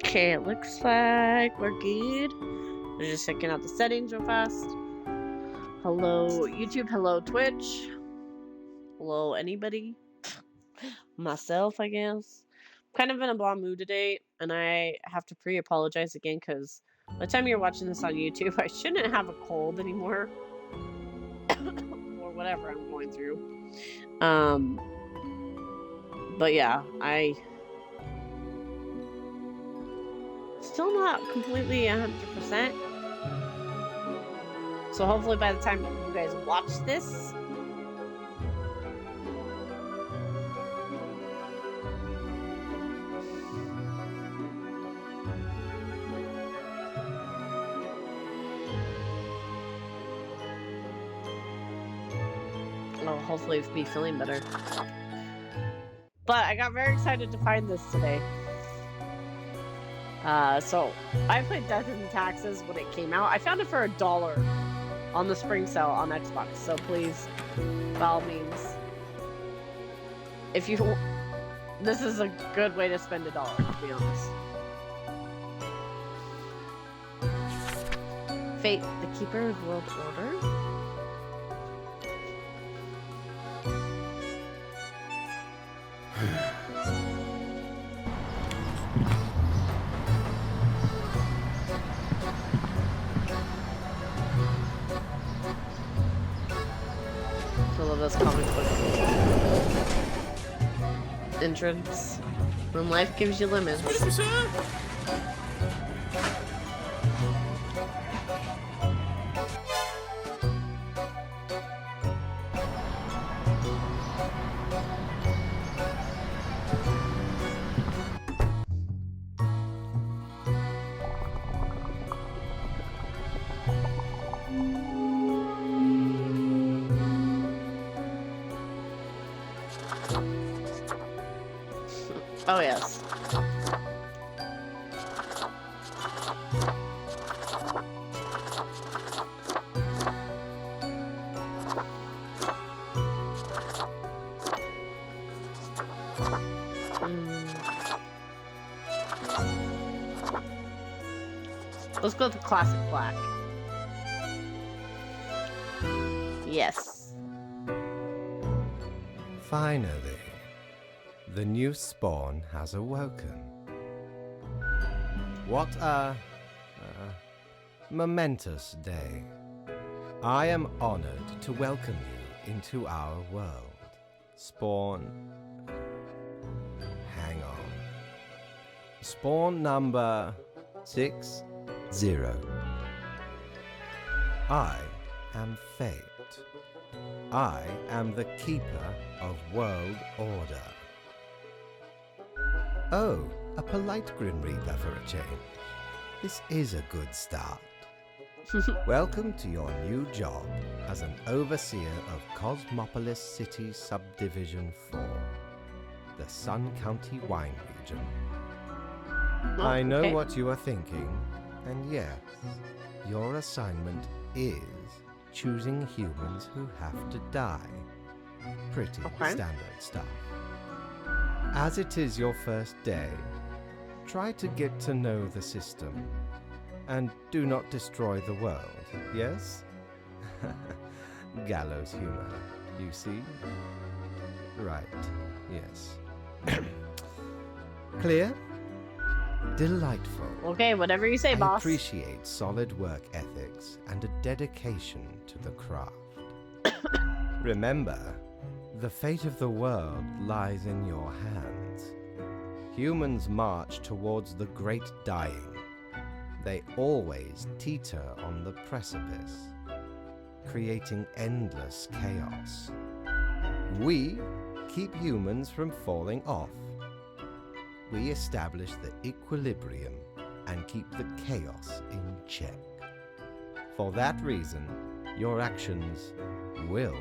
Okay, it looks like we're good. We're just checking out the settings real fast. Hello, YouTube. Hello, Twitch. Hello, anybody. Myself, I guess. I'm kind of in a blah mood today, and I have to pre-apologize again because by the time you're watching this on YouTube, I shouldn't have a cold anymore. Or whatever I'm going through. But yeah, I still not completely 100%. So hopefully by the time you guys watch this, I'll hopefully be feeling better. But I got very excited to find this today. So I played Death and Taxes when it came out. I found it for $1 on the spring sale on Xbox. So please, by all means, if you, this is a good way to spend $1, to be honest. Fate, the Keeper of World Order. I love this comic book entrance. When life gives you lemons. Oh, yes. Let's go with the classic black. Yes. Finally, the new spawn has awoken. What a momentous day. I am honored to welcome you into our world. Spawn... Hang on. Spawn number 60. I am Fate. I am the keeper of world order. Oh, a polite Grim Reaper for a change. This is a good start. Welcome to your new job as an overseer of Cosmopolis City Subdivision 4, the Sun County Wine Region. Oh, I know okay. what you are thinking, and yes, your assignment is choosing humans who have to die. Pretty standard stuff. As it is your first day, try to get to know the system, and do not destroy the world, yes? Gallows humor, you see? Right, yes. Clear? Delightful. Okay, whatever you say, boss. I appreciate solid work ethics and a dedication to the craft. Remember, the fate of the world lies in your hands. Humans march towards the great dying. They always teeter on the precipice, creating endless chaos. We keep humans from falling off. We establish the equilibrium and keep the chaos in check. For that reason, your actions will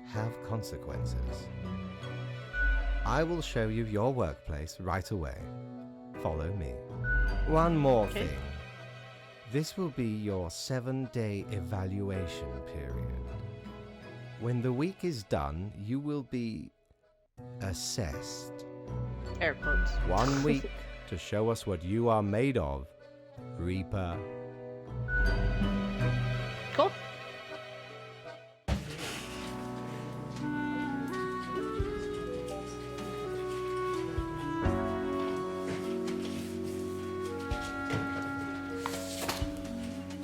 have consequences. I will show you your workplace right away. Follow me. One more Okay. thing. This will be your 7-day evaluation period. When the week is done, you will be assessed. Air quotes. 1 week to show us what you are made of, Reaper. Cool.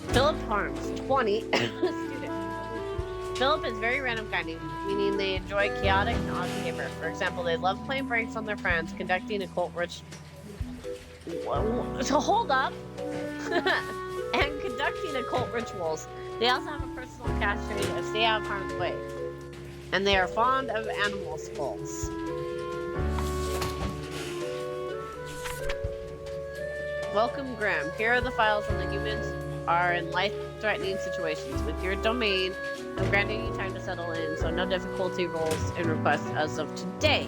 Philip Harms, 20, student. Philip is very random kinding, meaning they enjoy chaotic and odd behavior. For example, they love playing pranks on their friends, conducting occult so hold up. And conducting occult rituals. They also have a personal cash trade of stay out of harm's way. And they are fond of animal skulls. Welcome, Graham. Here are the files on the humans are in life-threatening situations. With your domain, I'm granting you time to settle in, so no difficulty rolls in requests as of today.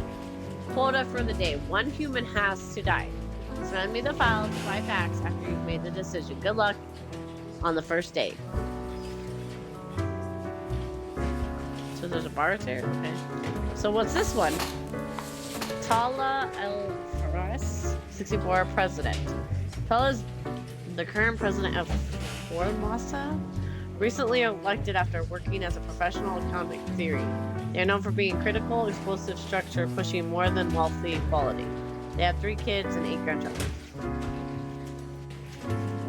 Quota for the day. 1 human has to die. Send me the files by fax after you've made the decision. Good luck on the first day. So there's a bar there? Okay. So what's this one? Tala El Faras, 64, president. Tala's the current president of Formosa, recently elected after working as a professional atomic theory. They are known for being critical, explosive structure, pushing more than wealthy equality. They have 3 kids and 8 grandchildren.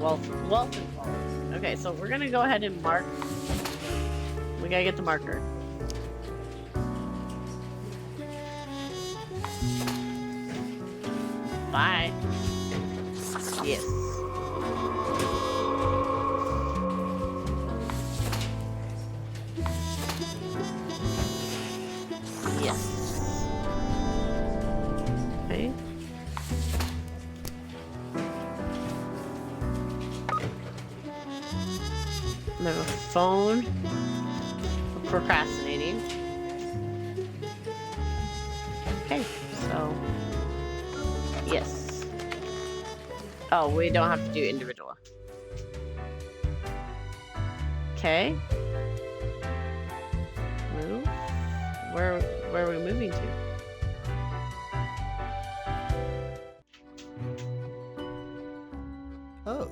Wealth equality. Okay, so we're gonna go ahead and mark. We gotta get the marker. Bye. Yes. Yes. Okay. And then a phone for procrastinating. Okay, so yes. Oh, we don't have to do individual. Okay. Move. Where are we moving to? Oh,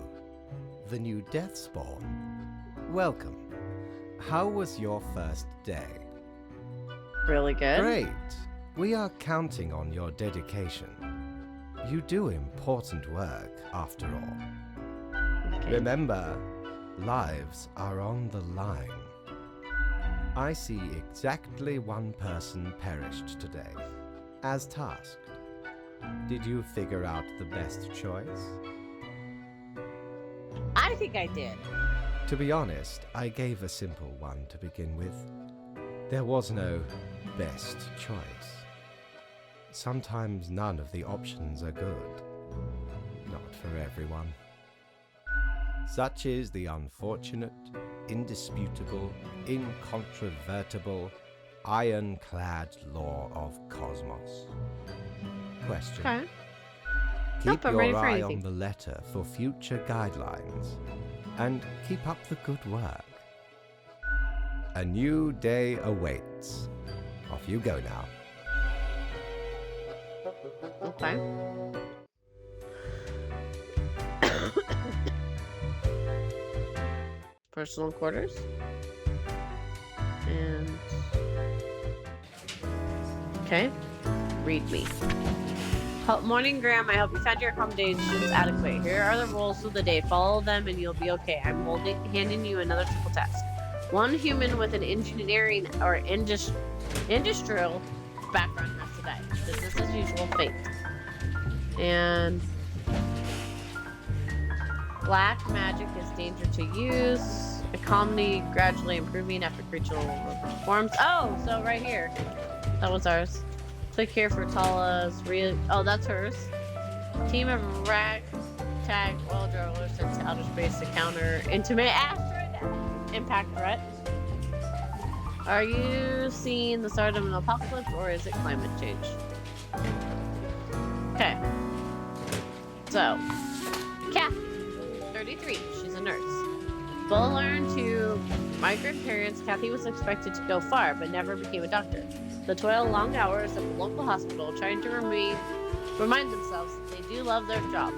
the new Deathspawn. Welcome. How was your first day? Really good. Great. We are counting on your dedication. You do important work, after all. Okay. Remember, lives are on the line. I see exactly 1 person perished today, as tasked. Did you figure out the best choice? I think I did. To be honest, I gave a simple one to begin with. There was no best choice. Sometimes none of the options are good. Not for everyone. Such is the unfortunate, indisputable, incontrovertible, ironclad law of Cosmos. Question. Okay. Keep Nope, I'm ready your for eye anything. on the letter for future guidelines, and keep up the good work. A new day awaits. Off you go now. Okay. Personal quarters. And okay. Read me. Morning, Graham. I hope you found your accommodations adequate. Here are the rules of the day. Follow them and you'll be okay. I'm handing you another simple task. 1 human with an engineering or industrial background has to die. Business as usual, fate. And black magic is danger to use. Economy gradually improving after creature forms. Oh, so right here. That was ours. Click here for Tala's real. Oh, that's hers. Team of ragtag oil drillers sent to outer space to counter intimate asteroid Impact threat. Are you seeing the start of an apocalypse or is it climate change? Okay. So, Kathy, 33. She's a nurse. Well learned to migrant parents, Kathy was expected to go far, but never became a doctor. The toil long hours at the local hospital trying to remind themselves that they do love their job.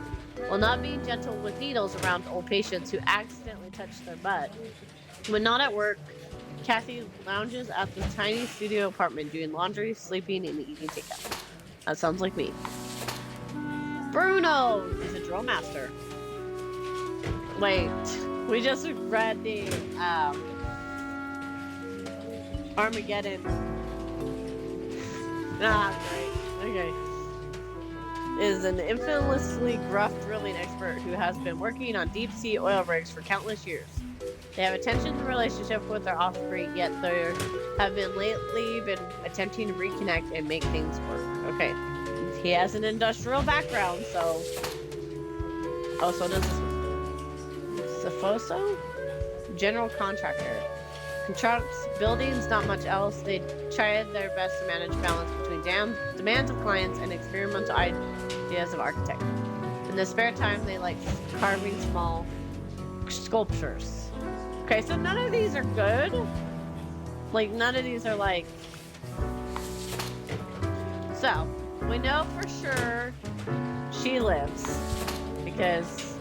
While not being gentle with needles around old patients who accidentally touch their butt. When not at work, Kathy lounges at the tiny studio apartment doing laundry, sleeping, and eating takeout. That sounds like me. Bruno is a drill master. Wait, we just read the Armageddon. Great. Okay. Is an infamously gruff drilling expert who has been working on deep-sea oil rigs for countless years. They have a tension relationship with their offspring, yet they have lately been attempting to reconnect and make things work. Okay. He has an industrial background, so... Oh, so does Safoso? General contractor. Constructs buildings, not much else. They try their best to manage balance between demands of clients and experimental ideas of architect. In the spare time, they like carving small sculptures. Okay, so none of these are good. Like, none of these are like... So, we know for sure she lives. Because...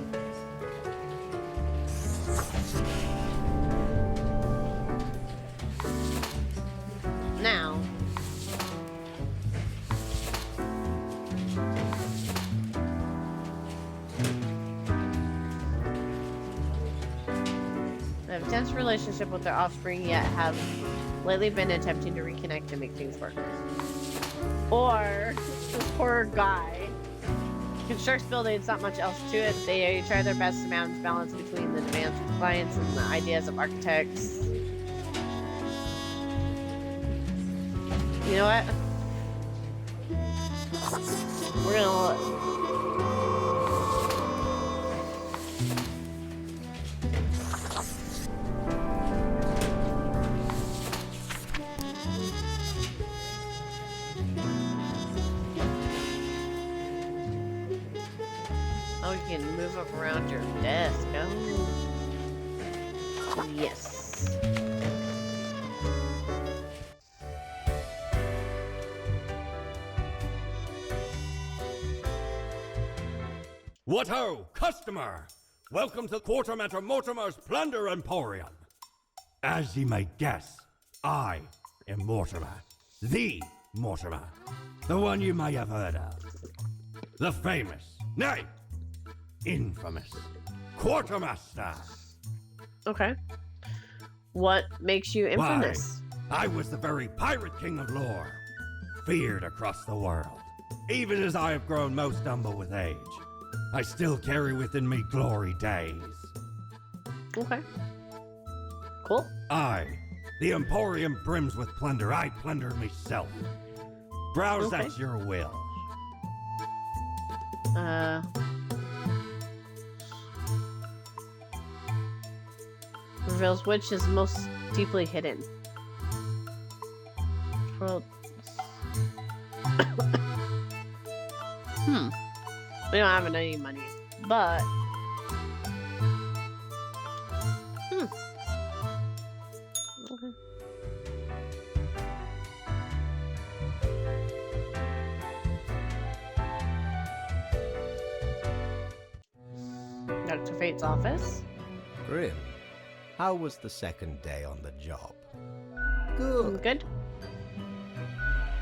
Now... They have a tense relationship with their offspring, yet have lately been attempting to reconnect and make things work. Or, this poor guy constructs buildings, not much else to it. They try their best to manage balance between the demands of clients and the ideas of architects. You know what? We're gonna... Oh, you can move up around your desk. Oh. Yes. What ho, customer! Welcome to Quartermaster Mortimer's Plunder Emporium. As ye may guess, I am Mortimer. The Mortimer. The one you may have heard of. The famous, nay, infamous Quartermaster. Okay. What makes you infamous? Why, I was the very pirate king of lore, feared across the world. Even as I have grown most humble with age, I still carry within me glory days. Okay. Cool. The Emporium brims with plunder. I plunder myself. Browse Okay. at your will. Reveals which is most deeply hidden. Well, we don't have any money, but okay. Dr. Fate's office. Grim, how was the second day on the job? Good. Good.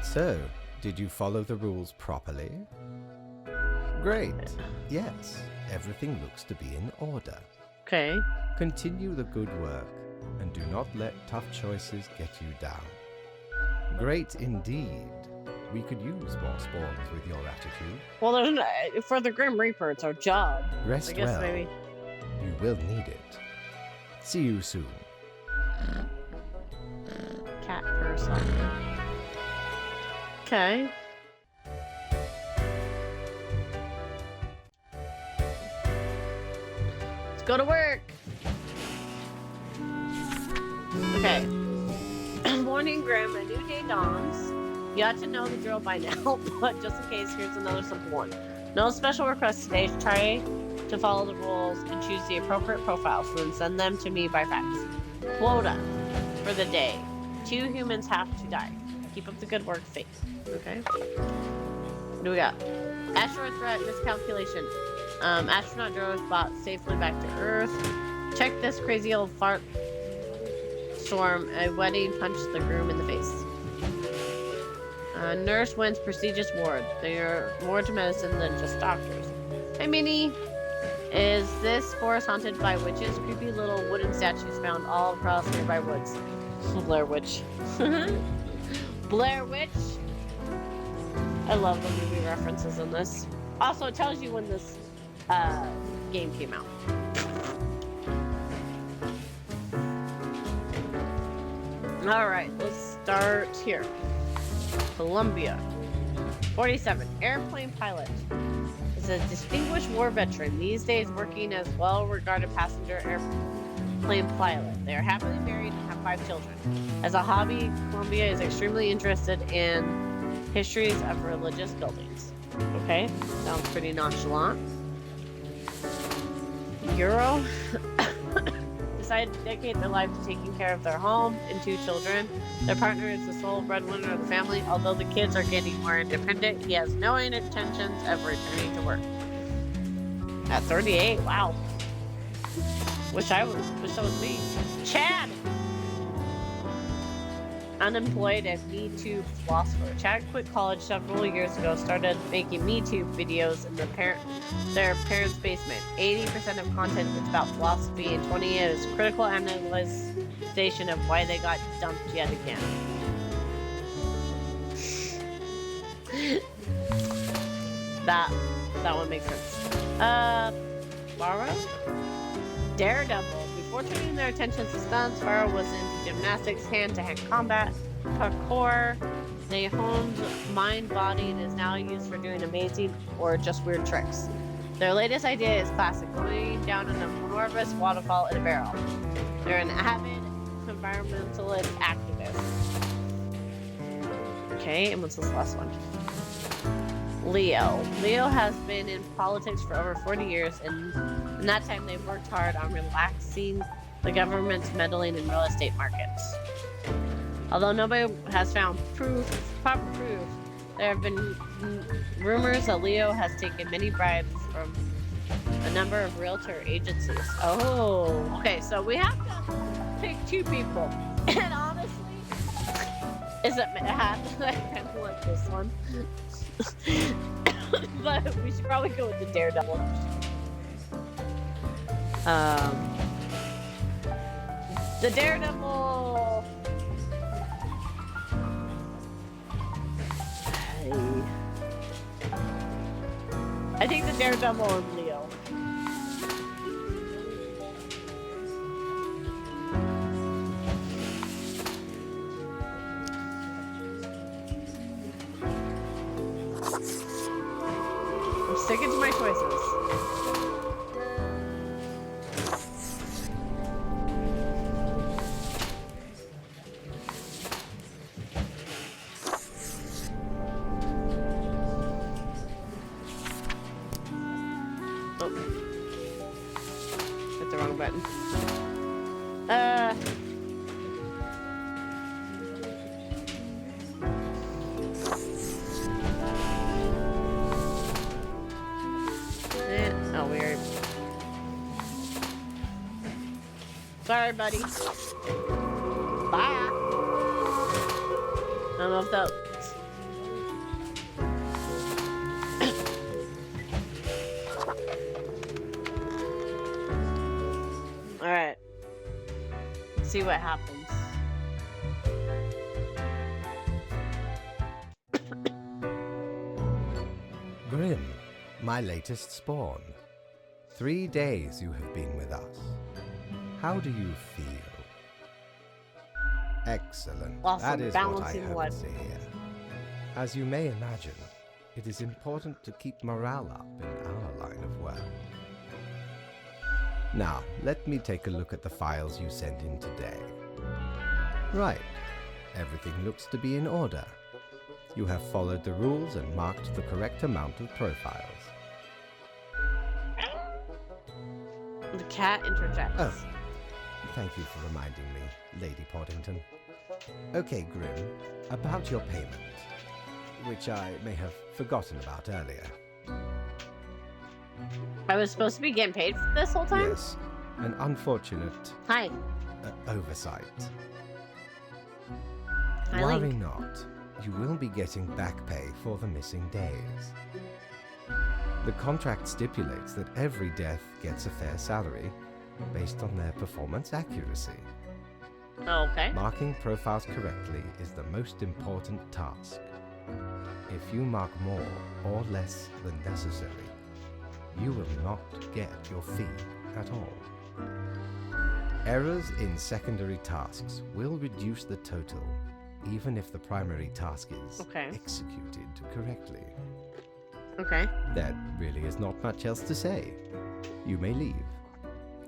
So, did you follow the rules properly? Great. Yes, everything looks to be in order. Okay. Continue the good work, and do not let tough choices get you down. Great indeed. We could use more spawns with your attitude. Well, there's for the Grim Reaper, it's our job. Rest I guess well. maybe. You will need it. See you soon. Cat person. Okay. Let's go to work. Okay. Morning, Grim. A new day dawns. You ought to know the drill by now, but just in case, here's another simple one. No special requests today. Try to follow the rules and choose the appropriate profiles, and then send them to me by fax. Quota for the day. 2 humans have to die. Keep up the good work, Faith. Okay. What do we got? Asteroid threat miscalculation. Astronaut drove bot safely back to Earth. Check this crazy old fart storm. A wedding punched the groom in the face. Nurse wins prestigious ward. They are more to medicine than just doctors. Hey, Minnie. Is this forest haunted by witches? Creepy little wooden statues found all across nearby woods. Blair Witch. Blair Witch. I love the movie references in this. Also, it tells you when this game came out. Alright, let's start here. Columbia. 47. Airplane pilot. Is a distinguished war veteran, these days working as well-regarded passenger airplane pilot. They are happily married and have 5 children. As a hobby, Columbia is extremely interested in histories of religious buildings. Okay, sounds pretty nonchalant. Euro decided to dedicate their life to taking care of their home and 2 children. Their partner is the sole breadwinner of the family. Although the kids are getting more independent, he has no intentions of returning to work. At 38, wow. Wish that was me. Chad! Unemployed and Me Too philosopher. Chad quit college several years ago, started making Me Too videos in their parents' basement. 80% of content is about philosophy and 20% is critical analyzation of why they got dumped yet again. that one makes sense. Farah? Daredevil. Before turning their attention to stunts, Farah was into gymnastics, hand-to-hand combat, parkour. They honed mind, body, and is now used for doing amazing or just weird tricks. Their latest idea is classic, going down an enormous waterfall in a barrel. They're an avid environmentalist activist. Okay, and what's this last one? Leo. Leo has been in politics for over 40 years, and in that time they've worked hard on relaxing the government's meddling in real estate markets. Although nobody has found proper proof, there have been rumors that Leo has taken many bribes from a number of realtor agencies. Oh, okay, so we have to pick 2 people. And honestly, is it Matt? I kind of like this one. But we should probably go with the Daredevil. The Daredevil. I think the Daredevil and Leo. I'm sticking to my choices. Oh. Hit the wrong button. Oh, weird. Sorry, buddy. Bye. I don't know if that... Alright. Let's see what happens. Grim, my latest spawn. 3 days you have been with us. How do you feel? Excellent. Awesome. That is what I Balancing hope what? to hear. As you may imagine, it is important to keep morale up in our line of work. Now, let me take a look at the files you sent in today. Right. Everything looks to be in order. You have followed the rules and marked the correct amount of profiles. The cat interjects. Oh. Thank you for reminding me, Lady Poddington. Okay, Grim, about your payment, which I may have forgotten about earlier. I was supposed to be getting paid for this whole time? Yes, an unfortunate Hi. oversight. Hi, Worry Link. not, you will be getting back pay for the missing days. The contract stipulates that every death gets a fair salary based on their performance accuracy. Okay. Marking profiles correctly is the most important task. If you mark more or less than necessary, you will not get your fee at all. Errors in secondary tasks will reduce the total, even if the primary task is Okay. executed correctly. Okay. There really is not much else to say. You may leave.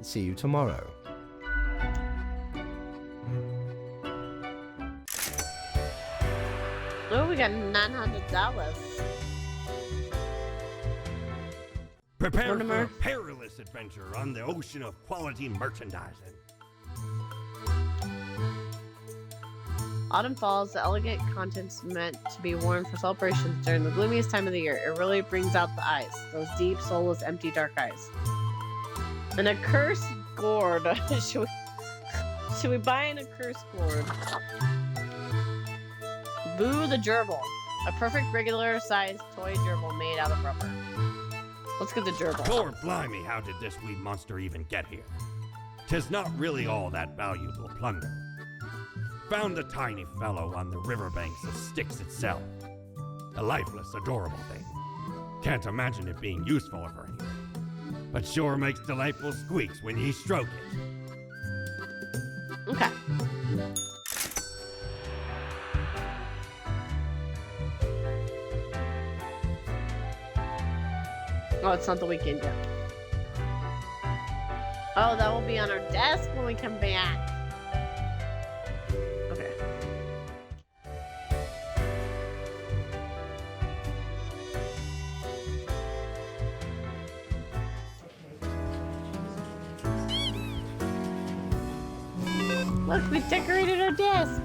See you tomorrow. Oh, we got $900. Prepare Mortimer. for a perilous adventure on the ocean of quality merchandising. Autumn falls, the elegant contents meant to be worn for celebrations during the gloomiest time of the year. It really brings out the eyes, those deep, soulless, empty, dark eyes. An accursed gourd. should we buy an accursed gourd? Boo the gerbil. A perfect regular-sized toy gerbil made out of rubber. Let's get the gerbil. Lord blimey, how did this wee monster even get here? 'Tis not really all that valuable plunder. Found the tiny fellow on the riverbanks of Styx itself. A lifeless, adorable thing. Can't imagine it being useful for anything. But sure makes delightful squeaks when ye stroke it. Okay. Oh, it's not the weekend yet. Oh, that will be on our desk when we come back. Okay. Look, we decorated our desk.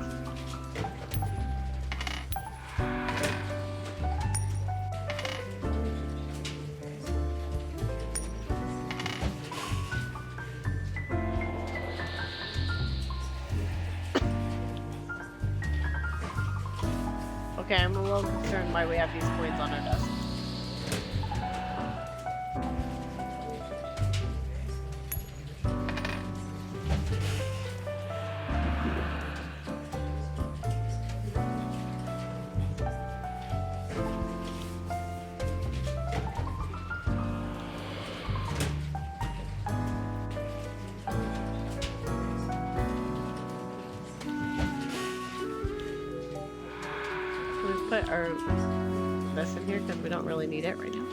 Okay, I'm a little concerned why we have these coins on our desk. Can we put our this in here because we don't really need it right now?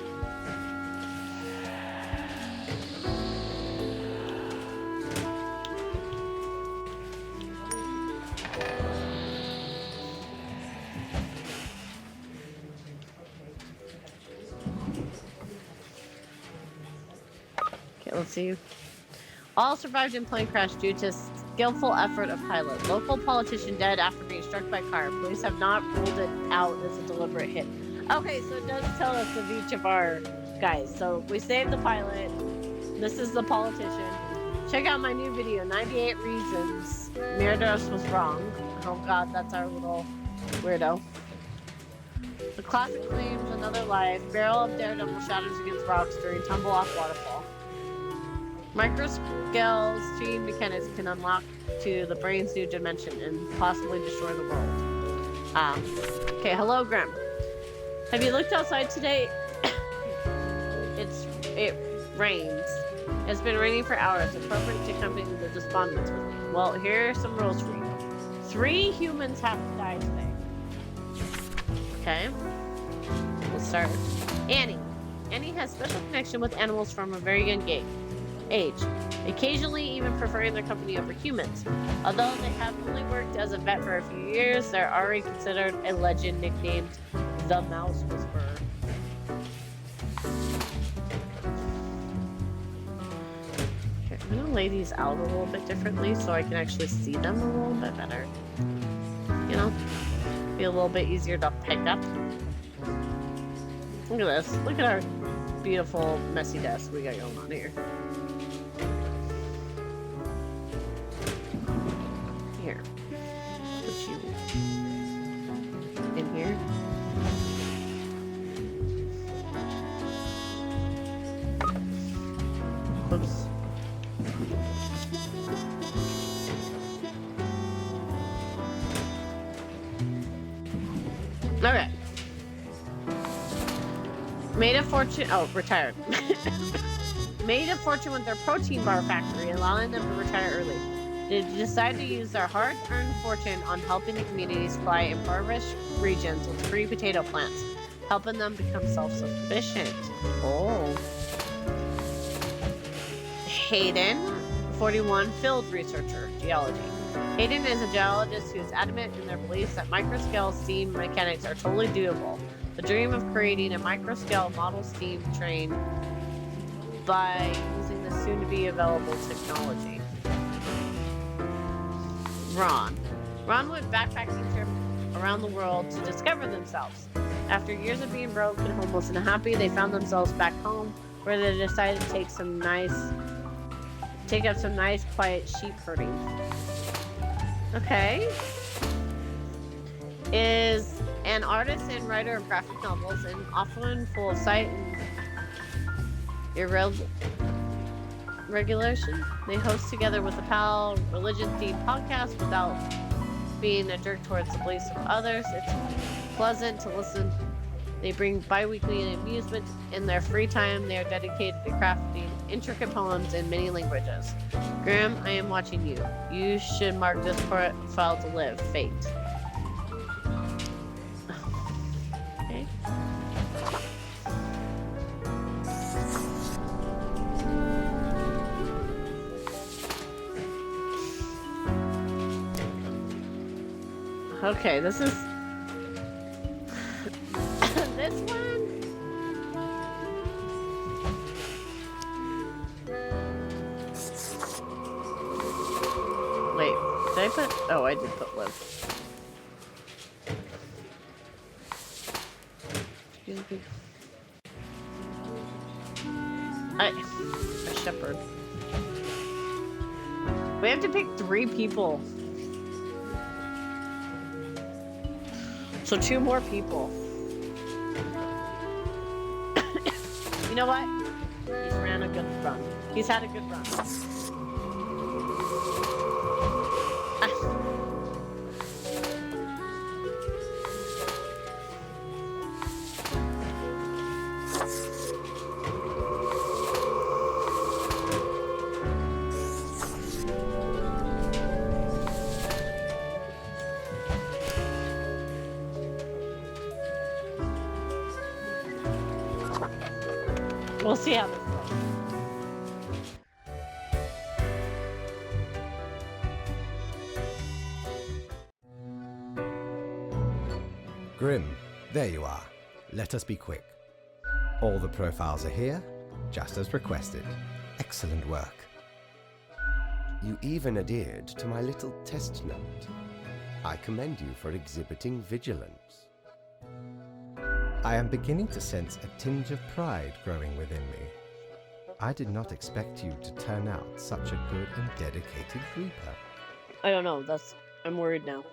Okay, let's see. All survived in plane crash due to skillful effort of pilot. Local politician dead after being struck by car. Police have not ruled it out as a deliberate hit. Okay, so it does tell us of each of our guys. So we saved the pilot. This is the politician. Check out my new video, 98 Reasons Mirados was wrong. Oh god, that's our little weirdo. The classic claims another life. Barrel of Daredevil shatters against rocks during tumble off waterfall. Microscale stream mechanics can unlock to the brain's new dimension and possibly destroy the world. Okay, hello Grim. Have you looked outside today? It rains. It's been raining for hours. Appropriate to accompany the despondence with me. Well, here are some rules for you. 3 humans have to die today. Okay. We'll start. Annie. Annie has special connection with animals from a very young age. occasionally even preferring their company over humans. Although they have only worked as a vet for a few years, they're already considered a legend nicknamed the Mouse Whisperer. Okay, I'm gonna lay these out a little bit differently so I can actually see them a little bit better. You know, be a little bit easier to pick up. Look at this. Look at our beautiful messy desk we got going on here. Here. Put you in here. Oops. Okay. Made a fortune. Oh, retired. Made a fortune with their protein bar factory, allowing them to retire early. They decided to use their hard-earned fortune on helping the community supply impoverished regions with free potato plants, helping them become self-sufficient. Oh. Hayden, 41, field researcher, geology. Hayden is a geologist who is adamant in their beliefs that microscale steam mechanics are totally doable. The dream of creating a microscale model steam train by using the soon-to-be available technology. Ron went backpacking trip around the world to discover themselves. After years of being broke and homeless and unhappy, they found themselves back home, where they decided to take up some nice, quiet sheep herding. Okay. Is an artist and writer of graphic novels and often full of sight and irregulation. They host together with a pal religion-themed podcast without being a jerk towards the beliefs of others. It's pleasant to listen. They bring bi-weekly amusement. In their free time, they are dedicated to crafting intricate poems in many languages. Graham, I am watching you. You should mark this profile to live. Fate. Okay. Okay, this is... this one? Wait, did I put... Oh, I did put live. Excuse me. A shepherd. We have to pick 3 people. So 2 more people. You know what? He's ran a good run. He's had a good run. We'll see how this goes. Grim, there you are. Let us be quick. All the profiles are here, just as requested. Excellent work. You even adhered to my little test note. I commend you for exhibiting vigilance. I am beginning to sense a tinge of pride growing within me. I did not expect you to turn out such a good and dedicated Reaper. I don't know. I'm worried now.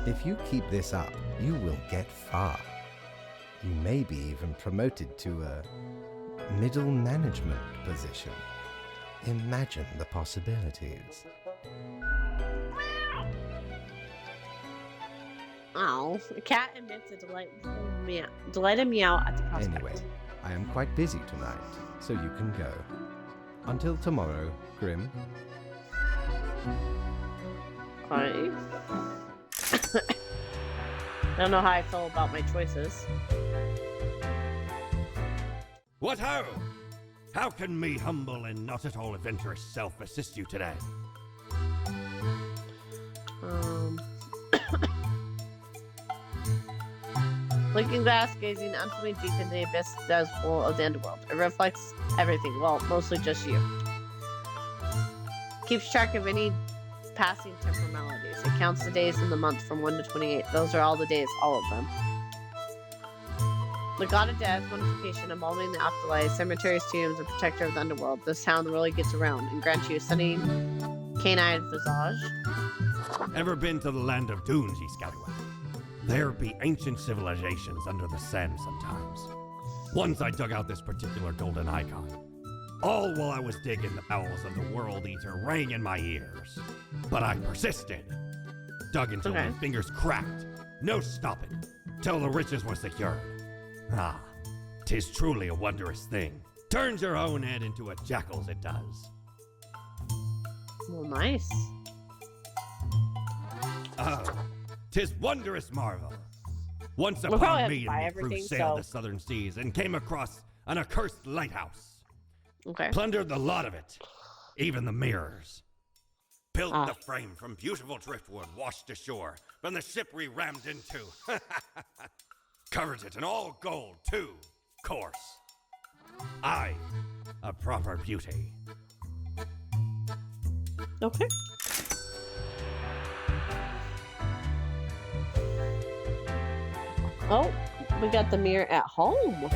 If you keep this up, you will get far. You may be even promoted to a middle management position. Imagine the possibilities. Oh, the cat emits a delighted meow at the prospect. Anyway, I am quite busy tonight, so you can go. Until tomorrow, Grim. Hi. I don't know how I feel about my choices. What ho! How can me humble and not at all adventurous self assist you today? Looking glass, gazing utterly deep into the abyss that is full of the underworld. It reflects everything, well, mostly just you. Keeps track of any passing temporalities. It counts the days in the month from 1 to 28. Those are all the days, all of them. The god of death, mummification, embalming the afterlife, cemeteries, tombs, and protector of the underworld. This town really gets around and grants you a stunning canine visage. Ever been to the land of dunes, ye scallywag? There be ancient civilizations under the sand sometimes. Once I dug out this particular golden icon. All while I was digging, the bowels of the World Eater rang in my ears. But I persisted. Dug until my fingers cracked. No stopping. Till the riches were secured. Ah, 'tis truly a wondrous thing. Turns your own head into a jackal's, it does. Well, nice. Oh, 'tis wondrous marvel. Once We'll upon probably me have to buy and the crew everything, sailed so- the southern seas and came across an accursed lighthouse. Okay. Plundered the lot of it, even the mirrors. Built the frame from beautiful driftwood washed ashore from the ship we rammed into. Covered it in all gold, too, course. Aye, a proper beauty. Okay. Oh, we got the mirror at home.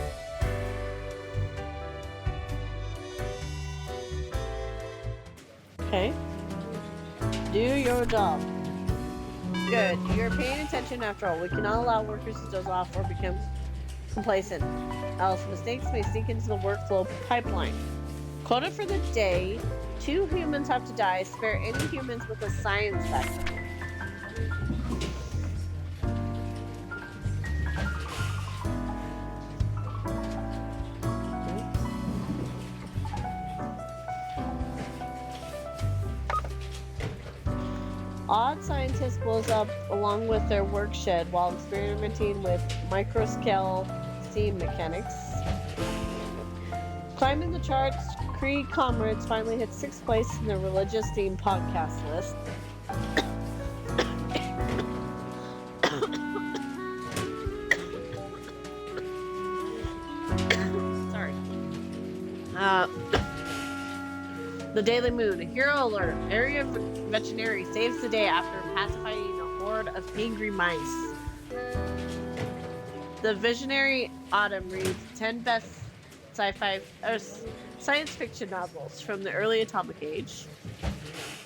Okay. Do your job. Good. You're paying attention after all. We cannot allow workers to doze off or become complacent. Else mistakes may sneak into the workflow pipeline. Quota for the day. 2 humans have to die. Spare any humans with a science background. Odd scientist blows up along with their work shed while experimenting with microscale steam mechanics. Climbing the charts, Cree Comrades finally hit 6th place in the religious theme podcast list. Sorry. The Daily Moon. Hero alert. Area veterinary saves the day after pacifying a horde of angry mice. The Visionary Autumn reads 10 best sci-fi science fiction novels from the early atomic age.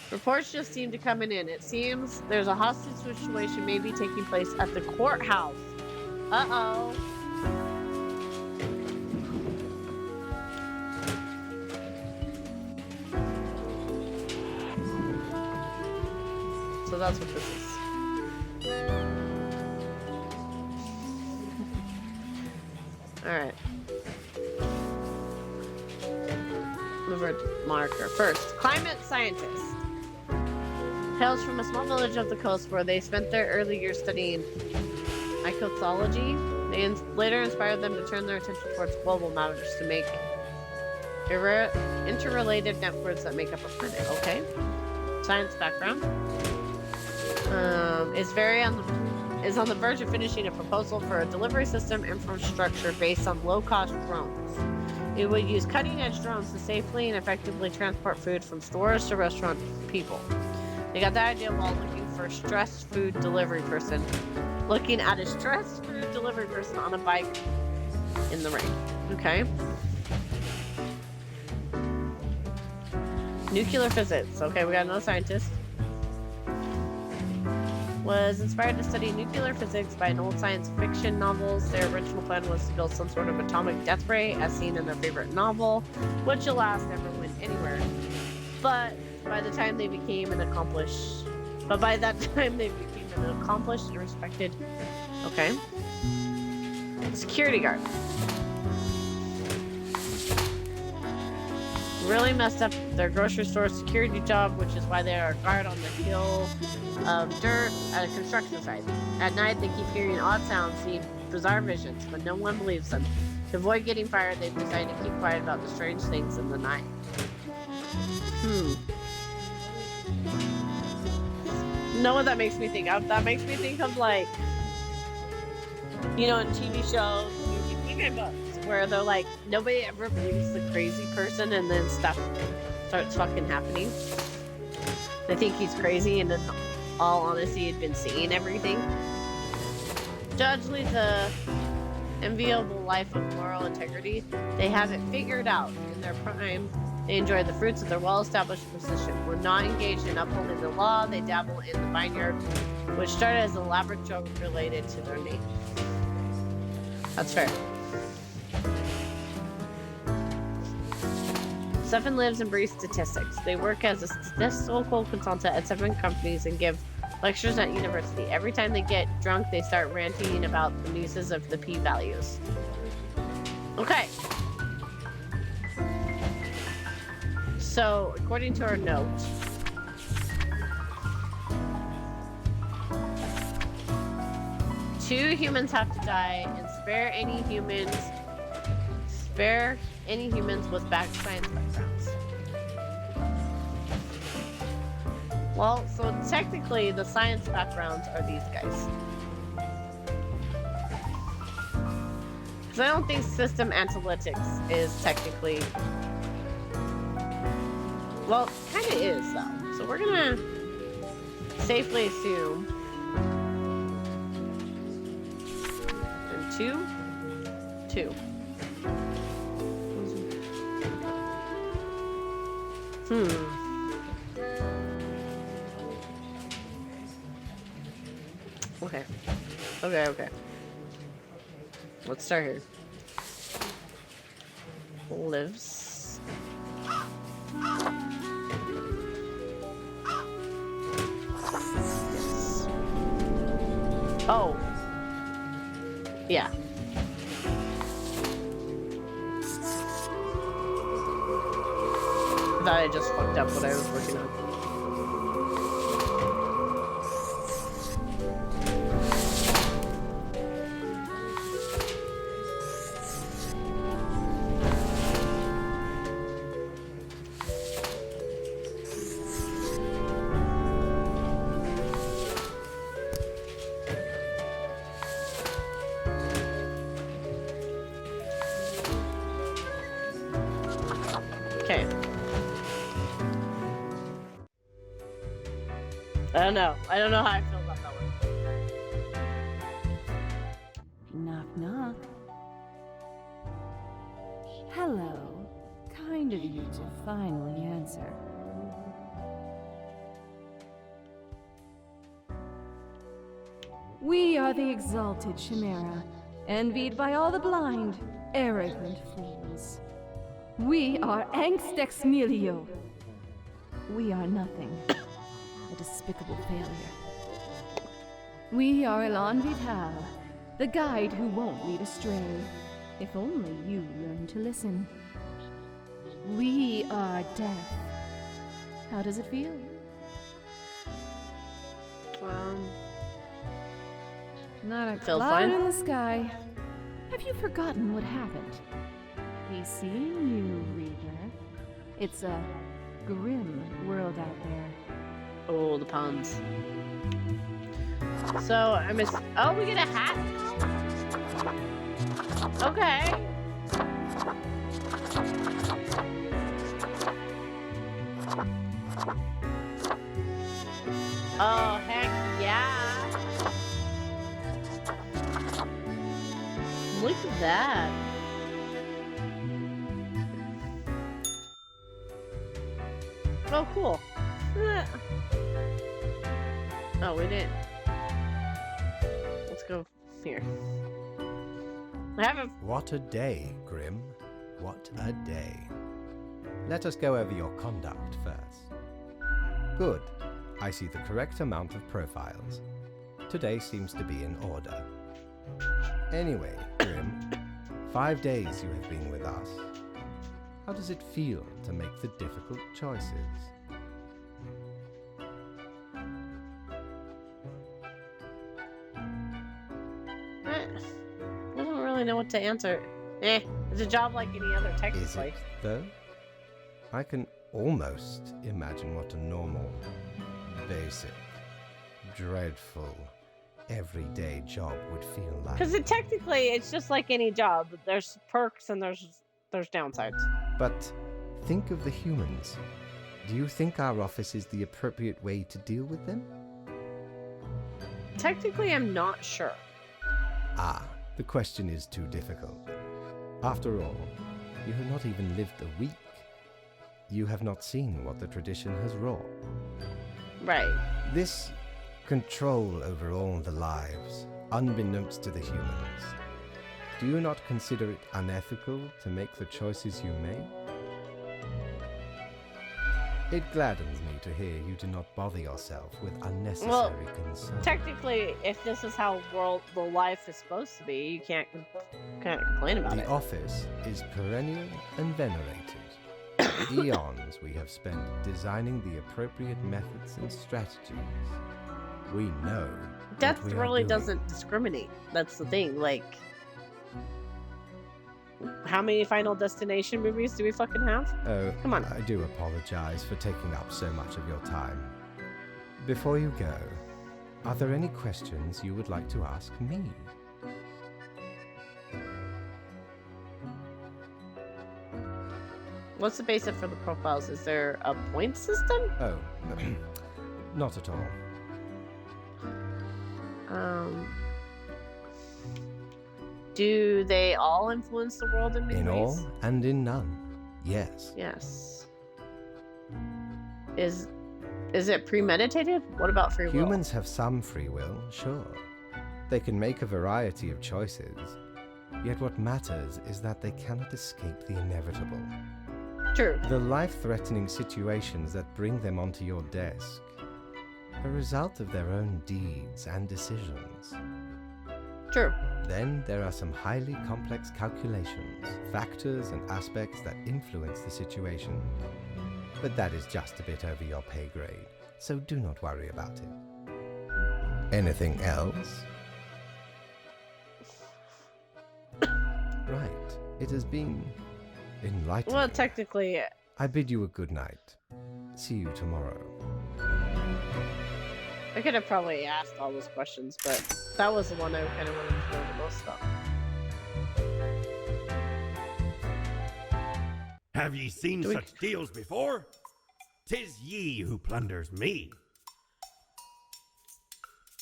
Reports just seem to come in. It seems there's a hostage situation maybe taking place at the courthouse. Uh-oh. So that's what this is. Alright. Marker. First, climate scientist. Hails from a small village of the coast where they spent their early years studying ecology. They later inspired them to turn their attention towards global matters to make interrelated networks that make up a planet. Okay. Science background. Is on the verge of finishing a proposal for a delivery system infrastructure based on low-cost drones. It would use cutting-edge drones to safely and effectively transport food from stores to restaurant people. They got the idea while looking for a stressed food delivery person. Looking at a stressed food delivery person on a bike in the rain. Okay. Nuclear physics. Okay, we got another scientist. Was inspired to study nuclear physics by an old science fiction novels. Their original plan was to build some sort of atomic death ray, as seen in their favorite novel, which alas never went anywhere. But by that time they became an accomplished and respected. Okay. Security guard. Really messed up their grocery store security job, which is why they are a guard on the hill of dirt at a construction site. At night, they keep hearing odd sounds, see bizarre visions, but no one believes them. To avoid getting fired, they've decided to keep quiet about the strange things in the night. Know what that makes me think of? That makes me think of, like, you know, in TV shows, movies, even books, where they're like, nobody ever believes the crazy person, and then stuff starts fucking happening. They think he's crazy, and in all honesty, he'd been seeing everything. Judge leads a enviable life of moral integrity. They have it figured out. In their prime, they enjoy the fruits of their well-established position. When not engaged in upholding the law, they dabble in the vineyard, which started as an elaborate joke related to their name. That's fair. Stefan lives and breathes statistics. They work as a statistical consultant at 7 companies and give lectures at university. Every time they get drunk, they start ranting about the uses of the p-values. Okay. So, according to our note, two humans have to die, and spare any humans with science backgrounds. Well, so technically the science backgrounds are these guys. Because I don't think system analytics is technically... Well, it kind of is, though. So we're gonna safely assume... And two. Okay. Let's start here. Lives. Yes. Oh. Yeah. I thought I just fucked up what I was working on. Okay. I don't know how I feel about that one. Knock, knock. Hello. Kind of you to finally answer. We are the exalted Chimera, envied by all the blind, arrogant fools. We are Angst Ex Nihilo. We are nothing. A despicable failure. We are Elan Vital, the guide who won't lead astray. If only you learn to listen. We are death. How does it feel? Not a cloud in the sky. Have you forgotten what happened? We see you, Reaper. It's a grim world out there. Oh, the puns. So, oh, we get a hat now? Okay. Oh, heck yeah. Look at that. Oh, cool. Oh, we didn't. Let's go here. I have a... What a day, Grim. What a day. Let us go over your conduct first. Good. I see the correct amount of profiles. Today seems to be in order. Anyway, Grim, 5 days you have been with us. How does it feel to make the difficult choices? I don't really know what to answer. It's a job like any other, Is technically. it, though? I can almost imagine what a normal, basic, dreadful, everyday job would feel like. Because it's just like any job. There's perks and there's downsides. But think of the humans. Do you think our office is the appropriate way to deal with them? Technically, I'm not sure. Ah, the question is too difficult. After all, you have not even lived a week. You have not seen what the tradition has wrought. Right. This control over all the lives, unbeknownst to the humans, do you not consider it unethical to make the choices you make? It gladdens me to hear you do not bother yourself with unnecessary concern. Technically, if this is how the life is supposed to be, you can't complain about The it. office is perennial and venerated. Eons we have spent designing the appropriate methods and strategies. We know what Death we are really doing. doesn't discriminate. That's the thing. Like, how many Final Destination movies do we fucking have? Oh, Come on. I do apologize for taking up so much of your time. Before you go, are there any questions you would like to ask me? What's the basis for the profiles? Is there a point system? Oh, not at all. Do they all influence the world in many In ways? all and in none, yes. Yes. Is it premeditated? What about free will? Humans have some free will, sure. They can make a variety of choices. Yet what matters is that they cannot escape the inevitable. True. The life-threatening situations that bring them onto your desk are a result of their own deeds and decisions. True. Then there are some highly complex calculations, factors and aspects that influence the situation. But that is just a bit over your pay grade, so do not worry about it. Anything else? Right. It has been enlightening. Well, technically, I bid you a good night. See you tomorrow. I could have probably asked all those questions, but that was the one I kind of wanted to know the most about. Have ye seen Do we- such deals before? 'Tis ye who plunders me.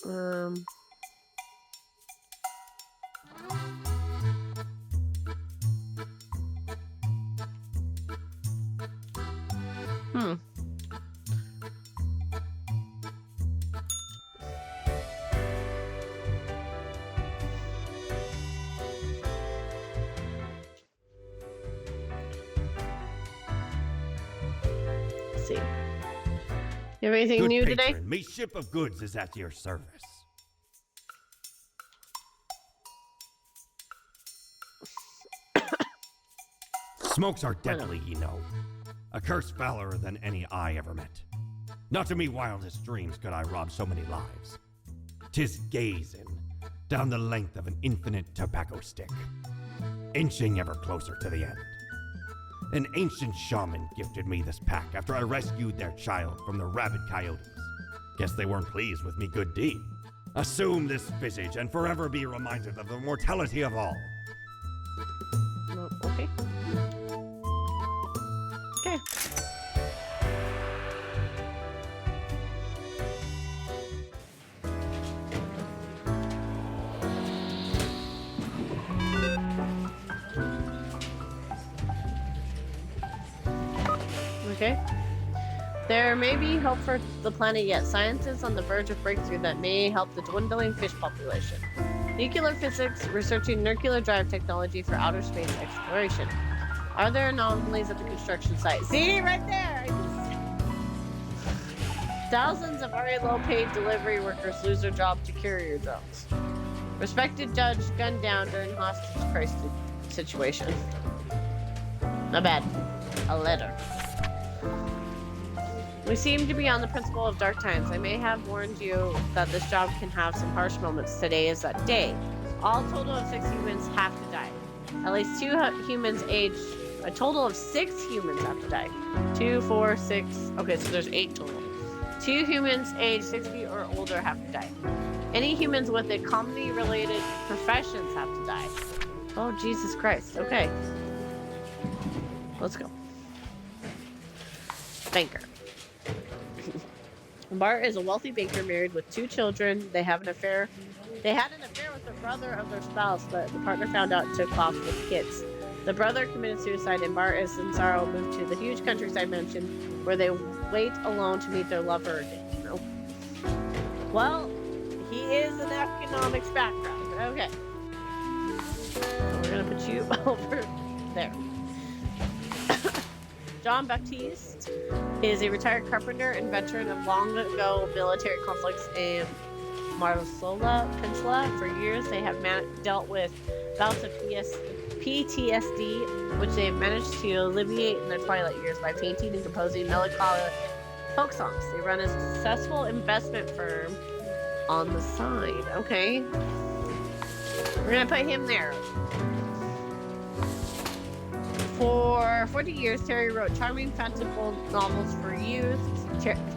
Hmm. Let's see. You have anything Good new patron, today? me ship of goods is at your service. Smokes are deadly, ye know. A curse fouler than any I ever met. Not to me wildest dreams could I rob so many lives. 'Tis gazing down the length of an infinite tobacco stick, inching ever closer to the end. An ancient shaman gifted me this pack after I rescued their child from the rabid coyotes. Guess they weren't pleased with me good deed. Assume this visage and forever be reminded of the mortality of all. No, okay. Okay. Okay. There may be hope for the planet yet. Science is on the verge of breakthrough that may help the dwindling fish population. Nuclear physics, researching nuclear drive technology for outer space exploration. Are there anomalies at the construction site? See, right there! Thousands of already low-paid delivery workers lose their job to carrier drones. Respected judge gunned down during hostage crisis situation. Not bad. A letter. We seem to be on the principle of dark times. I may have warned you that this job can have some harsh moments. Today is that day. All total of 6 humans have to die. At least 2 humans aged. A total of 6 humans have to die. 2, 4, 6. Okay, so there's 8 total. 2 humans aged 60 or older have to die. Any humans with a comedy-related professions have to die. Oh, Jesus Christ. Okay. Let's go. Banker. Bart is a wealthy banker married with 2 children. They have an affair. They had an affair with the brother of their spouse, but the partner found out and took off with kids. The brother committed suicide, and Bart is in sorrow moved to the huge countryside mansion where they wait alone to meet their lover again. Nope. Well, he is an economics background. Okay. So we're going to put you over there. John Baptiste is a retired carpenter and veteran of long-ago military conflicts in Marsola Peninsula. For years, they have dealt with bouts of PTSD, which they have managed to alleviate in their twilight years by painting and composing melancholic folk songs. They run a successful investment firm on the side. Okay. We're going to put him there. For 40 years, Terry wrote charming, fanciful novels for youth.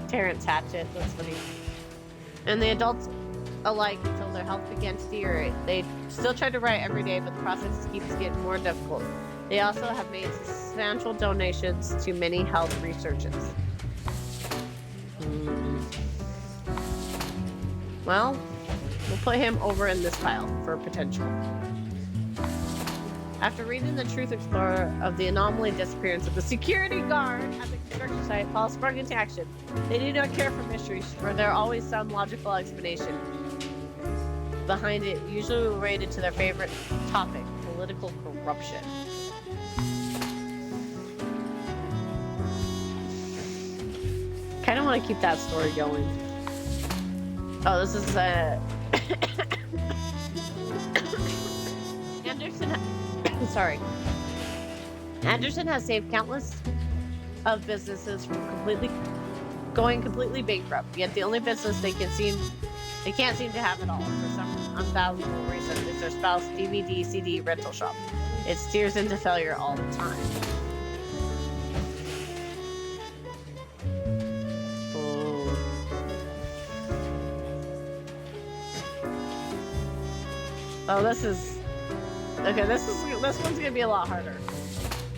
Terrence Hatchett, that's funny. And the adults alike until their health began to deteriorate. They still try to write every day, but the process keeps getting more difficult. They also have made substantial donations to many health researches. Well, we'll put him over in this pile for potential. After reading the Truth Explorer of the anomaly disappearance of the security guard at the construction site, Paul sprung into action. They do not care for mysteries, for there are always some logical explanation behind it, usually related to their favorite topic, political corruption. Kind of want to keep that story going. Oh, this is Anderson has saved countless of businesses from going completely bankrupt. Yet the only business they can't seem to have at all for some unfathomable reason is their spouse DVD CD rental shop. It steers into failure all the time. Oh, this is okay. This one's gonna be a lot harder.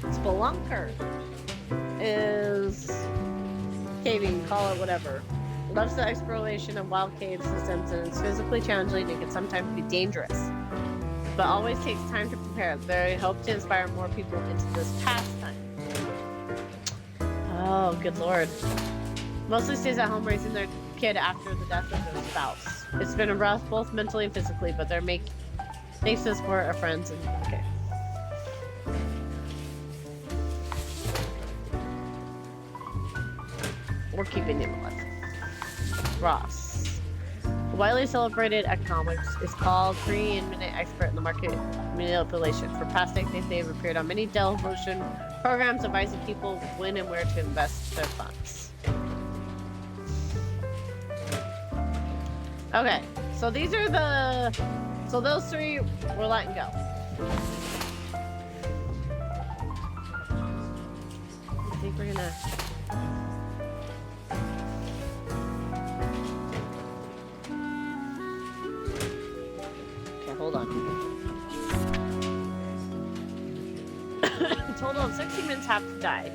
Spelunker is caving, call it whatever. Loves the exploration of wild cave systems and is physically challenging and can sometimes be dangerous, but always takes time to prepare. They hope to inspire more people into this pastime. Oh, good lord. Mostly stays at home raising their kid after the death of their spouse. It's been rough both mentally and physically, but they're thanks to the support of friends and okay. We're keeping him alive. Ross. A widely celebrated economics is called preeminent expert in the market manipulation. For past decades, they have appeared on many television programs advising people when and where to invest their funds. Okay, so these are so those 3 we're letting go. I think we're gonna... Okay, hold on. A total of 6 humans have to die.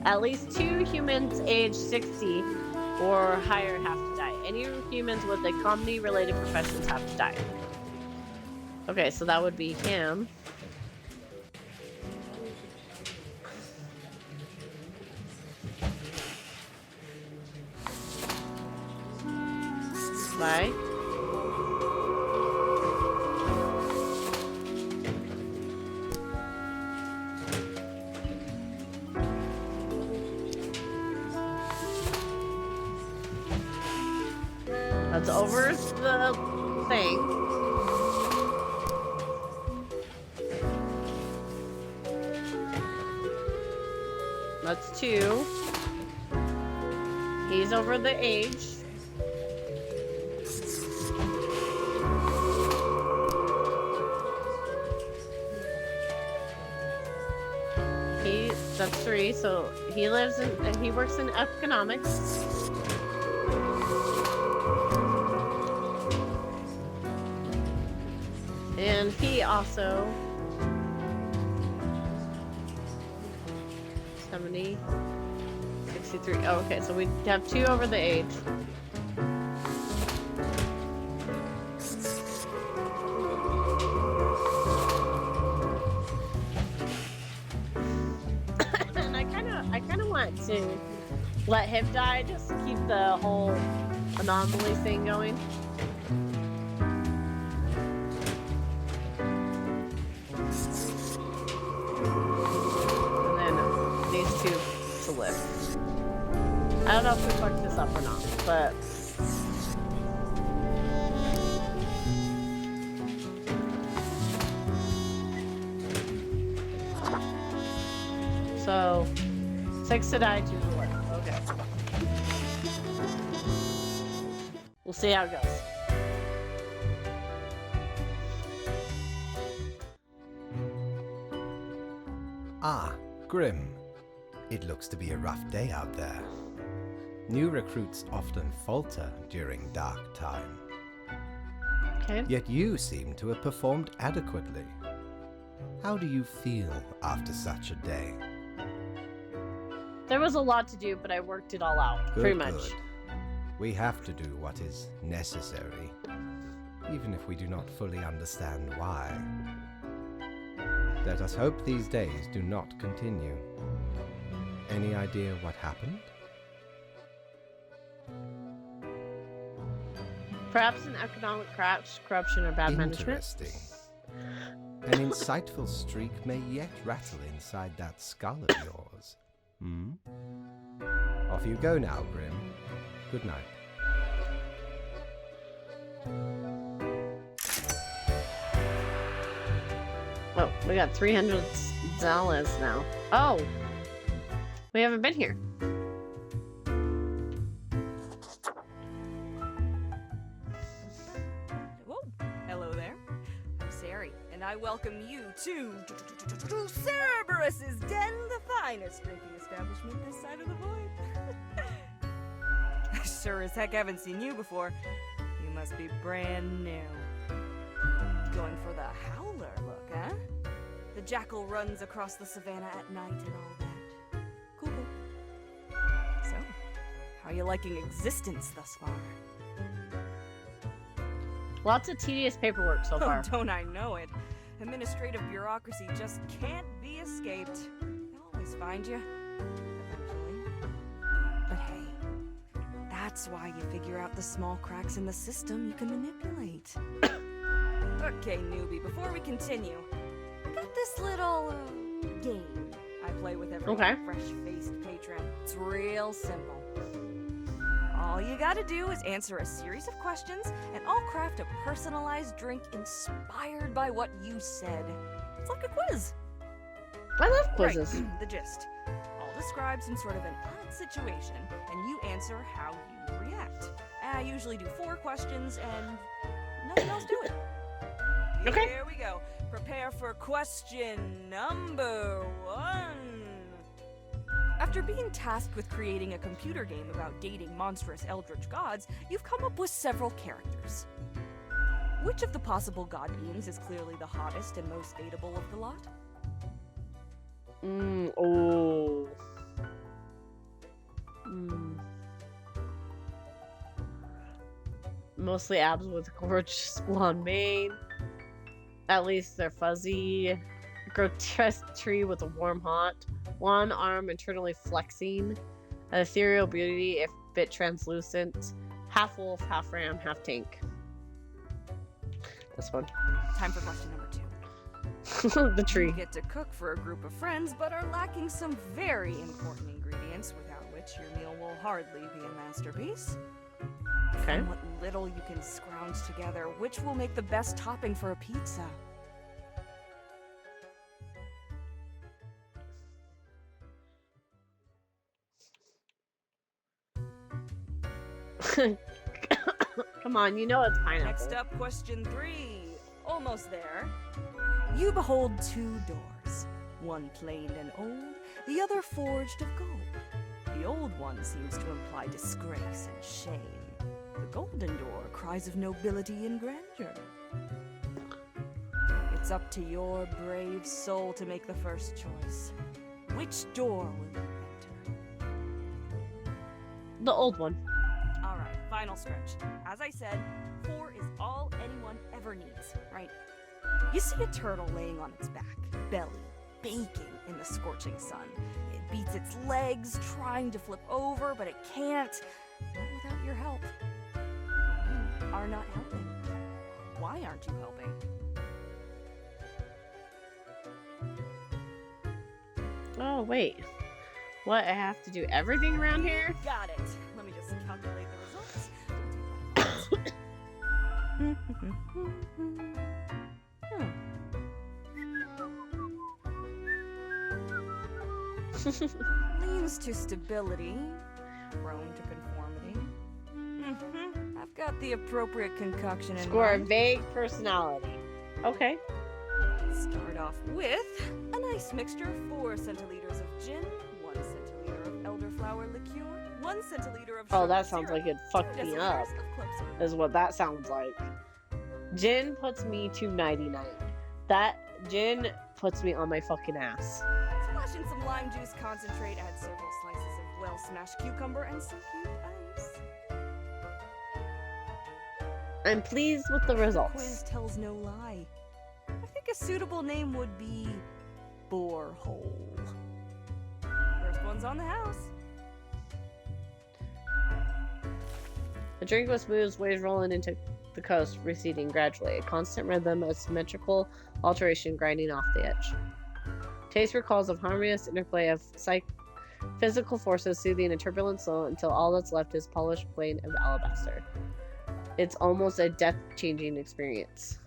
At least 2 humans aged 60 or higher have to die. Any humans with a comedy-related professions have to die. Okay, so that would be him. Bye. That's over the thing. That's 2. He's over the age. That's 3. So he works in economics. And he also 70, 63. Oh, okay, so we have 2 over the age. And I kind of want to let him die just to keep the whole anomaly thing going. To live. I don't know if we fucked this up or not, but so 6 to die, 2 to live. Okay. We'll see how it goes. Ah, Grim. It looks to be a rough day out there. New recruits often falter during dark time. Okay. Yet you seem to have performed adequately. How do you feel after such a day? There was a lot to do, but I worked it all out, Good, pretty much. good. We have to do what is necessary, even if we do not fully understand why. Let us hope these days do not continue. Any idea what happened? Perhaps an economic crash, corruption, or bad management. Interesting. An insightful streak may yet rattle inside that skull of yours. Hmm? Off you go now, Grim. Good night. Oh, we got $300 now. Oh! We haven't been here. Whoa, hello there. I'm Sari, and I welcome you to Cerberus's Den, the finest drinking establishment this side of the void. Sure as heck haven't seen you before. You must be brand new. Going for the howler look, huh? The jackal runs across the savannah at night and all that. Cool. So, how are you liking existence thus far? Lots of tedious paperwork so far. Oh, don't I know it? Administrative bureaucracy just can't be escaped. They'll always find you. Eventually. But hey, that's why you figure out the small cracks in the system you can manipulate. Okay, newbie, before we continue, I got this little game I play with every fresh-faced patron. It's real simple. All you gotta do is answer a series of questions, and I'll craft a personalized drink inspired by what you said. It's like a quiz. I love quizzes. Right, the gist. I'll describe some sort of an odd situation, and you answer how you react. I usually do 4 questions, and nothing else to it. Okay. Here we go. Prepare for question number 1. After being tasked with creating a computer game about dating monstrous eldritch gods, you've come up with several characters. Which of the possible god beings is clearly the hottest and most dateable of the lot? Mostly abs with a gorgeous blonde mane. At least they're fuzzy. Grotesque tree with a warm hot. One arm internally flexing. An ethereal beauty if bit translucent. Half wolf, half ram, half tank. This one. Time for question number 2. The tree. You get to cook for a group of friends, but are lacking some very important ingredients without which your meal will hardly be a masterpiece. Okay. From what little you can scrounge together, which will make the best topping for a pizza? Come on, you know it's pineapple. Next up, question 3. Almost there. You behold 2 doors. One plain and old, the other forged of gold. The old one seems to imply disgrace and shame. The golden door cries of nobility and grandeur. It's up to your brave soul to make the first choice. Which door will you enter? The old one. Alright, final stretch. As I said, 4 is all anyone ever needs, right? You see a turtle laying on its back, belly baking in the scorching sun. It beats its legs, trying to flip over, but it can't. Not without your help. You are not helping. Why aren't you helping? Oh, wait. What? I have to do everything around here? Got it. Let me just calculate the results. Leans to stability, prone to conformity. I've got the appropriate concoction in Score a mind. vague personality. Okay. Start off with a nice mixture: 4 centiliters of gin, 1 centiliter of elderflower liqueur, 1 centiliter of Oh, sugar that sounds syrup, like it fucked 2 me deciliters up. of club syrup. Is what that sounds like. Gin puts me to 99. That gin puts me on my fucking ass. Splash in some lime juice concentrate, add several slices of well-smashed cucumber and some cute ice. I'm pleased with the Quiz results. tells no lie. I think a suitable name would be Borehole. First one's on the house. The drink was smooth, waves rolling into the coast, receding gradually. A constant rhythm, a symmetrical alteration grinding off the edge. Taste recalls of harmonious interplay of physical forces soothing a turbulent soul until all that's left is polished plain of alabaster. It's almost a death-changing experience.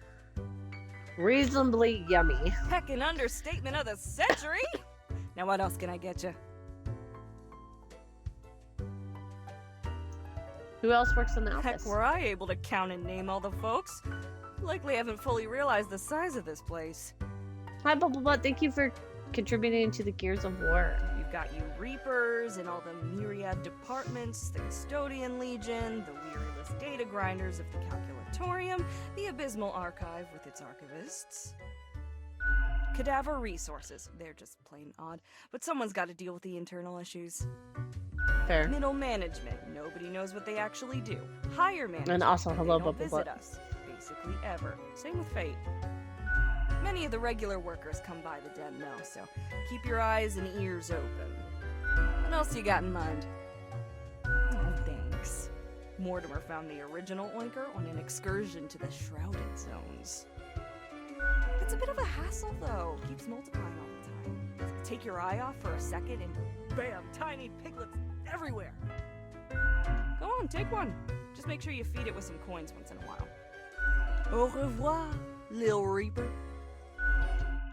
Reasonably yummy. Heck, an understatement of the century! Now what else can I get you? Who else works in the Heck, office? were I able to count and name all the folks? Likely haven't fully realized the size of this place. Hi, Bubble Butt. Thank you for contributing to the Gears of War. You've got you Reapers and all the myriad departments, the Custodian Legion, the weariless data grinders of the Calculatorium, the Abysmal Archive with its archivists. Cadaver Resources. They're just plain odd, but someone's got to deal with the internal issues. Fair. Middle management. Nobody knows what they actually do. Higher management. And also, they hello, don't Bubble visit Butt. us, basically ever. Same with Fate. Many of the regular workers come by the den though, so keep your eyes and ears open. What else you got in mind? Oh, thanks. Mortimer found the original Oinker on an excursion to the Shrouded Zones. It's a bit of a hassle though. Keeps multiplying all the time. Take your eye off for a second and bam, tiny piglets everywhere. Go on, take one. Just make sure you feed it with some coins once in a while. Au revoir, Lil Reaper.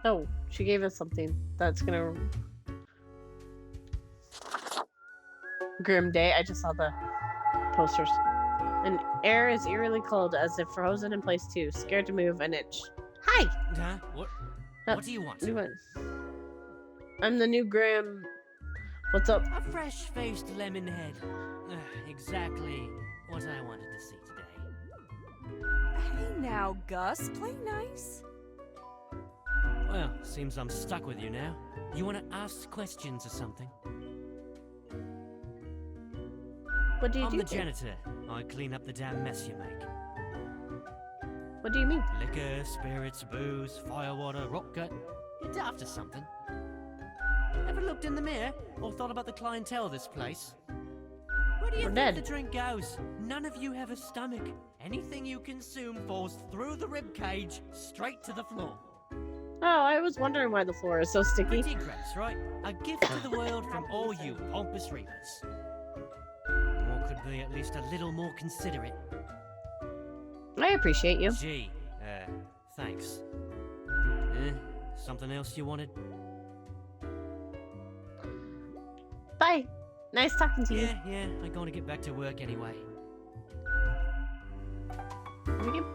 Oh, she gave us something that's gonna... Grim Day. I just saw the posters. An air is eerily cold, as if frozen in place too, scared to move an inch. Hi! Huh? What? Uh, What do you want? New one. I'm the new Grim. What's up? A fresh-faced lemon head. Exactly what I wanted to see today. Hey now, Gus, play nice. Well, seems I'm stuck with you now. You want to ask questions or something? What do you I'm do? the janitor. I clean up the damn mess you make. What do you mean? Liquor, spirits, booze, firewater, rock gut. You're daft or something. Ever looked in the mirror or thought about the clientele of this place? Where do you We're think dead. the drink goes? None of you have a stomach. Anything you consume falls through the rib cage straight to the floor. Oh, I was wondering why the floor is so sticky. Pretty gross, right? A gift to the world from all you pompous reapers. Or could be at least a little more considerate. I appreciate you. Gee, thanks. Something else you wanted? Bye. Nice talking to you. Yeah, I'm going to get back to work anyway. Yep.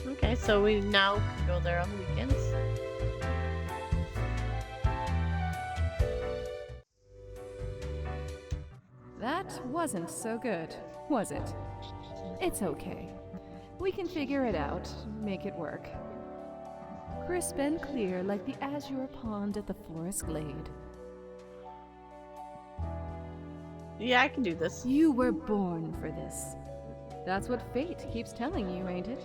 Okay, so we now can go there on the weekends. That wasn't so good, was it? It's okay. We can figure it out, make it work. Crisp and clear like the azure pond at the forest glade. Yeah, I can do this. You were born for this. That's what fate keeps telling you, ain't it?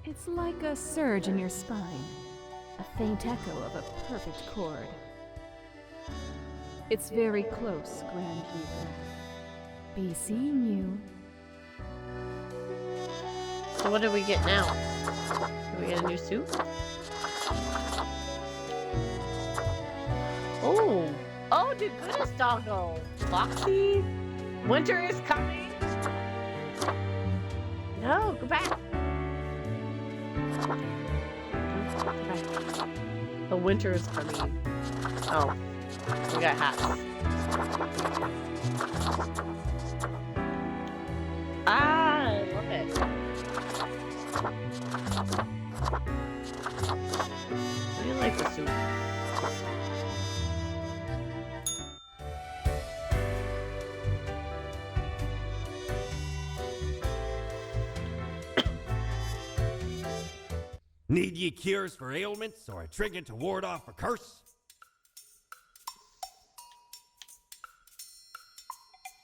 It's like a surge in your spine, a faint echo of a perfect chord. It's very close, Grand Reaper. Be seeing you. So what do we get now? Do we get a new suit? Oh! Oh, dude, goodness doggo! Foxy! Winter is coming! No, go back! Go back. The winter is coming. Oh. We got hats. Ah, I love it. I do like the suit. Need ye cures for ailments or a trinket to ward off a curse?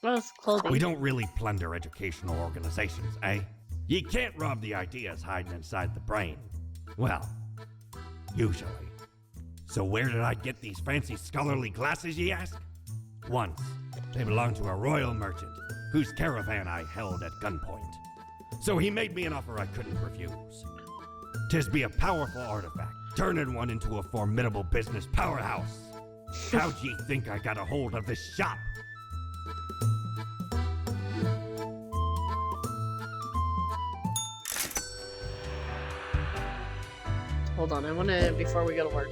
Well, it's clothing. We don't really plunder educational organizations, eh? Ye can't rob the ideas hiding inside the brain. Well, usually. So where did I get these fancy scholarly glasses, ye ask? Once, they belonged to a royal merchant, whose caravan I held at gunpoint. So he made me an offer I couldn't refuse. 'Tis be a powerful artifact, turning one into a formidable business powerhouse. How'd ye think I got a hold of this shop? Hold on, I want to, before we go to work.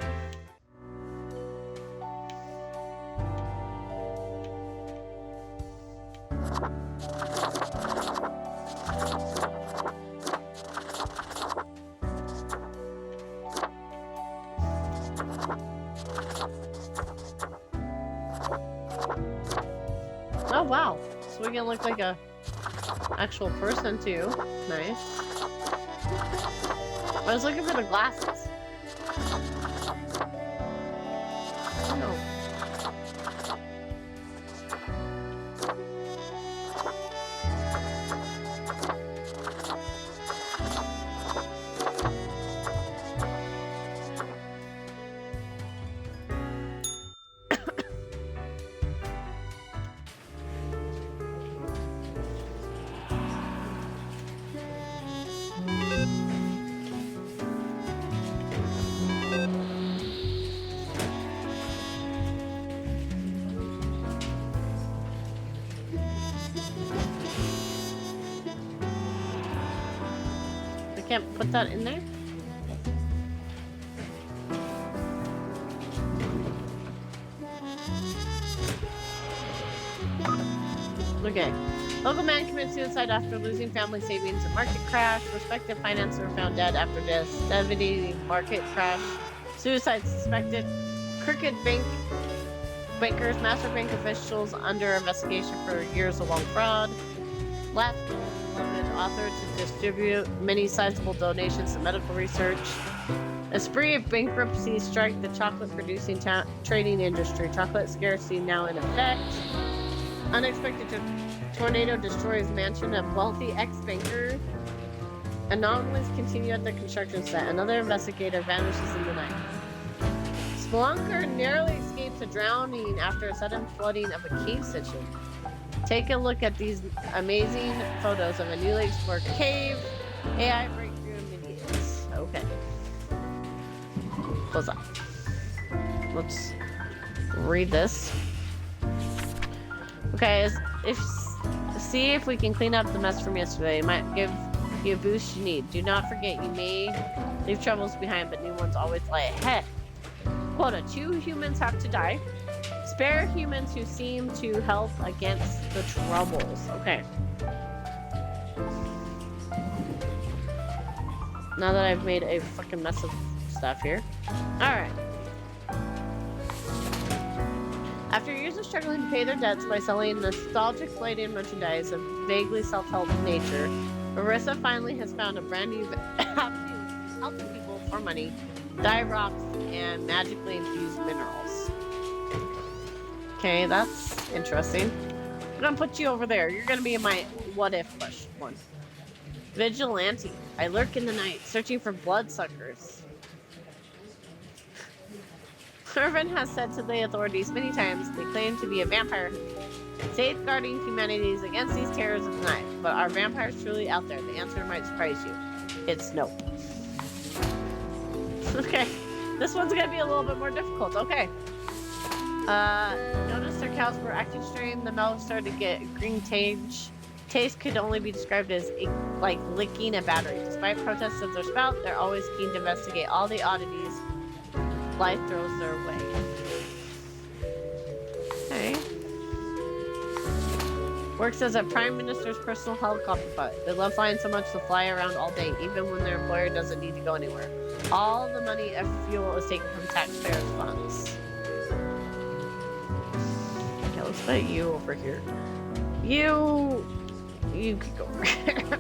Oh wow, so we can look like a actual person too. Nice. I was looking for the glasses. No. Can't put that in there? Okay. Local man commits suicide after losing family savings in market crash. Prospective financer found dead after devastating market crash. Suicide suspected. Crooked bankers, master bank officials under investigation for years-long fraud. Last beloved author to distribute many sizable donations to medical research. A spree of bankruptcy strike the chocolate-producing trading industry. Chocolate scarcity now in effect. Unexpected tornado destroys mansion of wealthy ex-banker. Anomalies continue at the construction site. Another investigator vanishes in the night. Spelunker narrowly escapes a drowning after a sudden flooding of a cave section. Take a look at these amazing photos of a newly explored cave. AI breakthrough immediate. Okay. Close up. Let's read this. Okay, see if we can clean up the mess from yesterday. It might give you a boost you need. Do not forget you may leave troubles behind, but new ones always lie ahead. Quota: 2 humans have to die. Spare humans who seem to help against the troubles. Okay. Now that I've made a fucking mess of stuff here. Alright. After years of struggling to pay their debts by selling nostalgic Palladian merchandise of vaguely self-help nature, Marissa finally has found a brand new avenue of helping people for money, dye rocks, and magically infused minerals. Okay, that's interesting. I'm gonna put you over there. You're gonna be my what-if question one. Vigilante. I lurk in the night, searching for bloodsuckers. Irvin has said to the authorities many times they claim to be a vampire safeguarding humanities against these terrors of the night. But are vampires truly out there? The answer might surprise you. It's no. Okay. This one's gonna be a little bit more difficult. Okay. Notice their cows were acting strange. The milk started to get green tinge. Taste could only be described as like licking a battery. Despite protests of their spout, they're always keen to investigate all the oddities life throws their way. Okay. Works as a prime minister's personal helicopter pilot. They love flying so much to fly around all day, even when their employer doesn't need to go anywhere. All the money of fuel is taken from taxpayers' funds. Okay, let's put you over here. You could go over here.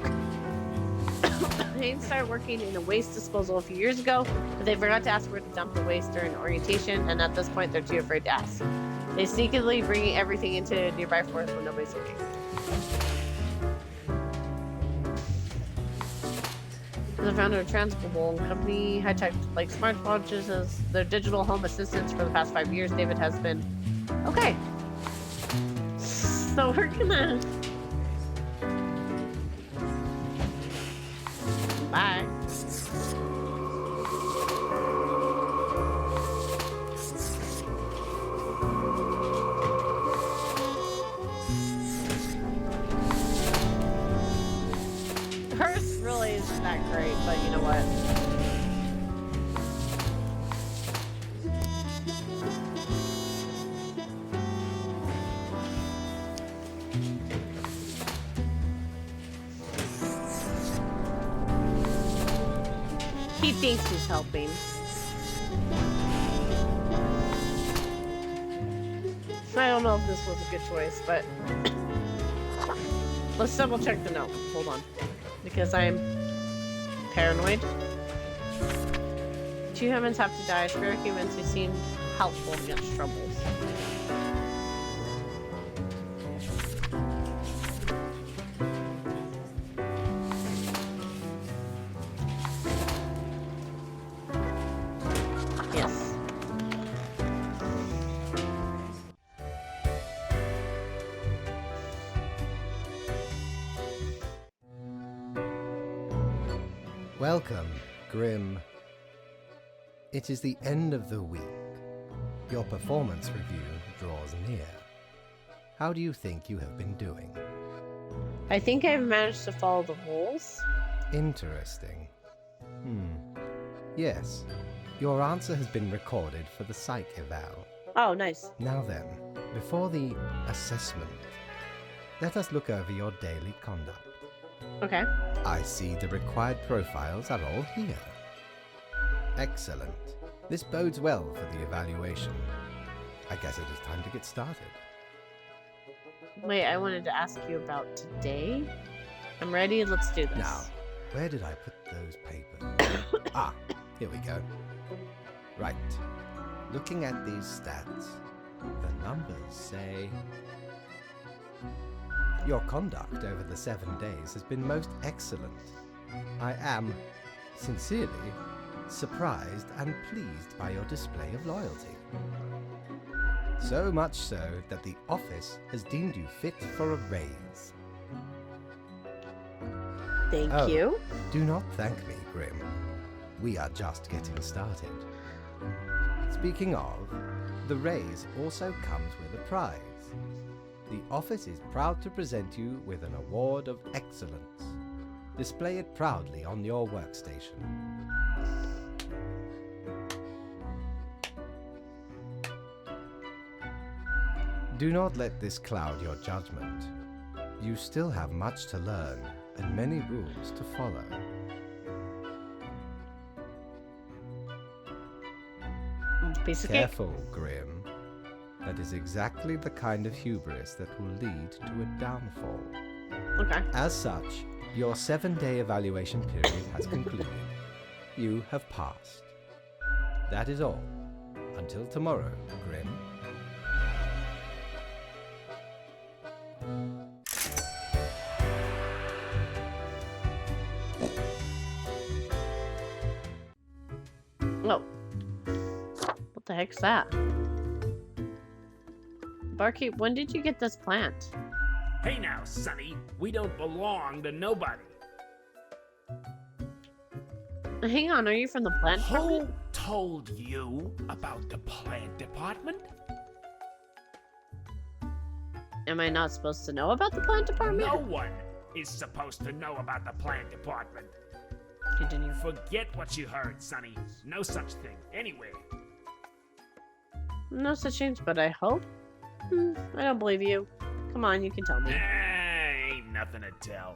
They started working in a waste disposal a few years ago, but they forgot to ask where to dump the waste during orientation, and at this point they're too afraid to ask. They sneakily bring everything into a nearby forest when nobody's looking. The founder of Transglobal company, high-tech like smartwatches as their digital home assistants for the past 5 years. David has been okay. So we're gonna bye. Hers really isn't that great, but you know what? He thinks he's helping. I don't know if this was a good choice, but let's double check the note. Hold on. Because I'm paranoid. 2 humans have to die. Spirit humans who seem helpful against troubles. Yes. Welcome, Grim. It is the end of the week. Your performance review draws near. How do you think you have been doing? I think I've managed to follow the rules. Interesting. Yes, your answer has been recorded for the psych eval. Oh, nice. Now then, before the assessment, let us look over your daily conduct. Okay. I see the required profiles are all here. Excellent. This bodes well for the evaluation. I guess it is time to get started. Wait, I wanted to ask you about today. I'm ready. Let's do this. Now, where did I put those papers? Here we go. Right. Looking at these stats, the numbers say your conduct over the 7 days has been most excellent. I am, sincerely, surprised and pleased by your display of loyalty. So much so that the office has deemed you fit for a raise. Thank Oh, you. Do not thank me, Grim. We are just getting started. Speaking of, the raise also comes with a prize. The office is proud to present you with an award of excellence. Display it proudly on your workstation. Do not let this cloud your judgment. You still have much to learn and many rules to follow. Piece of cake. Careful, Grim. That is exactly the kind of hubris that will lead to a downfall. Okay. As such, your 7-day evaluation period has concluded. You have passed. That is all. Until tomorrow, Grim. Oh. What the heck's that? Barkeep, when did you get this plant? Hey now, Sonny, we don't belong to nobody. Hang on, are you from the plant Who department? told you about the plant department? Am I not supposed to know about the plant department? No one is supposed to know about the plant department. Continue. Forget what you heard, Sonny. No such thing. Anyway, No such things, but I hope. I don't believe you. Come on, you can tell me. ain't nothing to tell.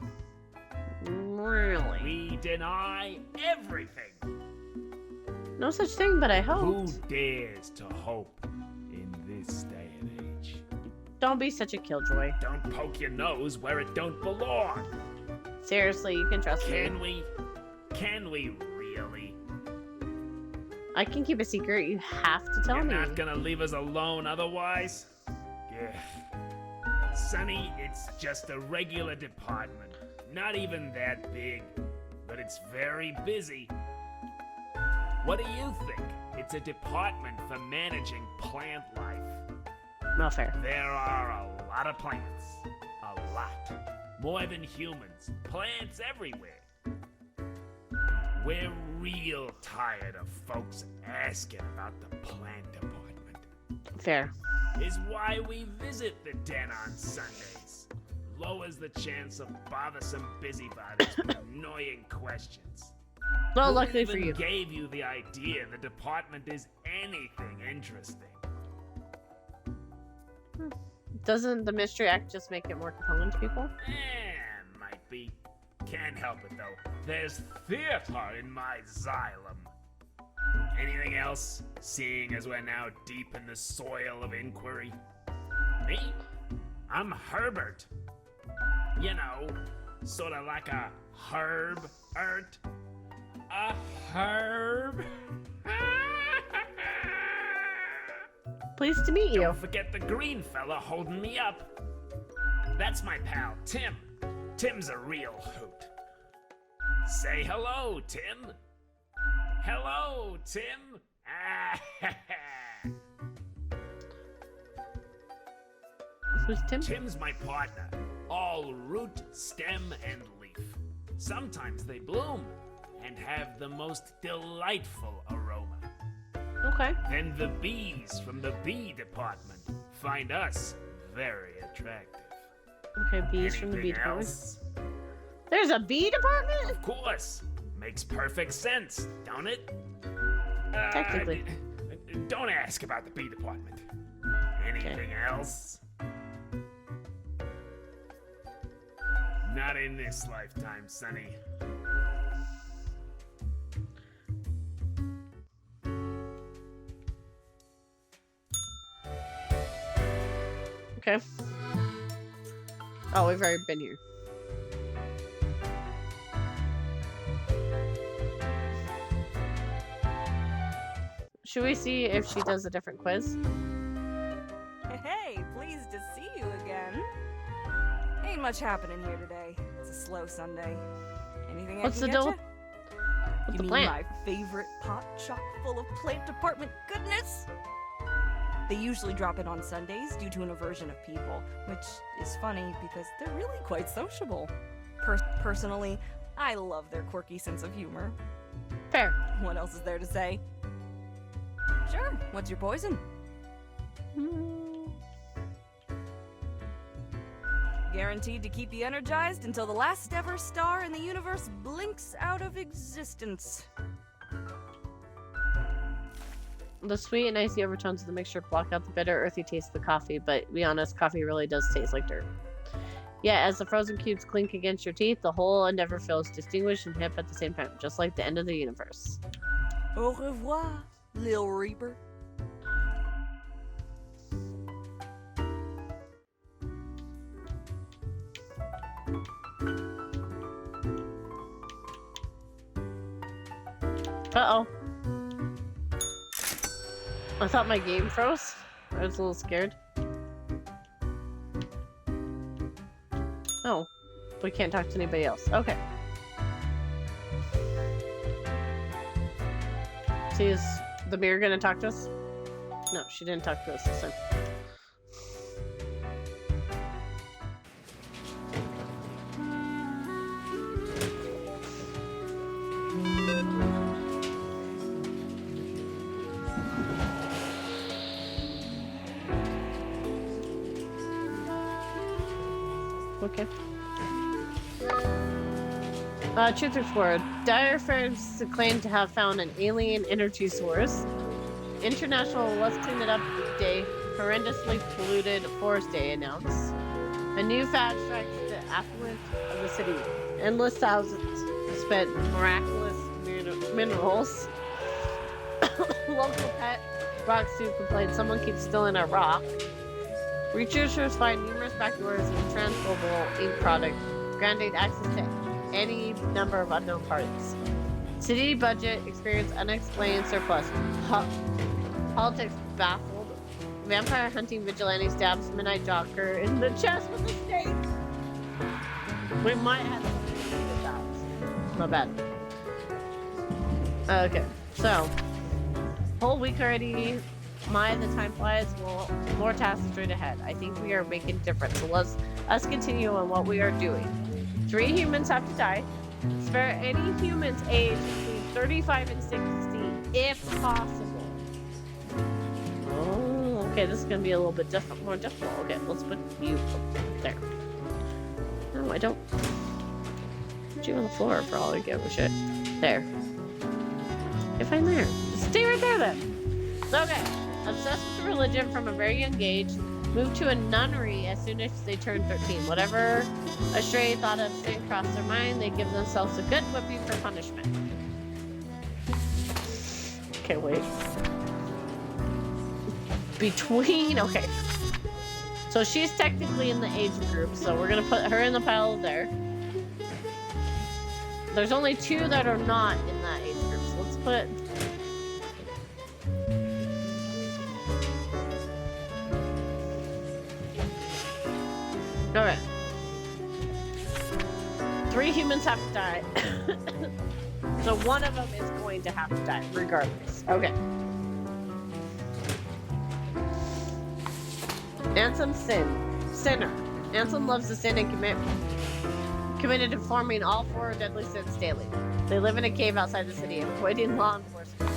Really? We deny everything. No such thing, but I Who hope. dares to hope in this day and age? Don't be such a killjoy. Don't poke your nose where it don't belong. Seriously, you can trust me. Can we? Can we really? I can keep a secret. You have to tell You're me. not gonna leave us alone otherwise? Yeah. Sonny, it's just a regular department. Not even that big, but it's very busy. What do you think? It's a department for managing plant life. Not fair. There are a lot of plants. A lot. More than humans. Plants everywhere. We're real tired of folks asking about the plant department. Fair. Is why we visit the den on Sundays. Lowers the chance of bothersome busybodies with annoying questions. Well, Who luckily for even you. gave you the idea the department is anything interesting? Doesn't the Mystery Act just make it more compelling to people? Might be. Can't help it though. There's theater in my xylem. Anything else? Seeing as we're now deep in the soil of inquiry. Me? I'm Herbert. You know, sort of like a herb-ert. A herb? Pleased to meet you. Don't forget the green fella holding me up. That's my pal, Tim. Tim's a real hoot. Say hello, Tim. Hello, Tim. Who's Tim? Tim's my partner. All root, stem, and leaf. Sometimes they bloom and have the most delightful aroma. Okay. Then the bees from the bee department find us very attractive. Okay, bees from the bee Anything department. else? There's a bee department? Of course. Makes perfect sense, don't it? Technically. Don't ask about the bee department. Anything else? Not in this lifetime, Sonny. Okay. Oh, we've already been here. Should we see if she does a different quiz? Hey, pleased to see you again. Ain't much happening here today. It's a slow Sunday. Anything What's I the can deal get with you the mean plant? my favorite pot chock full of plant department goodness? They usually drop it on Sundays due to an aversion of people, which is funny because they're really quite sociable. Personally, I love their quirky sense of humor. Fair. What else is there to say? Sure, what's your poison? Guaranteed to keep you energized until the last ever star in the universe blinks out of existence. The sweet and icy overtones of the mixture block out the bitter, earthy taste of the coffee, but to be honest, coffee really does taste like dirt. Yet, as the frozen cubes clink against your teeth, the whole endeavor feels distinguished and hip at the same time, just like the end of the universe. Au revoir, Lil Reaper. Uh-oh. I thought my game froze. I was a little scared. Oh. We can't talk to anybody else. Okay. See, is the mirror gonna talk to us? No, she didn't talk to us this time. Okay. Truth Explorer. Dire firms claim to have found an alien energy source. International Let's Clean It Up Day, horrendously polluted forest day announced. A new fad strikes the affluent of the city. Endless thousands spent miraculous minerals. Local pet rock suit complained someone keeps stealing our rock. Researchers find numerous backdoors in the transglobal ink product, granting access to any number of unknown parties. City budget experienced unexplained surplus. Politics baffled. Vampire hunting vigilante stabs midnight jogger in the chest with a stake. We might have something to do with that. Not bad. Okay, so whole week already. The time flies. Well, more tasks straight ahead. I think we are making a difference. So let's continue on what we are doing. 3 humans have to die. Spare any humans aged between 35 and 60, if possible. Oh, okay. This is gonna be a little bit more difficult. Okay, let's put you there. No, I don't. Put you on the floor for all I give a shit. There. If I'm there, stay right there then. Okay. Obsessed with religion from a very young age, moved to a nunnery as soon as they turned 13. Whatever a stray thought of sin crossed their mind, they give themselves a good whipping for punishment. Okay, wait. Okay. So she's technically in the age group, so we're gonna put her in the pile there. There's only 2 that are not in that age group, so let's put... Alright. 3 humans have to die. So one of them is going to have to die, regardless. Okay. Ansem Sinner. Ansem loves to sin and committed to performing all 4 deadly sins daily. They live in a cave outside the city, avoiding law enforcement.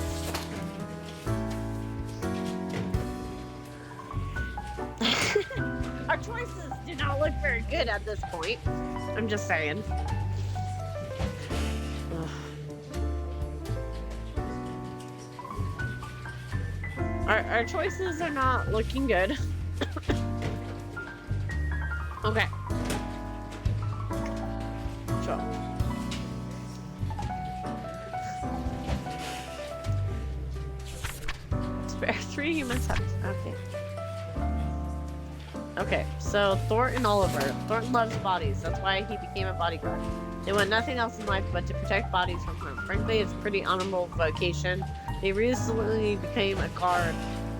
Our choices do not look very good at this point. I'm just saying. Our choices are not looking good. Okay. Sure. Spare 3 humans have to... Okay. Okay, so Thornton Oliver. Thornton loves bodies. That's why he became a bodyguard. They want nothing else in life but to protect bodies from harm. Frankly, it's a pretty honorable vocation. They recently became a guard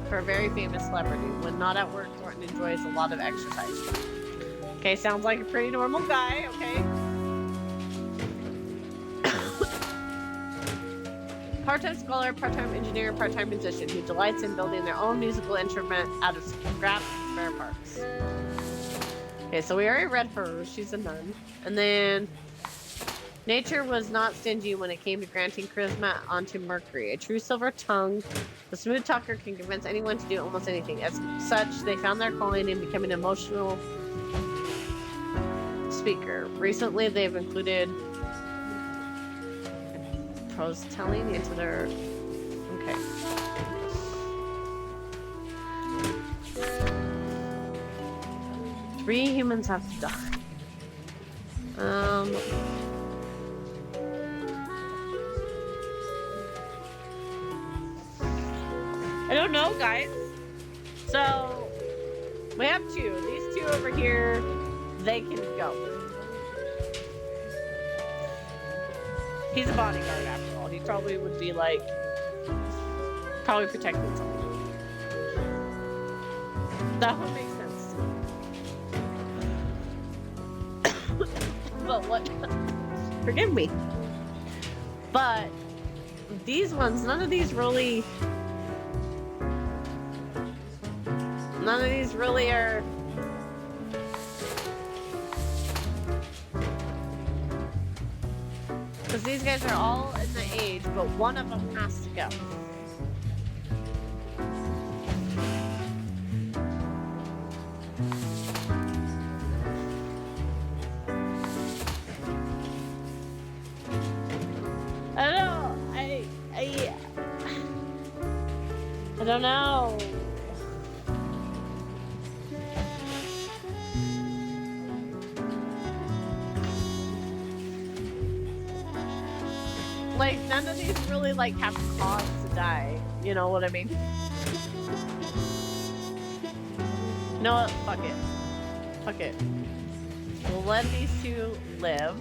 for a very famous celebrity. When not at work, Thornton enjoys a lot of exercise. Okay, sounds like a pretty normal guy, okay? Part-time scholar, part-time engineer, part-time musician who delights in building their own musical instrument out of scrap and spare parts. Okay, so we already read her. She's a nun. And then... Nature was not stingy when it came to granting charisma onto Mercury. A true silver tongue, the smooth talker can convince anyone to do almost anything. As such, they found their calling in becoming an emotional speaker. Recently, they've included prose telling into their... Okay. Three humans have to die. I don't know, guys. So, we have 2. These 2 over here, they can go. He's a bodyguard after all. all. He probably would be like, probably protecting something. That would make sense. But what? Forgive me. But these ones, none of these really are. Because these guys are all in the age, but one of them has to go. I don't know. Like, none of these really, like, have cause to die. You know what I mean? You know what? Fuck it. Fuck it. We'll let these two live.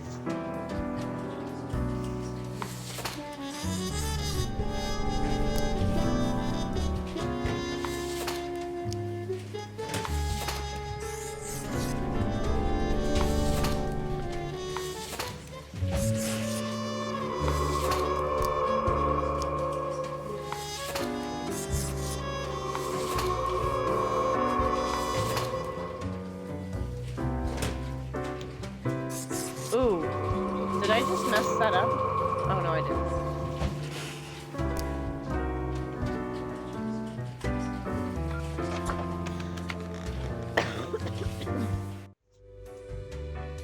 Ooh, did I just mess that up? Oh no, I didn't.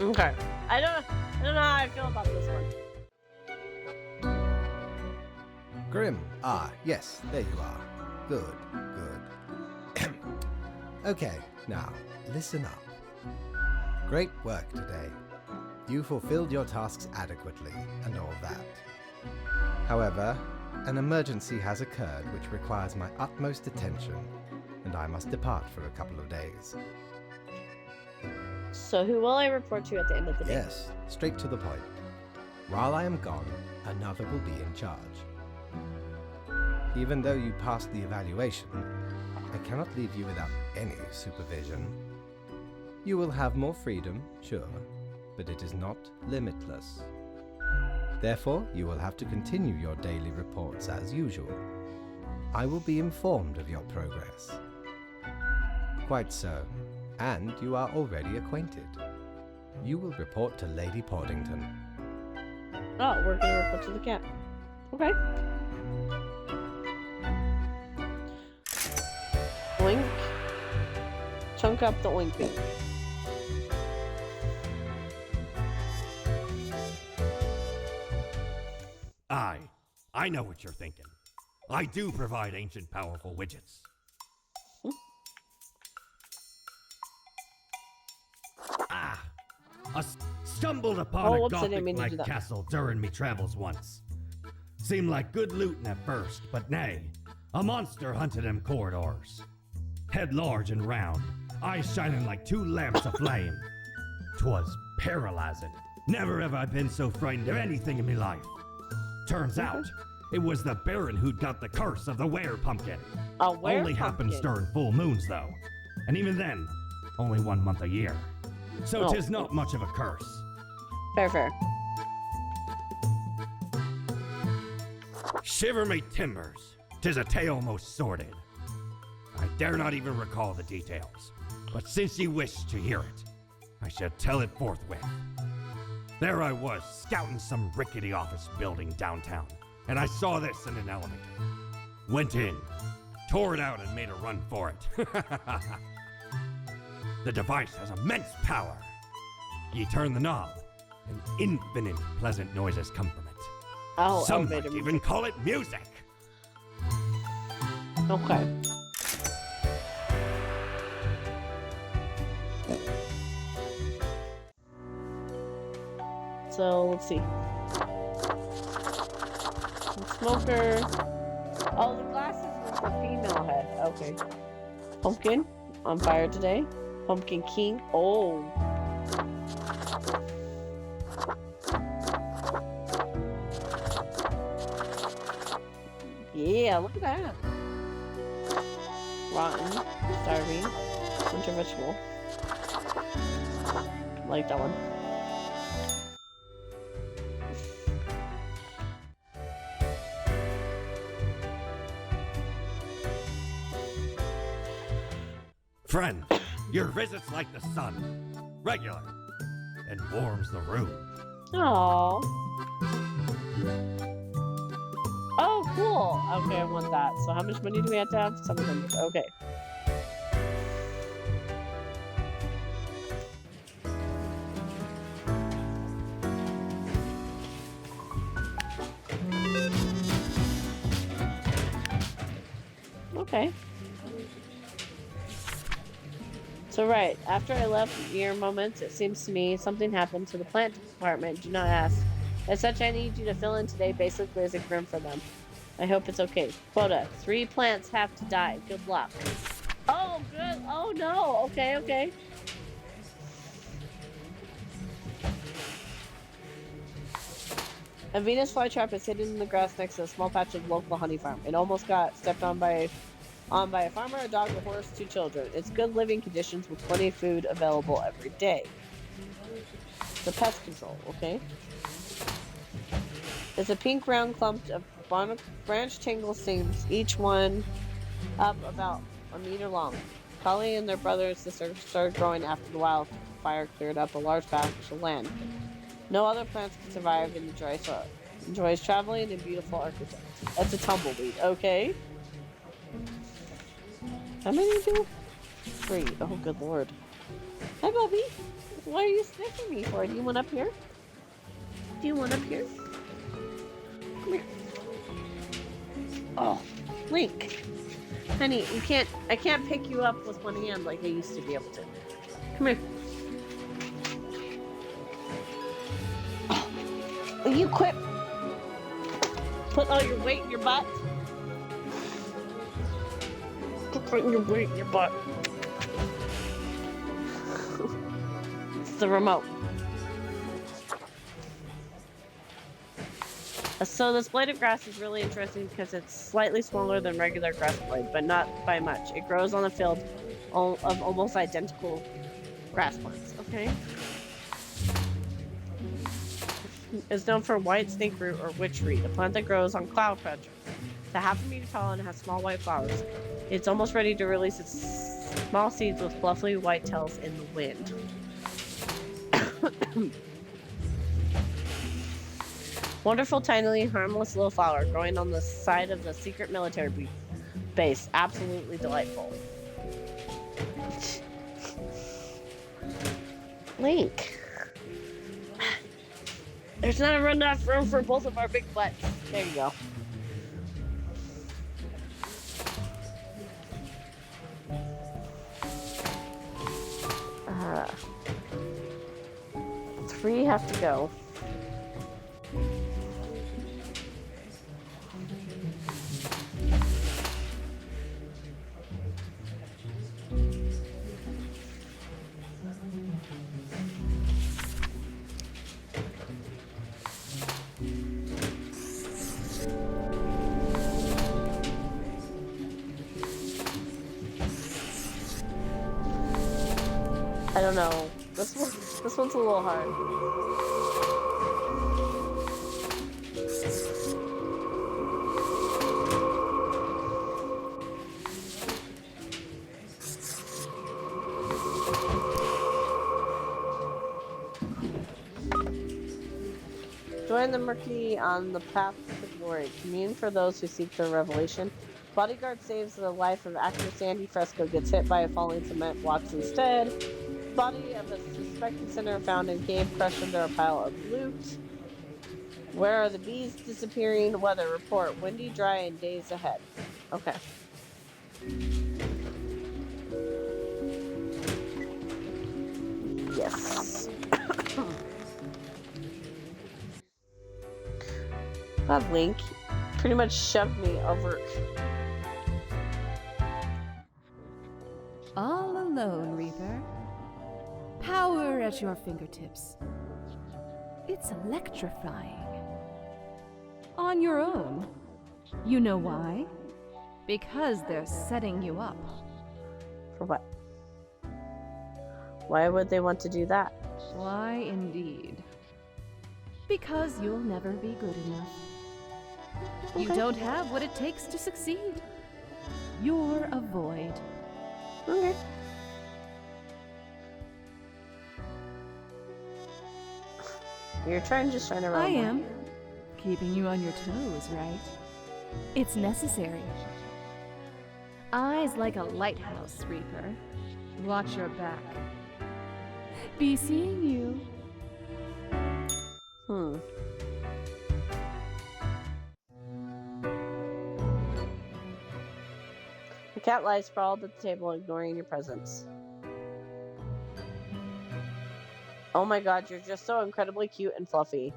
Okay, I don't know how I feel about this one. Grim. Ah, yes, there you are. Good. Okay, now, listen up. Great work today. You fulfilled your tasks adequately, and all that. However, an emergency has occurred which requires my utmost attention, and I must depart for a couple of days. So who will I report to at the end of the day? Yes, straight to the point. While I am gone, another will be in charge. Even though you passed the evaluation, I cannot leave you without any supervision. You will have more freedom, sure, but it is not limitless. Therefore, you will have to continue your daily reports as usual. I will be informed of your progress. Quite so, and you are already acquainted. You will report to Lady Portington. Oh, we're gonna report to the cat. Okay. Oink. Chunk up the oink bean. I know what you're thinking. I do provide ancient powerful widgets. I stumbled upon a Gothic-like castle during me travels once. Seemed like good looting at first, but nay, a monster hunted them corridors. Head large and round, eyes shining like two lamps aflame. 'Twas paralyzing. Never have I been so frightened of anything in me life. Turns out, it was the Baron who'd got the curse of the were-pumpkin. A were-pumpkin? Only happens during full moons, though. And even then, only 1 month a year. So 'tis not much of a curse. Fair. Shiver me timbers, 'tis a tale most sordid. I dare not even recall the details, but since ye wish to hear it, I shall tell it forthwith. There I was, scouting some rickety office building downtown, and I saw this in an elevator. Went in, tore it out and made a run for it. The device has immense power. Ye turn the knob, and infinite pleasant noises come from it. Oh, some might even call it music. Okay. So let's see. Smoker. Oh, the glasses were for female head. Okay. Pumpkin on fire today. Pumpkin King. Oh. yeah, look at that. Rotten, starving, winter vegetable. Like that one. Friend, your visit's like the sun. Regular. And warms the room. Aww. Oh, cool. Okay, I want that. So how much money do we have to have? 700. Okay. Okay. So right, after I left mere moments, it seems to me something happened to the plant department. Do not ask. As such, I need you to fill in today basically as a grim for them. I hope it's okay. Quota, 3 plants have to die. Good luck. Oh, good. Oh, no. Okay, okay. A Venus flytrap is hidden in the grass next to a small patch of local honey farm. It almost got stepped on by a farmer, a dog, a horse, 2 children. It's good living conditions with plenty of food available every day. The pest control, okay? It's a pink round clump of branch tangle stems, each one up about a meter long. Kali and their brother and sister started growing after the wildfire cleared up a large patch of land. No other plants can survive in the dry soil. Enjoys traveling and beautiful architecture. That's a tumbleweed, okay? How many do? 3. Oh, good lord. Hi, Bubby. What are you sniffing me for? Do you want up here? Do you want up here? Come here. Oh, Link. Honey, I can't pick you up with one hand like I used to be able to. Come here. Oh, will you quit? Put all your weight in your butt? Putting your weight in your butt. It's the remote. So this blade of grass is really interesting because it's slightly smaller than regular grass blade, but not by much. It grows on a field of almost identical grass plants, okay? It's known for white snake root or witch reed, a plant that grows on cloud patches. It's a half a meter tall and has small white flowers. It's almost ready to release its small seeds with fluffy white tails in the wind. Wonderful, tiny, harmless little flower growing on the side of the secret military base. Absolutely delightful. Link. There's not enough room for both of our big butts. There you go. Three have to go. I don't know. This one's a little hard. Join the Murky on the path to glory. Commune for those who seek their revelation. Bodyguard saves the life of actor Sandy Fresco, gets hit by a falling cement blocks instead. Body of a suspected sinner found in cave crushed under a pile of loot. Where are the bees disappearing? Weather report. Windy, dry, and days ahead. Okay. Yes. God, Link pretty much shoved me over. All alone, Reaper. Power at your fingertips. It's electrifying. On your own. You know why? Because they're setting you up. For what? Why would they want to do that? Why, indeed. Because you'll never be good enough. You Okay. don't have what it takes to succeed. You're a void. Okay. You're just trying to run. I am. Keeping you on your toes, right? It's necessary. Eyes like a lighthouse, Reaper. Watch your back. Be seeing you. The cat lies sprawled at the table, ignoring your presence. Oh my god, you're just so incredibly cute and fluffy.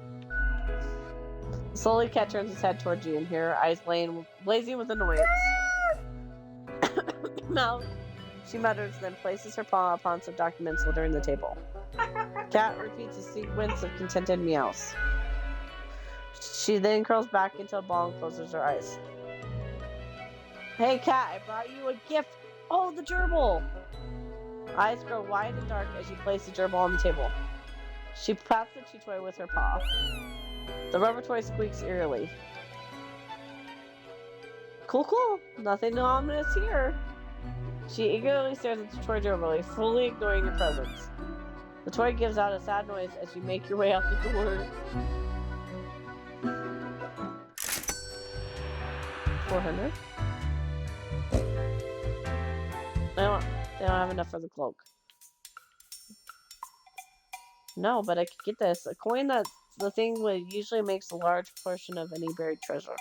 Slowly, cat turns its head towards you, and her eyes blazing with annoyance. Mouth, she mutters, then places her paw upon some documents littering the table. Cat repeats a sequence of contented meows. She then curls back into a ball and closes her eyes. Hey cat, I brought you a gift! Oh, the gerbil! Eyes grow wide and dark as you place the gerbil on the table. She pats the chew toy with her paw. The rubber toy squeaks eerily. Cool, cool. Nothing ominous here. She eagerly stares at the toy gerbil, fully ignoring your presence. The toy gives out a sad noise as you make your way out the door. 400. They don't have enough for the cloak. No, but I could get this. A coin that's the thing that usually makes a large portion of any buried treasure.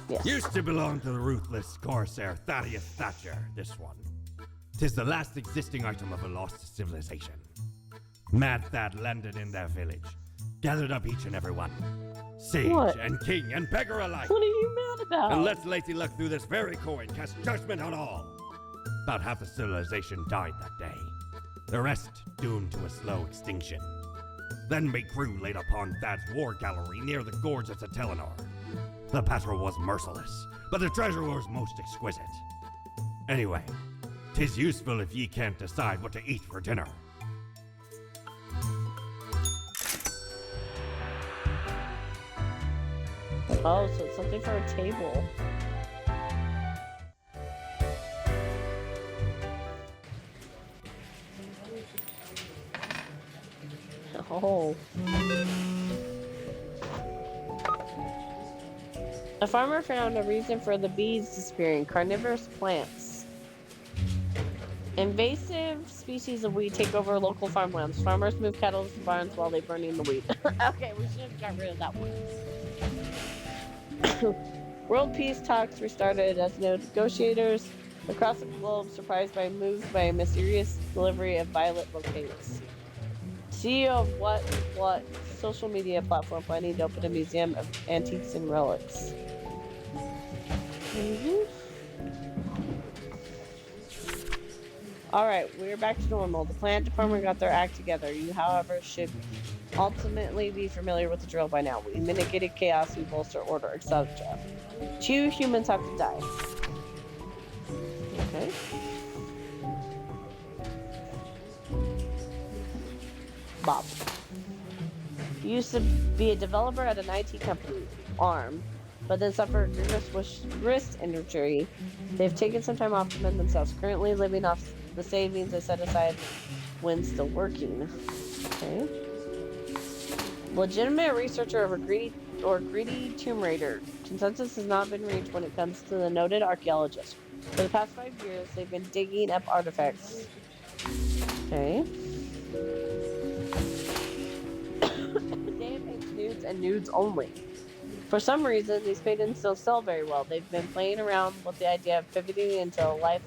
Yes. Used to belong to the ruthless Corsair Thaddeus Thatcher, this one. 'Tis the last existing item of a lost civilization. Mad Thad landed in their village, gathered up each and every one. Sage What? and king and beggar alike. What are you mad about? And let Lacey Luck through this very coin cast judgment on all. About half the civilization died that day. The rest doomed to a slow extinction. Then my crew laid upon Thad's war gallery near the gorge of Telenor. The battle was merciless, but the treasure was most exquisite. Anyway, 'tis useful if ye can't decide what to eat for dinner. Oh, so it's something for a table. Oh. A farmer found a reason for the bees disappearing: carnivorous plants. Invasive species of weed take over local farmlands. Farmers move cattle to barns while they burning the weed. Okay, we should have got rid of that one. World peace talks restarted as negotiators across the globe surprised by moves by a mysterious delivery of violet bouquets. CEO of what social media platform planning to open a museum of antiques and relics. Alright, we're back to normal. The plant department got their act together. You, however, should ultimately be familiar with the drill by now. We mitigated chaos, we bolster order, etc. 2 humans have to die. Okay. Bob. You used to be a developer at an IT company, ARM, but then suffered a grievous wrist injury. They've taken some time off to mend themselves, currently living off the savings they set aside when still working. Okay. Legitimate researcher of a greedy tomb raider. Consensus has not been reached when it comes to the noted archaeologist. For the past 5 years, they've been digging up artifacts. Okay. They paint nudes and nudes only. For some reason, these paintings don't sell very well. They've been playing around with the idea of pivoting into a life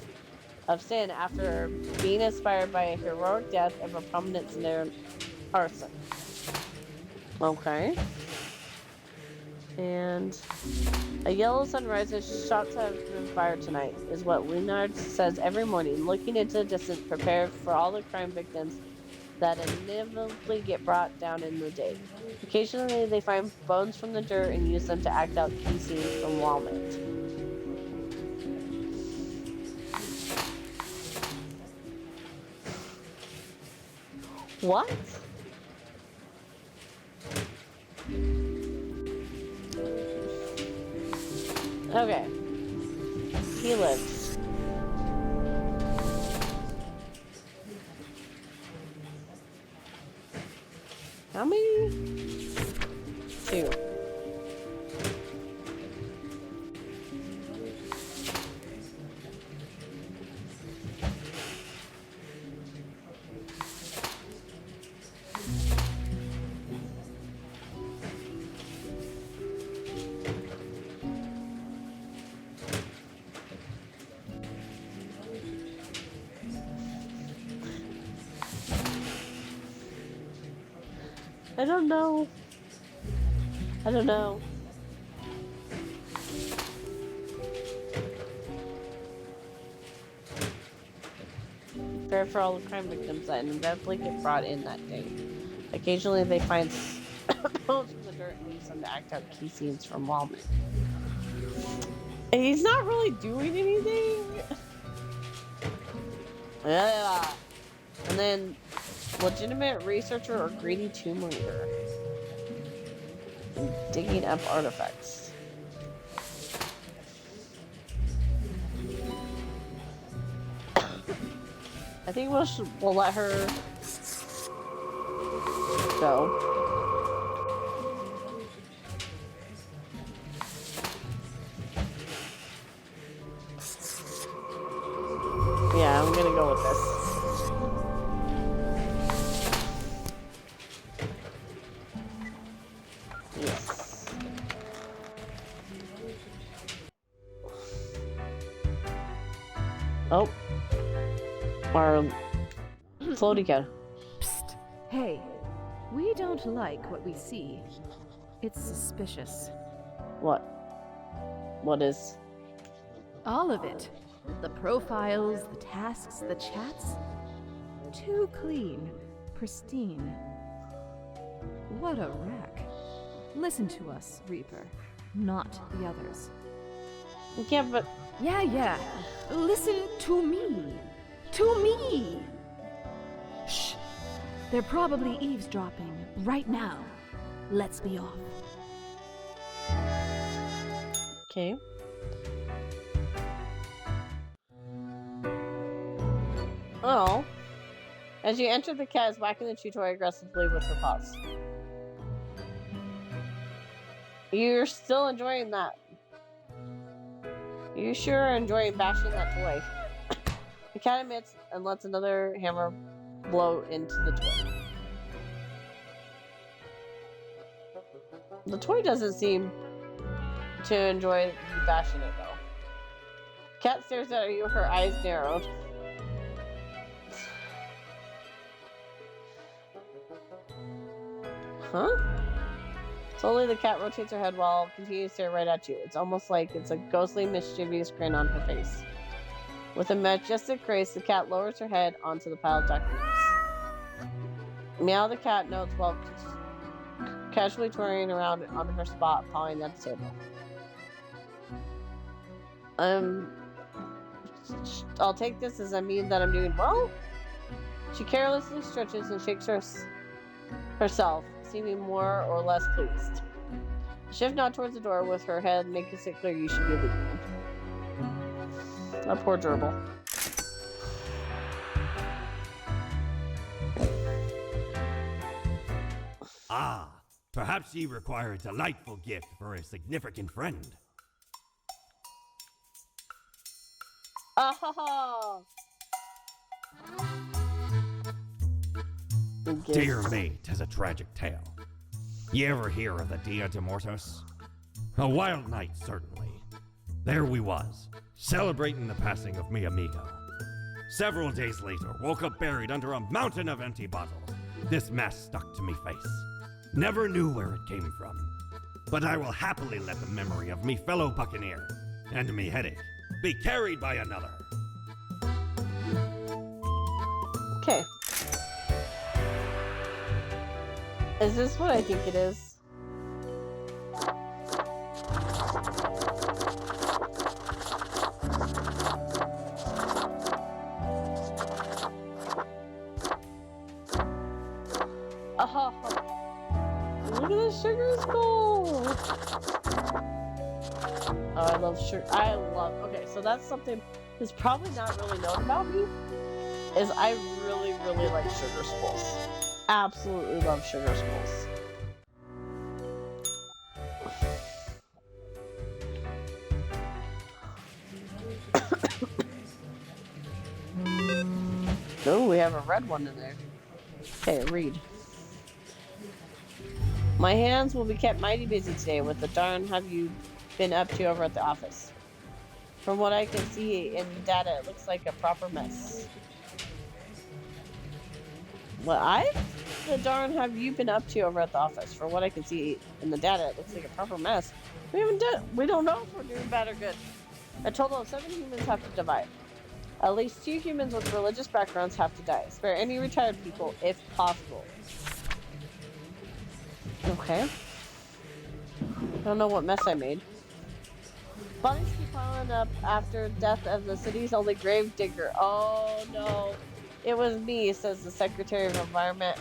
of sin after being inspired by a heroic death of a prominent Sumerian arson. Okay. And a yellow sun rises, shots have been fired tonight, is what Leonard says every morning, looking into the distance, prepared for all the crime victims that inevitably get brought down in the day. Occasionally, they find bones from the dirt and use them to act out key scenes from Walmart. What? Okay. He lives. How many? 2. I don't know. I don't know. Fair for all the crime victims that inevitably get brought in that day. Occasionally they find bones from the dirt and use them to act out key scenes from Walmart. And he's not really doing anything. Yeah. And then legitimate researcher or greedy tomb raider. Digging up artifacts. I think we'll let her go. Yeah, I'm gonna go with this. Yes. Oh. Our floaty cat. Psst. Hey, we don't like what we see. It's suspicious. What? What is? All of it. The profiles, the tasks, the chats. Too clean, pristine. What a wreck. Listen to us, Reaper, not the others. Yeah, but Yeah. Listen to me. To me! Shh. They're probably eavesdropping right now. Let's be off. okay. Oh. As you enter, the cat is whacking the chew toy aggressively with her paws. You're still enjoying that. You sure are enjoying bashing that toy. The cat admits and lets another hammer blow into the toy. The toy doesn't seem to enjoy you bashing it though. Cat stares at you, her eyes narrowed. Huh? Slowly the cat rotates her head while continuing to stare right at you. It's almost like it's a ghostly, mischievous grin on her face. With a majestic grace, the cat lowers her head onto the pile of documents. Meow the cat notes while casually touring around on her spot, pawing at the table. I'll take this as I mean that I'm doing well. She carelessly stretches and shakes herself, seeming more or less pleased. Shift nod towards the door with her head, making it clear you should be leaving. A poor gerbil. Ah, perhaps ye require a delightful gift for a significant friend. Ah! Dear me, 'tis a tragic tale. Ye ever hear of the Dia de Muertos? A wild night, certainly. There we was, celebrating the passing of mi amigo. Several days later, woke up buried under a mountain of empty bottles. This mess stuck to me face. Never knew where it came from. But I will happily let the memory of me fellow buccaneer and me headache be carried by another. Okay. Is this what I think it is? Oh, look at the sugar skull. Oh, I love sugar. Okay, so that's something that's probably not really known about me. Is I really, really like sugar skulls. Absolutely love sugar skulls. Oh, we have a red one in there. Okay, read. My hands will be kept mighty busy today. What the darn have you been up to over at the office? From what I can see in data, it looks like a proper mess. What the darn have you been up to over at the office? From what I can see in the data, it looks like a proper mess. We don't know if we're doing bad or good. A total of 7 humans have to divide. At least 2 humans with religious backgrounds have to die. Spare any retired people if possible. Okay. I don't know what mess I made. Bodies keep piling up after death of the city's only grave digger. Oh no. It was me, says the Secretary of Environment,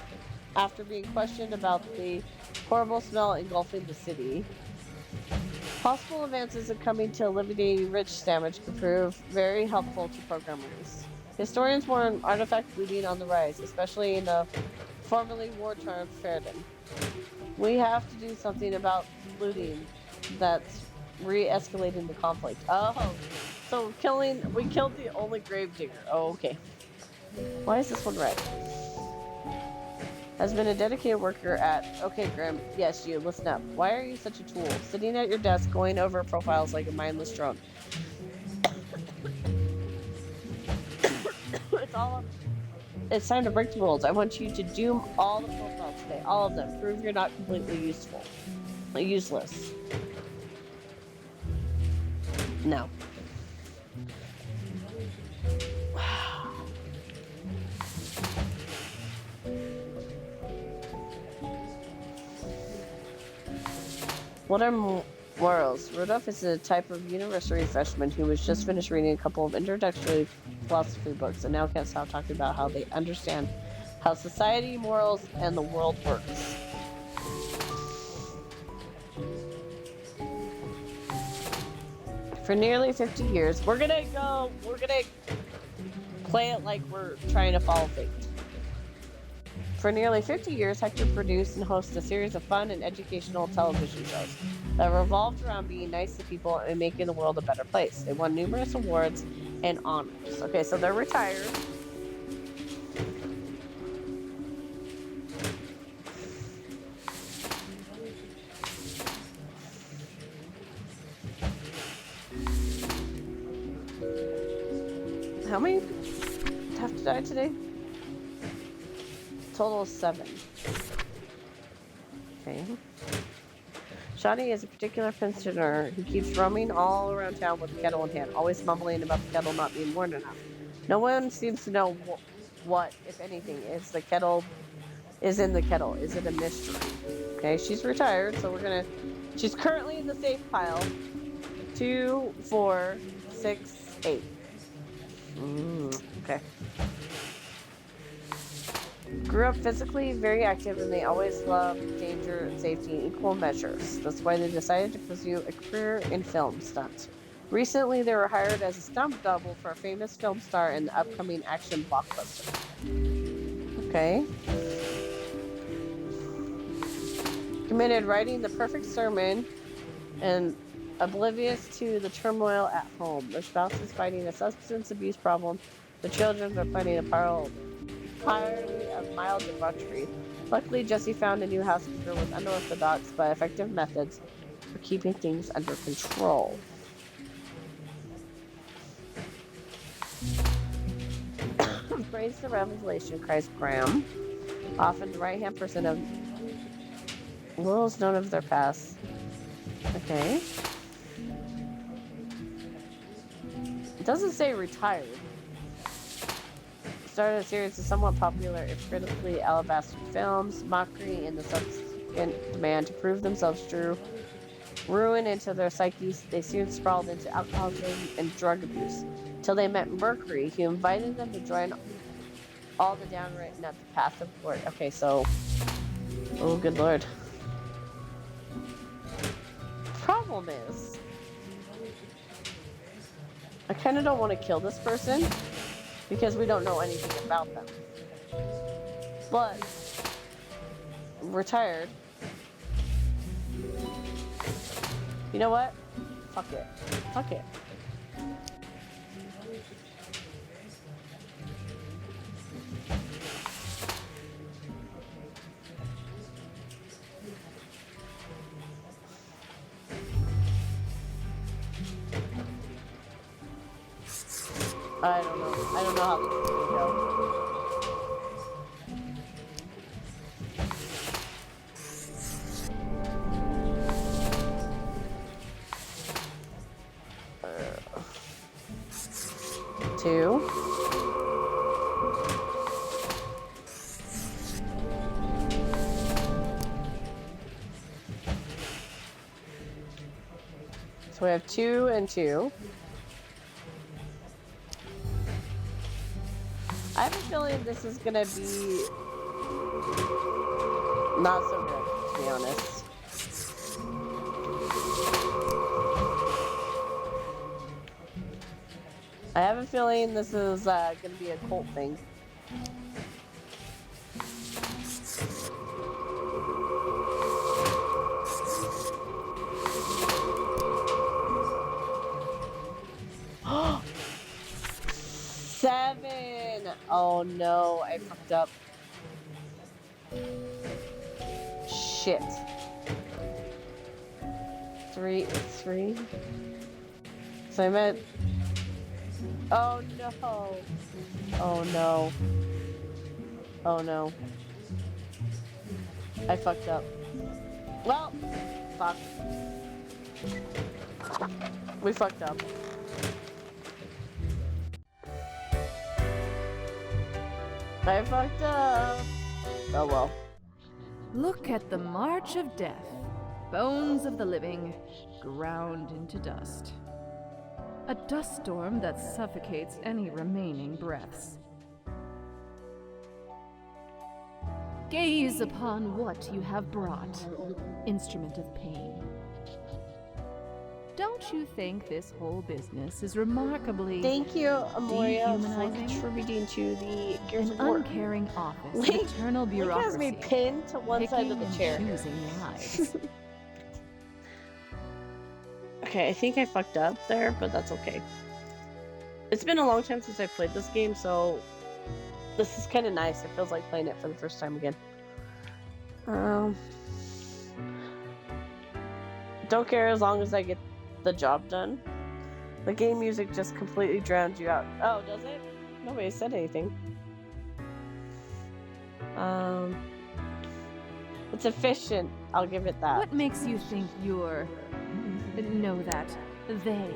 after being questioned about the horrible smell engulfing the city. Possible advances in coming to eliminating rich damage could prove very helpful to programmers. Historians warn artifact looting on the rise, especially in the formerly war-torn Fairden. We have to do something about looting that's re-escalating the conflict. Oh, so we killed the only gravedigger. Oh, okay. Why is this one red? Has been a dedicated worker at... Okay, Grim. Yes, you. Listen up. Why are you such a tool? Sitting at your desk, going over profiles like a mindless drone. It's time to break the rules. I want you to doom all the profiles today. All of them. Prove you're not completely useless. No. What are morals? Rudolph is a type of university freshman who was just finished reading a couple of introductory philosophy books and now can't stop talking about how they understand how society, morals, and the world works. For nearly 50 years, we're gonna play it like we're trying to follow fate. For nearly 50 years, Hector produced and hosted a series of fun and educational television shows that revolved around being nice to people and making the world a better place. They won numerous awards and honors. Okay, so they're retired. How many have to die today? Total of 7. Okay. Shani is a particular pensioner who keeps roaming all around town with a kettle in hand, always mumbling about the kettle not being warm enough. No one seems to know what, if anything, is in the kettle. Is it a mystery? Okay, she's retired, so she's currently in the safe pile. 2, 4, 6, 8. Okay. Grew up physically very active, and they always loved danger and safety in equal measures. That's why they decided to pursue a career in film stunts. Recently, they were hired as a stunt double for a famous film star in the upcoming action blockbuster. Okay. Committed writing the perfect sermon and oblivious to the turmoil at home. Their spouse is fighting a substance abuse problem. The children are planning a party of mild debauchery. Luckily, Jesse found a new housekeeper with unorthodox but effective methods for keeping things under control. Praise the revelation, cries Graham. Often the right-hand person of little is known of their past. Okay. It doesn't say retired. started a series of somewhat popular, if critically alabaster films. Mockery and the subsequent demand to prove themselves true ruin into their psyches. They soon sprawled into alcoholism and drug abuse, till they met Mercury, who invited them to join all the downwritten at the path of glory. Okay, so... Oh, good lord. Problem is... I kind of don't want to kill this person, because we don't know anything about them. But... we're tired. You know what? Fuck it. Fuck it. I don't know. I don't know how this is gonna go. Two. So we have 2 and 2. I have a feeling this is gonna be not so good, to be honest. I have a feeling this is gonna be a cult thing. Seven! Oh no, I fucked up. Shit. 3. So I meant... Oh no. Oh no. Oh no. I fucked up. Well, fuck. We fucked up. I fucked up. Oh well. Look at the march of death. Bones of the living, ground into dust. A dust storm that suffocates any remaining breaths. Gaze upon what you have brought, instrument of pain. Don't you think this whole business is remarkably Thank you, Amoria, for dehumanizing? contributing to the Gears An of War. uncaring office, Link- of eternal Link bureaucracy, has me pinned to one side of picking the chair. and choosing lives. Okay, I think I fucked up there, but that's okay. It's been a long time since I played this game, so this is kind of nice. It feels like playing it for the first time again. Don't care as long as I get the job done. The game music just completely drowns you out. Oh, does it? Nobody said anything. It's efficient. I'll give it that. What makes you think you're... know that they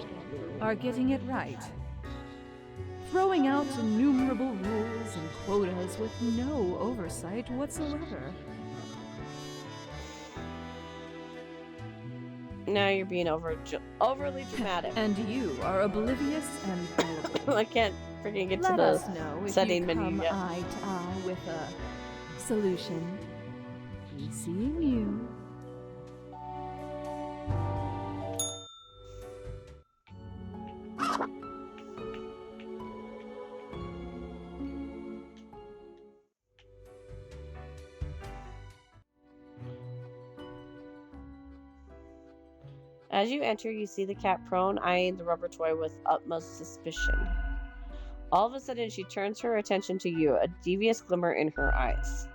are getting it right? Throwing out innumerable rules and quotas with no oversight whatsoever. Now you're being overly dramatic. And you are oblivious and gullible. I can't freaking get to Let the us know if setting you menu come yet. eye to eye with a solution. We seeing you. As you enter, you see the cat prone, eyeing the rubber toy with utmost suspicion. All of a sudden, she turns her attention to you, a devious glimmer in her eyes.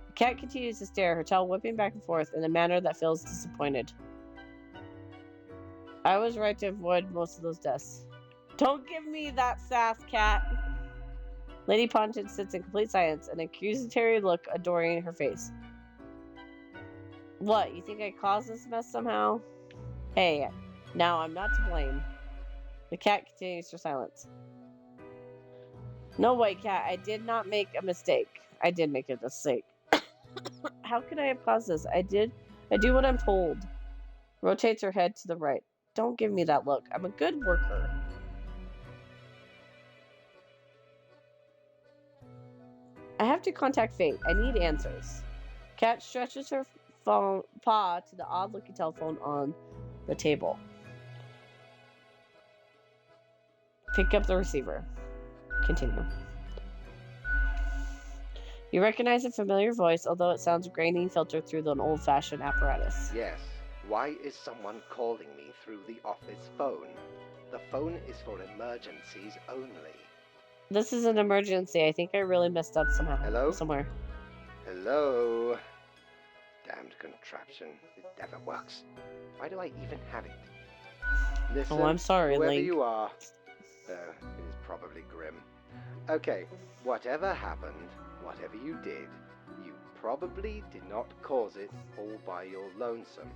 The cat continues to stare, her tail whipping back and forth in a manner that feels disappointed. I was right to avoid most of those deaths. Don't give me that sass, cat! Lady Ponton sits in complete silence, an accusatory look adoring her face. What, you think I caused this mess somehow? Hey, now I'm not to blame. The cat continues her silence. No, White Cat, I did not make a mistake. I did make a mistake. How could I have caused this? I do what I'm told. Rotates her head to the right. Don't give me that look. I'm a good worker. I have to contact Fate. I need answers. Cat stretches her paw to the odd-looking telephone on the table. Pick up the receiver. Continue. You recognize a familiar voice, although it sounds grainy, filtered through an old-fashioned apparatus. Yes. Why is someone calling me through the office phone? The phone is for emergencies only. This is an emergency. I think I really messed up somehow. Hello? Somewhere. Hello? Damned contraption. It never works. Why do I even have it? Listen, Oh, I'm sorry, whoever Link. you are. It is probably grim. Okay, whatever happened, whatever you did, you probably did not cause it all by your lonesome.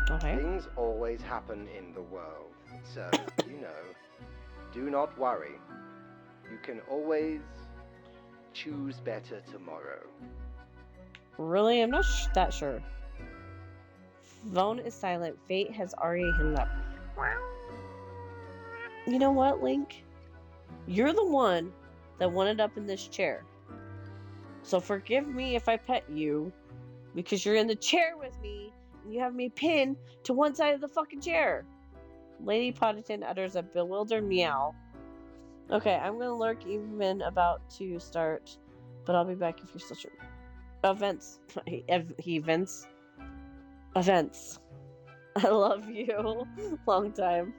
Okay. Things always happen in the world, so, you know, do not worry. You can always choose better tomorrow. Really? I'm not that sure. Phone is silent. Fate has already hung up. You know what, Link? You're the one that wanted up in this chair. So forgive me if I pet you, because you're in the chair with me, and you have me pinned to one side of the fucking chair. Lady Potterton utters a bewildered meow. Okay, I'm gonna lurk even about to start, but I'll be back if you're still sure. Events. Events. Events. I love you. Long time.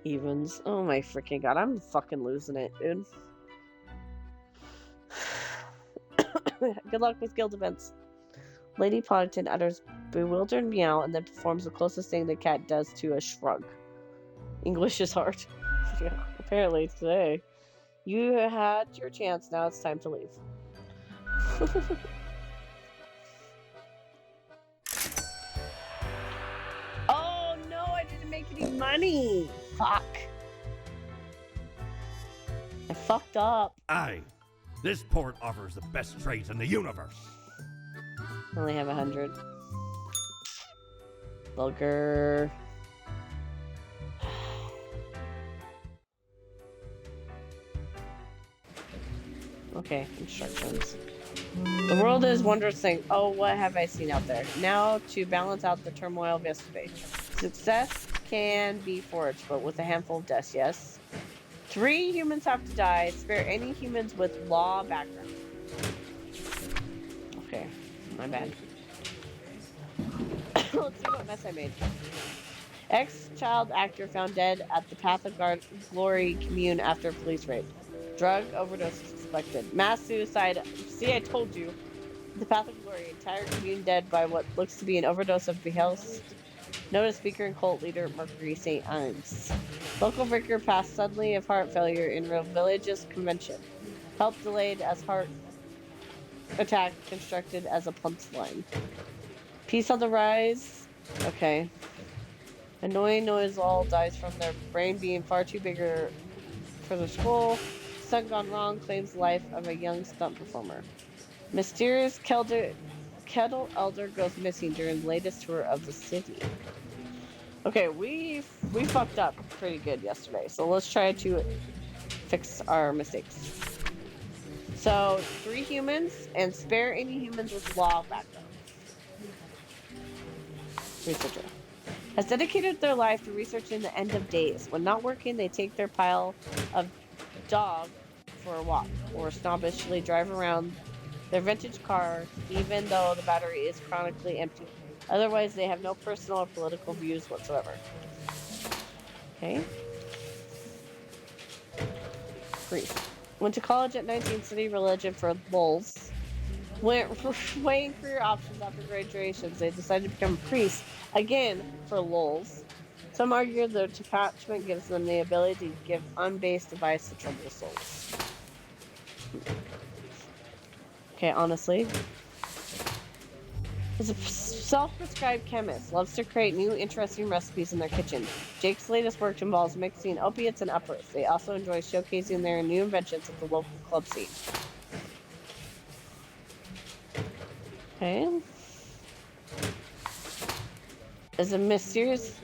Evens. Oh my freaking god, I'm fucking losing it, dude. Good luck with guild events. Lady Potterton utters bewildered meow and then performs the closest thing the cat does to a shrug. English is hard. Yeah, apparently today. You had your chance, now it's time to leave. Oh no, I didn't make any money! Fuck. I fucked up. Aye, this port offers the best trades in the universe. I only have 100. Bugger. Okay, instructions. The world is wondrous thing. Oh, what have I seen out there? Now to balance out the turmoil of yesterday. Success can be forged, but with a handful of deaths, yes? 3 humans have to die. Spare any humans with law background. Okay, my bad. Let's see what mess I made. Ex-child actor found dead at the Path of Glory commune after a police raid. Drug overdose suspected. Mass suicide. See, I told you. The Path of Glory. Entire commune dead by what looks to be an overdose of Behelst. Noted speaker and cult leader Mercury St. Ives. Local vicar passed suddenly of heart failure in real village's convention. Help delayed as heart attack constructed as a punchline. Peace on the rise. Okay. Annoying noise all dies from their brain being far too bigger for their skull. Stunt gone wrong claims life of a young stunt performer. Mysterious Kettle Elder goes missing during the latest tour of the city. Okay, we fucked up pretty good yesterday, so let's try to fix our mistakes. So 3 humans and spare any humans with law background. Researcher has dedicated their life to researching the end of days. When not working, they take their pile of dog for a walk or snobbishly drive around their vintage car even though the battery is chronically empty. Otherwise, they have no personal or political views whatsoever. Okay. Priest. Went to college at 19, studied religion for lulz. Went weighing career options after graduations. They decided to become a priest again for lulz. Some argue their attachment gives them the ability to give unbased advice to troubled souls. Okay, honestly. It's a Self-prescribed chemist loves to create new, interesting recipes in their kitchen. Jake's latest work involves mixing opiates and uppers. They also enjoy showcasing their new inventions at the local club scene. Okay. Is a mischievous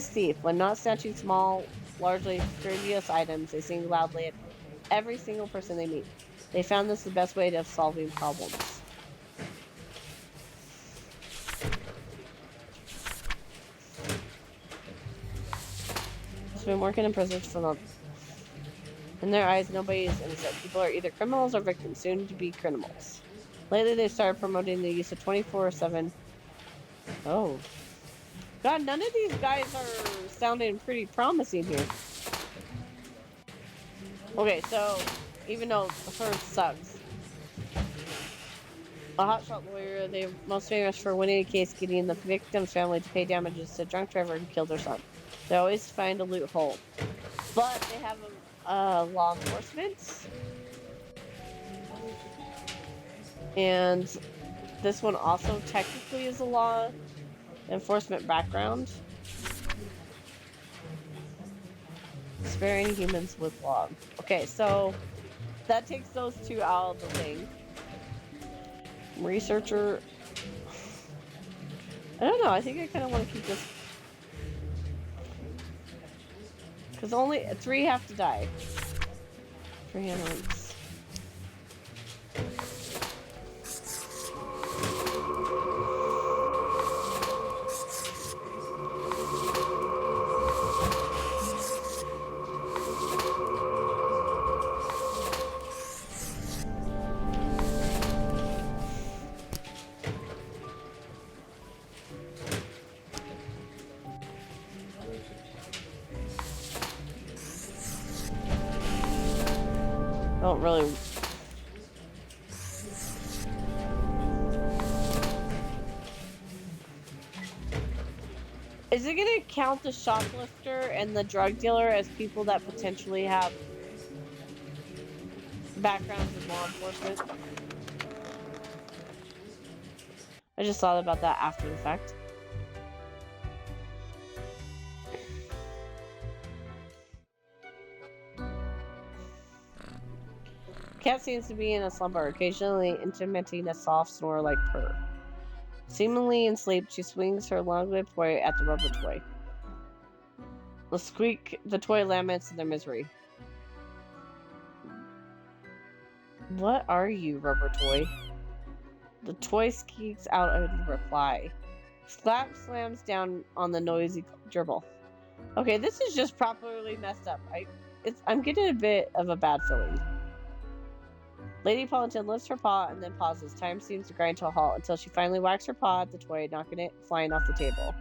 thief. When not snatching small, largely frivolous items, they sing loudly at every single person they meet. They found this the best way of solving problems. Been working in prisons for months. In their eyes, nobody is innocent. People are either criminals or victims, soon to be criminals. Lately, they've started promoting the use of 24/7. Oh. God, none of these guys are sounding pretty promising here. Okay, so, even though the first sucks. A hotshot lawyer, they're most famous for winning a case, getting the victim's family to pay damages to a drunk driver who killed their son. They always find a loophole. But they have law enforcement. And this one also technically is a law enforcement background. Sparing humans with law. Okay, so that takes those two out of the thing. Researcher. I don't know, I think I kind of want to keep this. Because only 3 have to die. 3 animals. Don't really. Is it gonna count the shoplifter and the drug dealer as people that potentially have backgrounds in law enforcement? I just thought about that after the fact. Cat seems to be in a slumber, occasionally intermitting a soft snore like purr. Seemingly in sleep, she swings her long-lipped toy at the rubber toy. The squeak, the toy laments in their misery. What are you, rubber toy? The toy squeaks out a reply. Slap slams down on the noisy gerbil. Okay, this is just properly messed up. I'm getting a bit of a bad feeling. Lady Politan lifts her paw and then pauses. Time seems to grind to a halt until she finally whacks her paw at the toy, knocking it flying off the table.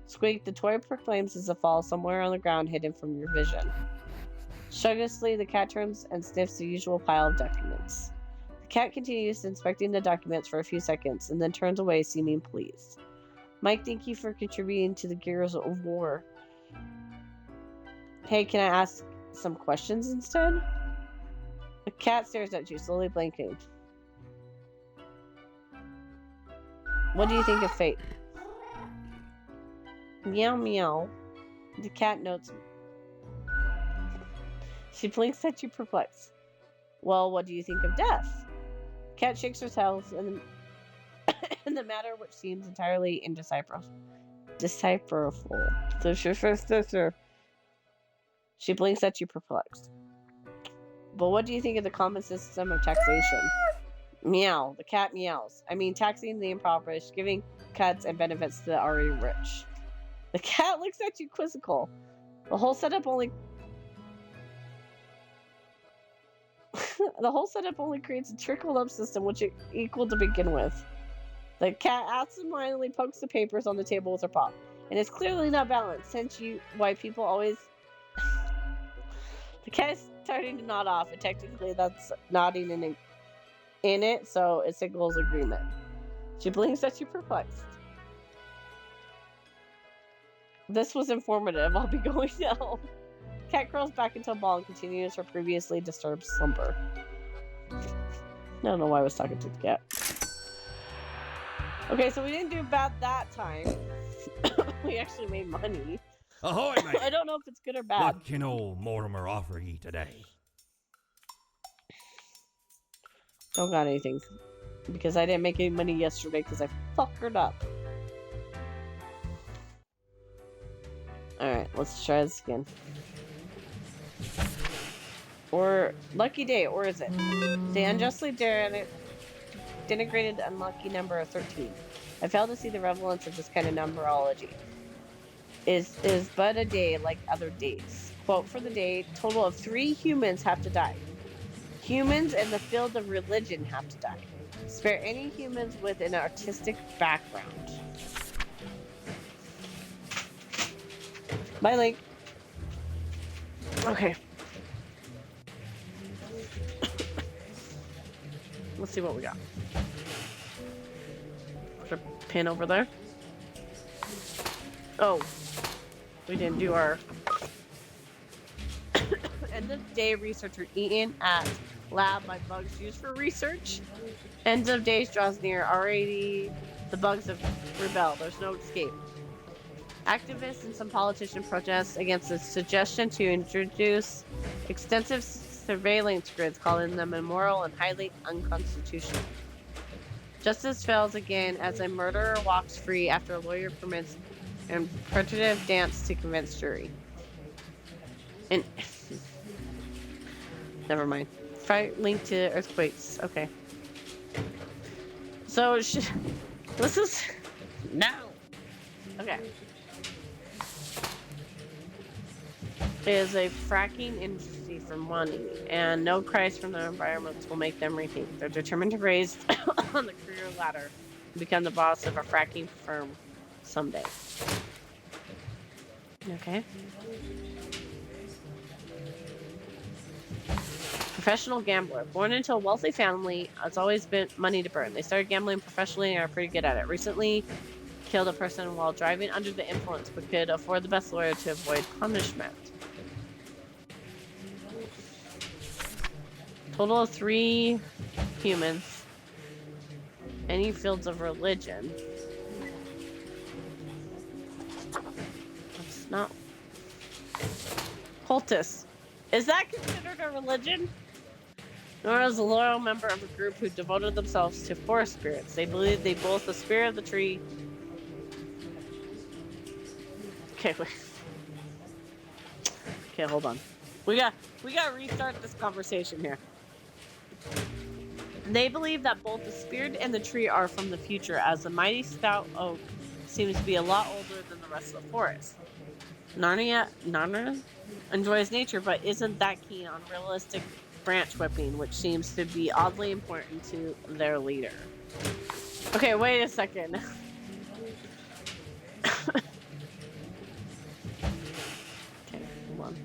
Squeak, the toy proclaims as a fall somewhere on the ground hidden from your vision. Shugishly, the cat turns and sniffs the usual pile of documents. The cat continues inspecting the documents for a few seconds and then turns away, seeming pleased. Mike, thank you for contributing to the Gears of War. Hey, can I ask some questions instead? The cat stares at you, slowly blinking. What do you think of fate? Meow meow. The cat notes. She blinks at you, perplexed. Well, what do you think of death? Cat shakes her tail in the matter which seems entirely indecipherable. She blinks at you, perplexed. But what do you think of the common system of taxation? Meow. The cat meows. I mean, taxing the impoverished, giving cuts and benefits to the already rich. The cat looks at you quizzical. The whole setup only creates a trickle-up system which is equal to begin with. The cat absentmindedly pokes the papers on the table with her paw. And it's clearly not balanced, since why people always... The cat is starting to nod off, and technically that's nodding in it, so it signals agreement. She blinks at you, perplexed. This was informative. I'll be going now. Cat curls back into a ball and continues her previously disturbed slumber. I don't know why I was talking to the cat. Okay, so we didn't do bad that time. We actually made money. Ahoy, mate! I don't know if it's good or bad. What can old Mortimer offer ye today? Don't got anything. Because I didn't make any money yesterday because I fuckered up. Alright, let's try this again. Or lucky day, or is it? The unjustly denigrated unlucky number of 13. I fail to see the relevance of this kind of numerology. Is but a day like other days. Quote for the day, total of 3 humans have to die. Humans in the field of religion have to die. Spare any humans with an artistic background. Bye, Link. Okay. Let's see what we got. Put a pin over there. Oh. We didn't do our end of day researcher Ian at lab my bugs used for research. End of days draws near. Already the bugs have rebelled. There's no escape. Activists and some politicians protest against the suggestion to introduce extensive surveillance grids, calling them immoral and highly unconstitutional. Justice fails again as a murderer walks free after a lawyer permits interpretive dance to convince jury. And never mind. Fight linked to earthquakes. Okay. So this is no. Okay. Is a fracking industry for money, and no price from their environments will make them rethink. They're determined to raise on the career ladder and become the boss of a fracking firm someday. Okay. Professional gambler. Born into a wealthy family, it's always been money to burn. They started gambling professionally and are pretty good at it. Recently killed a person while driving under the influence, but could afford the best lawyer to avoid punishment. Total of 3 humans. Any fields of religion. It's not. Cultists. Is that considered a religion? Nor is a loyal member of a group who devoted themselves to forest spirits. They believe they both the spirit of the tree. Okay, wait. Okay, hold on. We got to restart this conversation here. They believe that both the spirit and the tree are from the future, as the mighty stout oak seems to be a lot older than the rest of the forest. Narnia enjoys nature, but isn't that keen on realistic branch whipping, which seems to be oddly important to their leader. Okay, wait a second. Okay, hold on.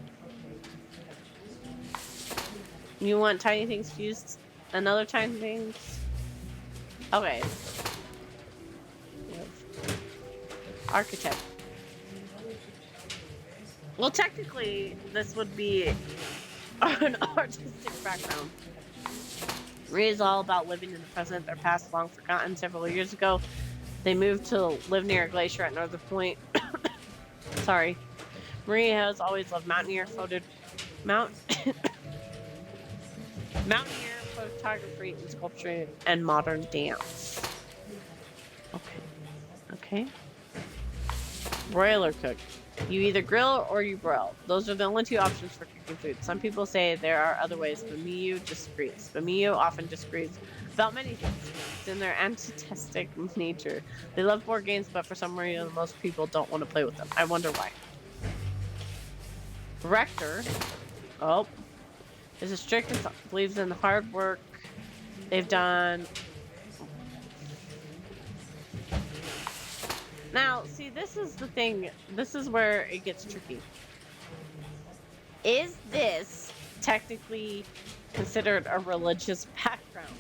You want tiny things fused? Another tiny things? Okay. Architect. Well, technically, this would be an artistic background. Marie is all about living in the present. Their past long forgotten. Several years ago, they moved to live near a glacier at Northern Point. Sorry. Marie has always loved mountaineer photography and sculpture and modern dance. Okay. Broiler cook. You either grill or you broil. Those are the only 2 options for cooking food. Some people say there are other ways. Bamiyu disagrees. Bamiyu often disagrees about many things. It's in their antithetic nature. They love board games, but for some reason most people don't want to play with them. I wonder why. Rector. Oh. Is a strict and believes in the hard work they've done. Now, see, this is the thing. This is where it gets tricky. Is this technically considered a religious background?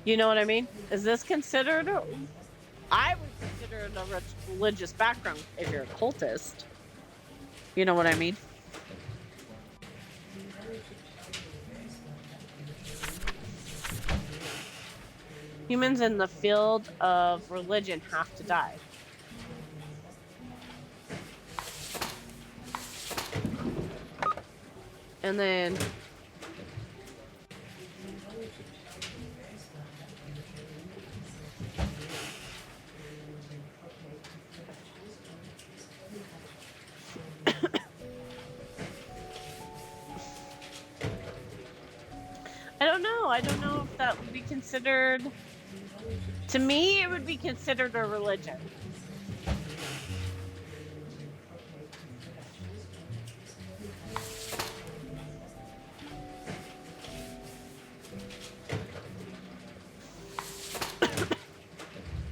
You know what I mean? Is this considered I would consider it a religious background if you're a cultist. You know what I mean? Humans in the field of religion have to die. And then I don't know if that would be considered. To me, it would be considered a religion.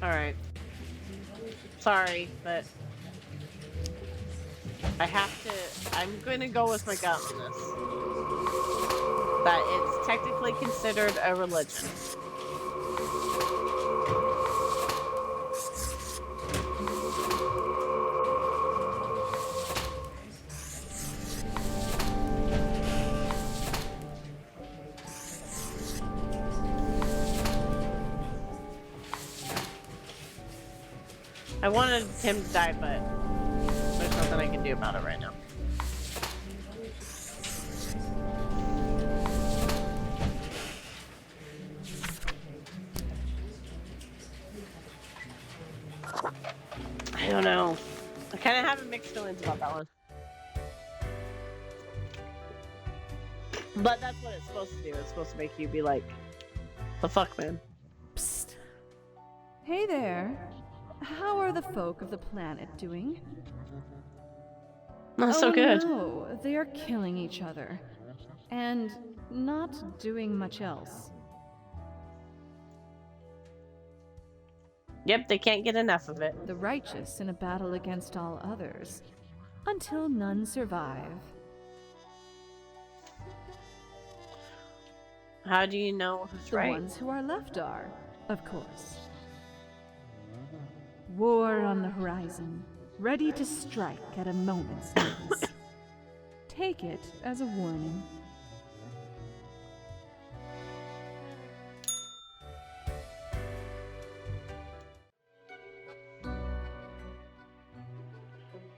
Alright. Sorry, but I have to. I'm going to go with my gut on this. That it's technically considered a religion. I wanted him to die, but there's nothing I can do about it right now. I don't know. I kind of have mixed feelings about that one. But that's what it's supposed to do. It's supposed to make you be like, the fuck, man. Psst. Hey there. How are the folk of the planet doing? Not so good. No, they are killing each other. And not doing much else. Yep, they can't get enough of it. The righteous in a battle against all others. Until none survive. How do you know who's right? The ones who are left are, of course. War on the horizon, ready to strike at a moment's notice. Take it as a warning.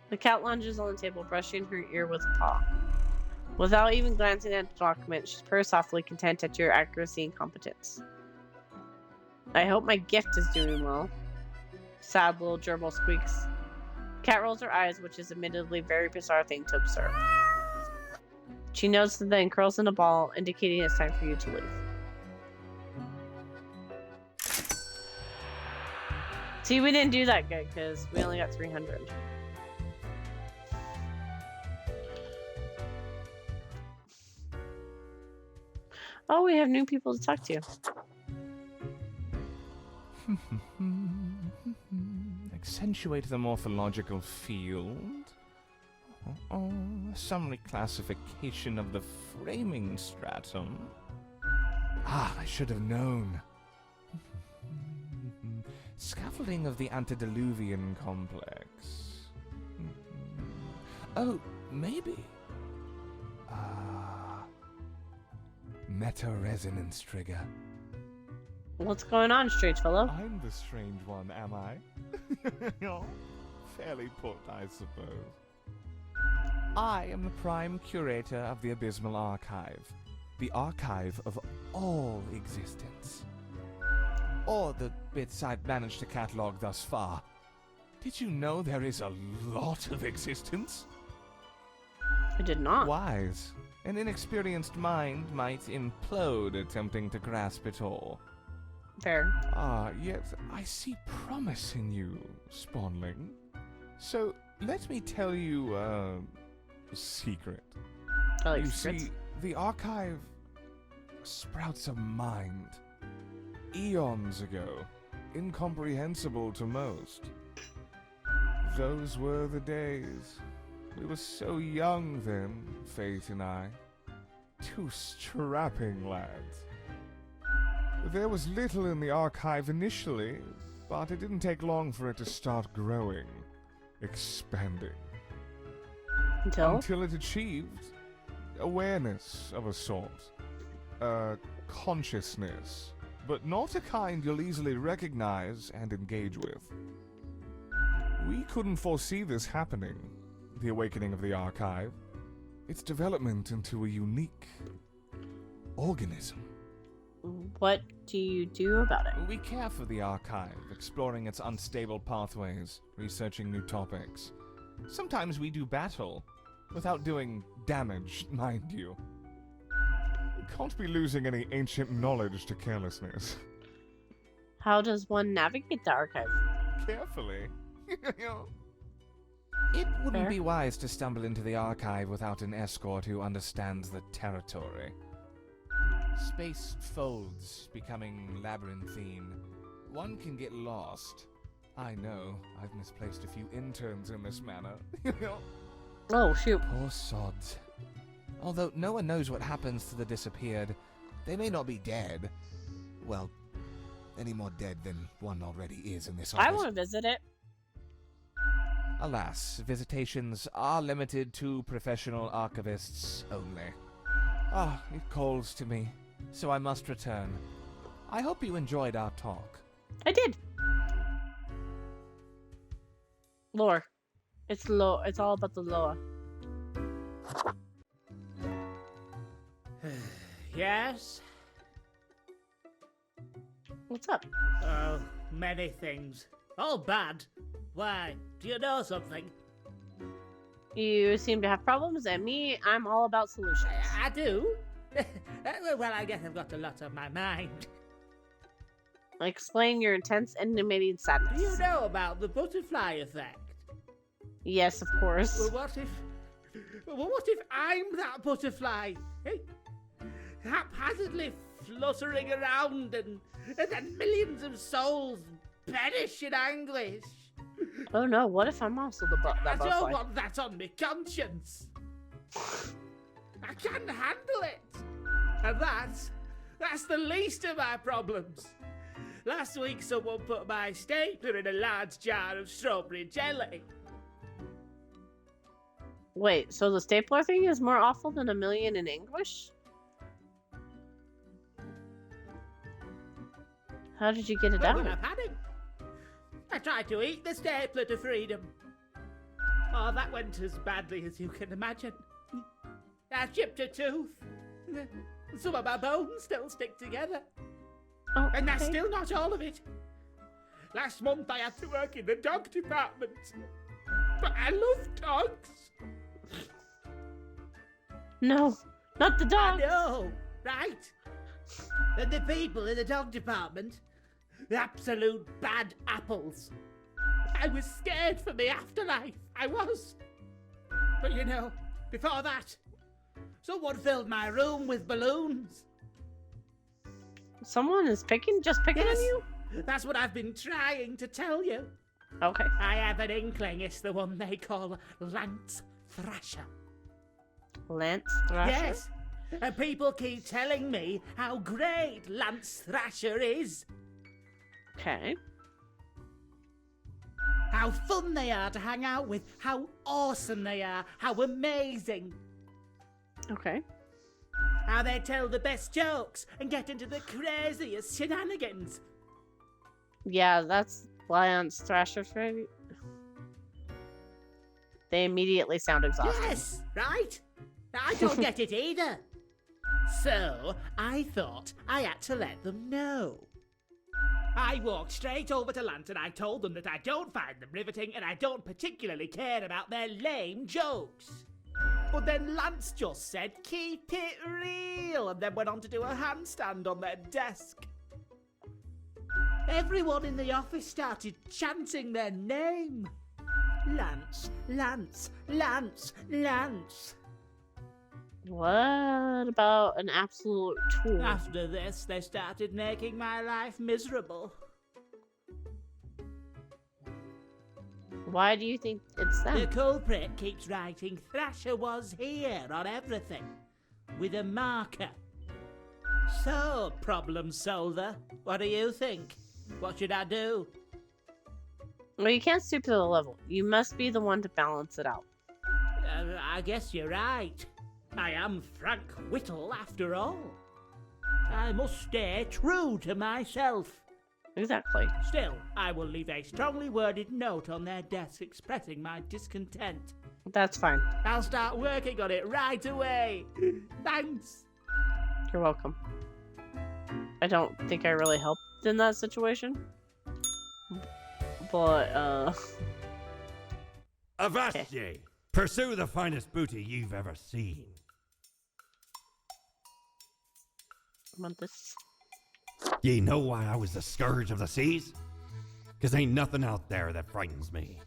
The cat lunges on the table, brushing her ear with a paw. Without even glancing at the document, she purrs softly, content at your accuracy and competence. I hope my gift is doing well. Sad little gerbil squeaks. Cat rolls her eyes, which is admittedly a very bizarre thing to observe. She nods and then curls in a ball, indicating it's time for you to leave. See, we didn't do that good, because we only got 300. Oh, we have new people to talk to. Accentuate the morphological field. Some reclassification of the framing stratum. Ah, I should have known. Scaffolding of the antediluvian complex. Oh, maybe. Meta-resonance trigger. What's going on, strange fellow? I'm the strange one, am I? Fairly put, I suppose. I am the prime curator of the Abysmal Archive. The archive of all existence. Or the bits I've managed to catalog thus far. Did you know there is a lot of existence? I did not. Wise. An inexperienced mind might implode attempting to grasp it all. Fair. Yet I see promise in you, Spawnling. So, let me tell you a secret. I like You secrets. see, the archive sprouts a mind. Eons ago, incomprehensible to most. Those were the days. We were so young then, Fate and I. Two strapping lads. There was little in the archive initially, but it didn't take long for it to start growing, expanding. Until it achieved awareness of a sort. Consciousness. but not a kind you'll easily recognize and engage with. We couldn't foresee this happening, the awakening of the Archive, its development into a unique organism. What do you do about it? We care for the Archive, exploring its unstable pathways, researching new topics. Sometimes we do battle, without doing damage, mind you. Can't be losing any ancient knowledge to carelessness. How does one navigate the archive? Carefully. It wouldn't Fair. be wise to stumble into the archive without an escort who understands the territory. Space folds, becoming labyrinthine. One can get lost. I know, I've misplaced a few interns in this manner. Oh, shoot. Poor sods. Although no one knows what happens to the disappeared, they may not be dead. Well, any more dead than one already is in this office. I want to visit it. Alas, visitations are limited to professional archivists only. Ah, it calls to me, so I must return. I hope you enjoyed our talk. I did. Lore. It's lore. It's all about the lore. Yes? What's up? Oh, many things. All bad. Why? Do you know something? You seem to have problems, and me, I'm all about solutions. I do. Well, I guess I've got a lot on my mind. Explain your intense, animating sadness. Do you know about the butterfly effect? Yes, of course. Well, what if I'm that butterfly? Eh? Haphazardly fluttering around and then millions of souls perish in anguish. Oh no, what if I'm also the I that don't butterfly? want that on my conscience. I can't handle it. And that's the least of my problems. Last week someone put my stapler in a large jar of strawberry jelly. Wait, so the stapler thing is more awful than a million in anguish? How did you get it Well, out? I've had it. I tried to eat the stapler to freedom. Oh, that went as badly as you can imagine. I chipped a tooth. Some of my bones still stick together. Oh, And that's okay. still not all of it. Last month I had to work in the dog department. But I love dogs. No, not the I dog. know, right? And the people in the dog department, the absolute bad apples. I was scared for the afterlife. I was. But you know, before that, someone filled my room with balloons. Someone is just picking Yes, on you? that's what I've been trying to tell you. Okay. I have an inkling it's the one they call Lance Thrasher. Lance Thrasher? Yes, and people keep telling me how great Lance Thrasher is. Okay. How fun they are to hang out with, how awesome they are, how amazing. Okay. How they tell the best jokes and get into the craziest shenanigans. Yeah, that's Lance Thrasher. Right? They immediately sound exhausted. Yes, right? I don't get it either. So, I thought I had to let them know. I walked straight over to Lance and I told them that I don't find them riveting and I don't particularly care about their lame jokes. But then Lance just said, keep it real, and then went on to do a handstand on their desk. Everyone in the office started chanting their name. Lance, Lance, Lance, Lance. What about an absolute tool? After this, they started making my life miserable. Why do you think it's The them? culprit keeps writing Thrasher was here on everything, with a marker. So, problem solver, what do you think? What should I do? Well, you can't stoop to the level. You must be the one to balance it out. I guess you're right. I am Frank Whittle after all. I must stay true to myself. Exactly. Still, I will leave a strongly worded note on their desk expressing my discontent. That's fine. I'll start working on it right away. Thanks. You're welcome. I don't think I really helped in that situation. But, Avast Okay. ye! Pursue the finest booty you've ever seen. I want this. Ye know why I was the scourge of the seas? 'Cause ain't nothing out there that frightens me.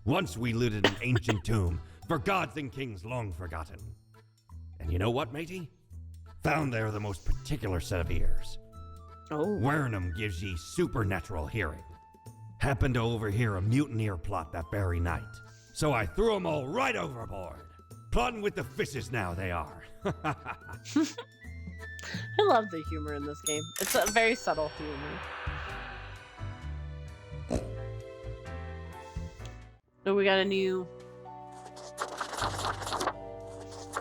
Once we looted an ancient tomb for gods and kings long forgotten. And you know what, matey? Found there the most particular set of ears. Oh. Wearing 'em gives ye supernatural hearing. Happened to overhear a mutineer plot that very night. So I threw 'em all right overboard. Plotting with the fishes now they are. I love the humor in this game. It's a very subtle humor. Oh, we got a new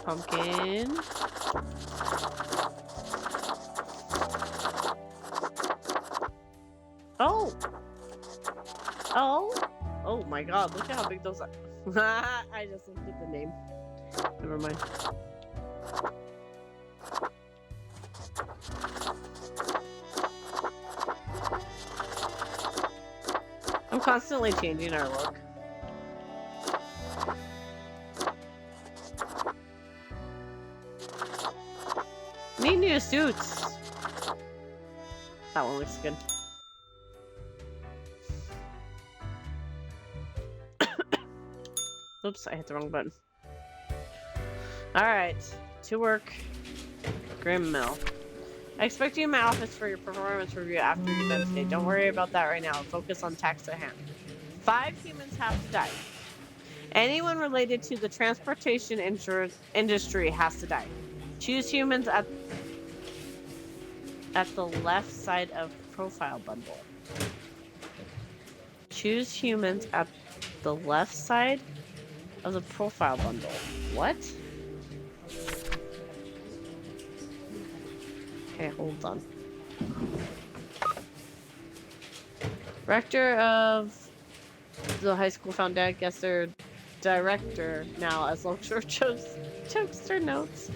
pumpkin. Oh! Oh! Oh my god, look at how big those are. I just looked at the name. Never mind. I'm constantly changing our look. Need new suits. That one looks good. Oops, I hit the wrong button. Alright, to work. Grim Mill. I expect you in my office for your performance review after your event today. Don't worry about that right now. Focus on tasks at hand. 5 humans have to die. Anyone related to the transportation industry has to die. Choose humans at the left side of profile bundle. Choose humans at the left side of the profile bundle. What? Okay, hold on. Rector of the high school found Dad guess their director now as Longshore Chokester notes.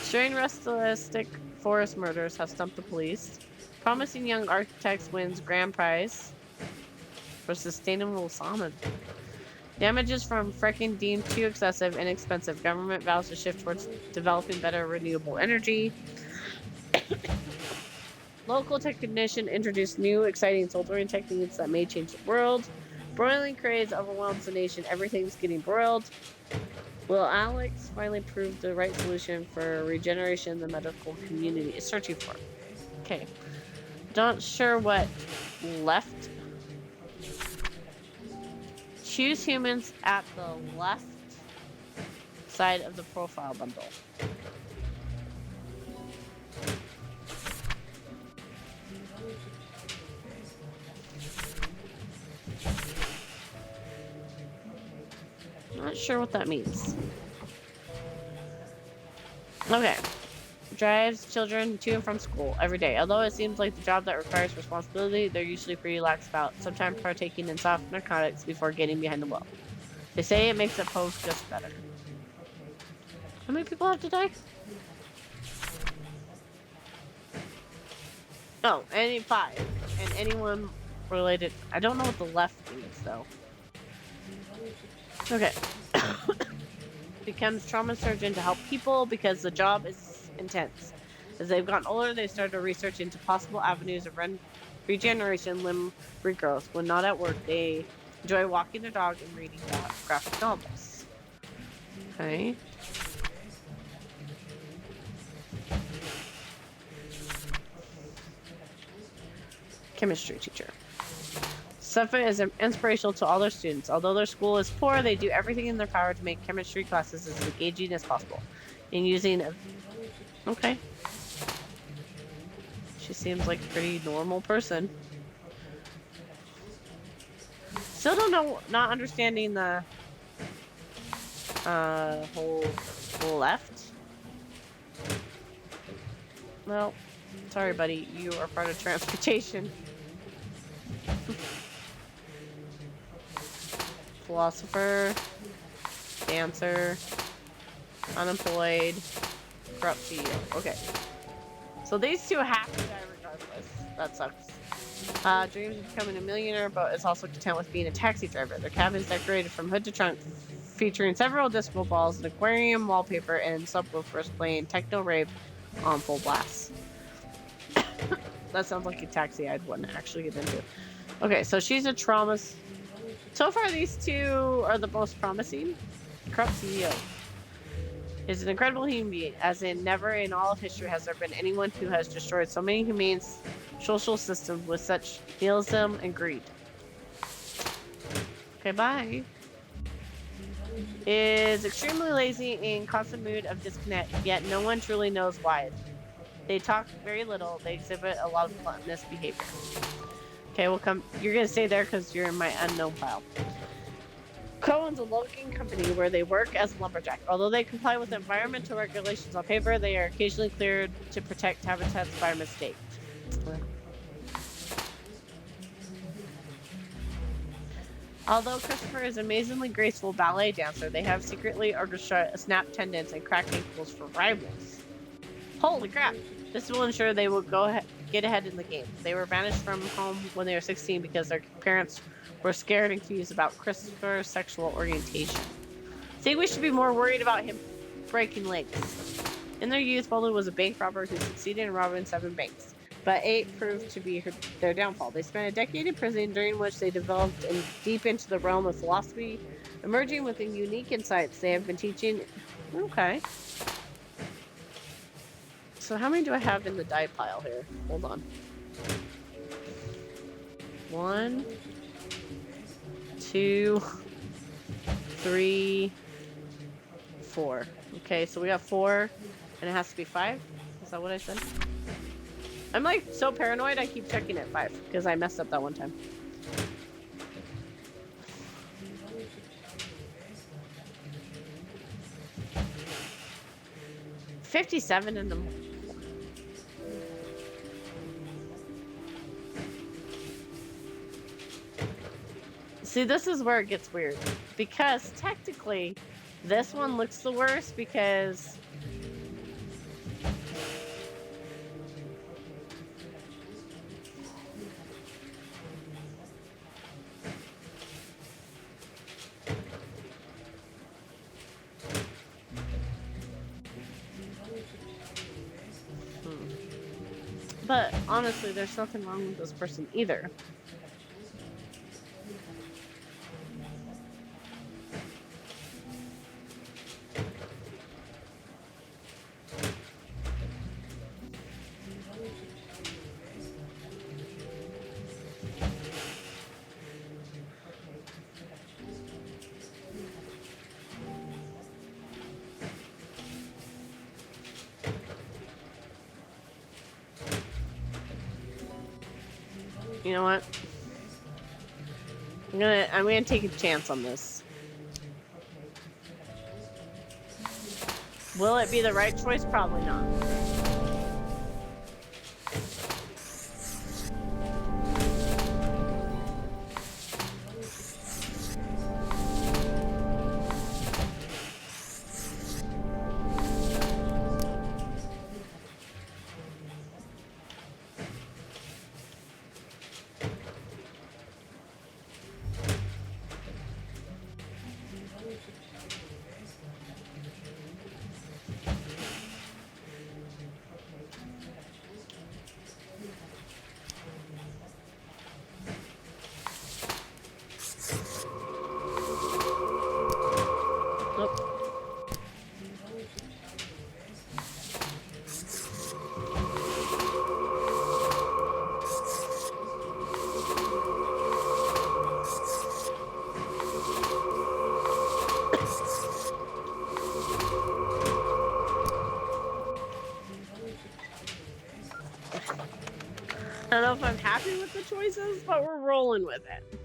Strange ritualistic forest murders have stumped the police. Promising young architects wins grand prize for sustainable salmon. Damages from fracking deemed too excessive and expensive. Government vows to shift towards developing better renewable energy. Local technician introduced new exciting soldering techniques that may change the world. Broiling craze overwhelms the nation. Everything's getting broiled. Will Alex finally prove the right solution for regeneration the medical community is searching for? Okay. Not sure what left. Choose humans at the left side of the profile bundle. Not sure what that means. Okay. Drives children to and from school every day. Although it seems like the job that requires responsibility, they're usually pretty lax about, sometimes partaking in soft narcotics before getting behind the wheel. They say it makes the post just better. How many people have to die? Oh, 5. And anyone related. I don't know what the left means, though. Okay. Becomes trauma surgeon to help people because the job is intense. As they've gotten older, they started to research into possible avenues of regeneration, limb regrowth. When not at work, they enjoy walking their dog and reading graphic novels. Okay. Chemistry teacher. Safa is inspirational to all their students. Although their school is poor, they do everything in their power to make chemistry classes as engaging as possible. In using a... Okay. She seems like a pretty normal person. Still don't know, not understanding the whole left. Well, Sorry, buddy. You are part of transportation. Philosopher. Dancer. Unemployed. Corrupt CEO. Okay. So these two have to die regardless. That sucks. Dreams of becoming a millionaire, but is also content with being a taxi driver. Their cabin is decorated from hood to trunk, featuring several disco balls, an aquarium wallpaper, and subwoofers playing techno rave on full blast. That sounds like a taxi I'd want to actually get into. Okay, so she's a trauma. So far, these two are the most promising. Corrupt CEO is an incredible human being, as in never in all of history has there been anyone who has destroyed so many humane social systems with such nihilism and greed. Okay, bye. Is extremely lazy in constant mood of disconnect, yet no one truly knows why. They talk very little. They exhibit a lot of gluttonous behavior. Okay, we'll come. You're gonna stay there because you're in my unknown pile. Cohen's a logging company where they work as a lumberjack. Although they comply with environmental regulations on paper, they are occasionally cleared to protect habitats by mistake. Although Christopher is an amazingly graceful ballet dancer, they have secretly orchestra snap tendons and cracked ankles for rivals. Holy crap! This will ensure they will get ahead in the game. They were banished from home when they were 16 because their parents were scared and confused about Christopher's sexual orientation. I think we should be more worried about him breaking legs. In their youth, Bolu was a bank robber who succeeded in robbing 7 banks, but 8 proved to be their downfall. They spent a decade in prison, during which they developed deep into the realm of philosophy, emerging with the unique insights they have been teaching. Okay. So how many do I have in the die pile here? Hold on. 1, 2, 3, 4. Okay, so we got 4, and it has to be 5. Is that what I said? I'm like so paranoid I keep checking at 5 because I messed up that one time. $57 in them. See, this is where it gets weird. Because technically, this one looks the worst because... But honestly, there's nothing wrong with this person either. You know what? I'm gonna take a chance on this. Will it be the right choice? Probably not. I don't know if I'm happy with the choices, but we're rolling with it.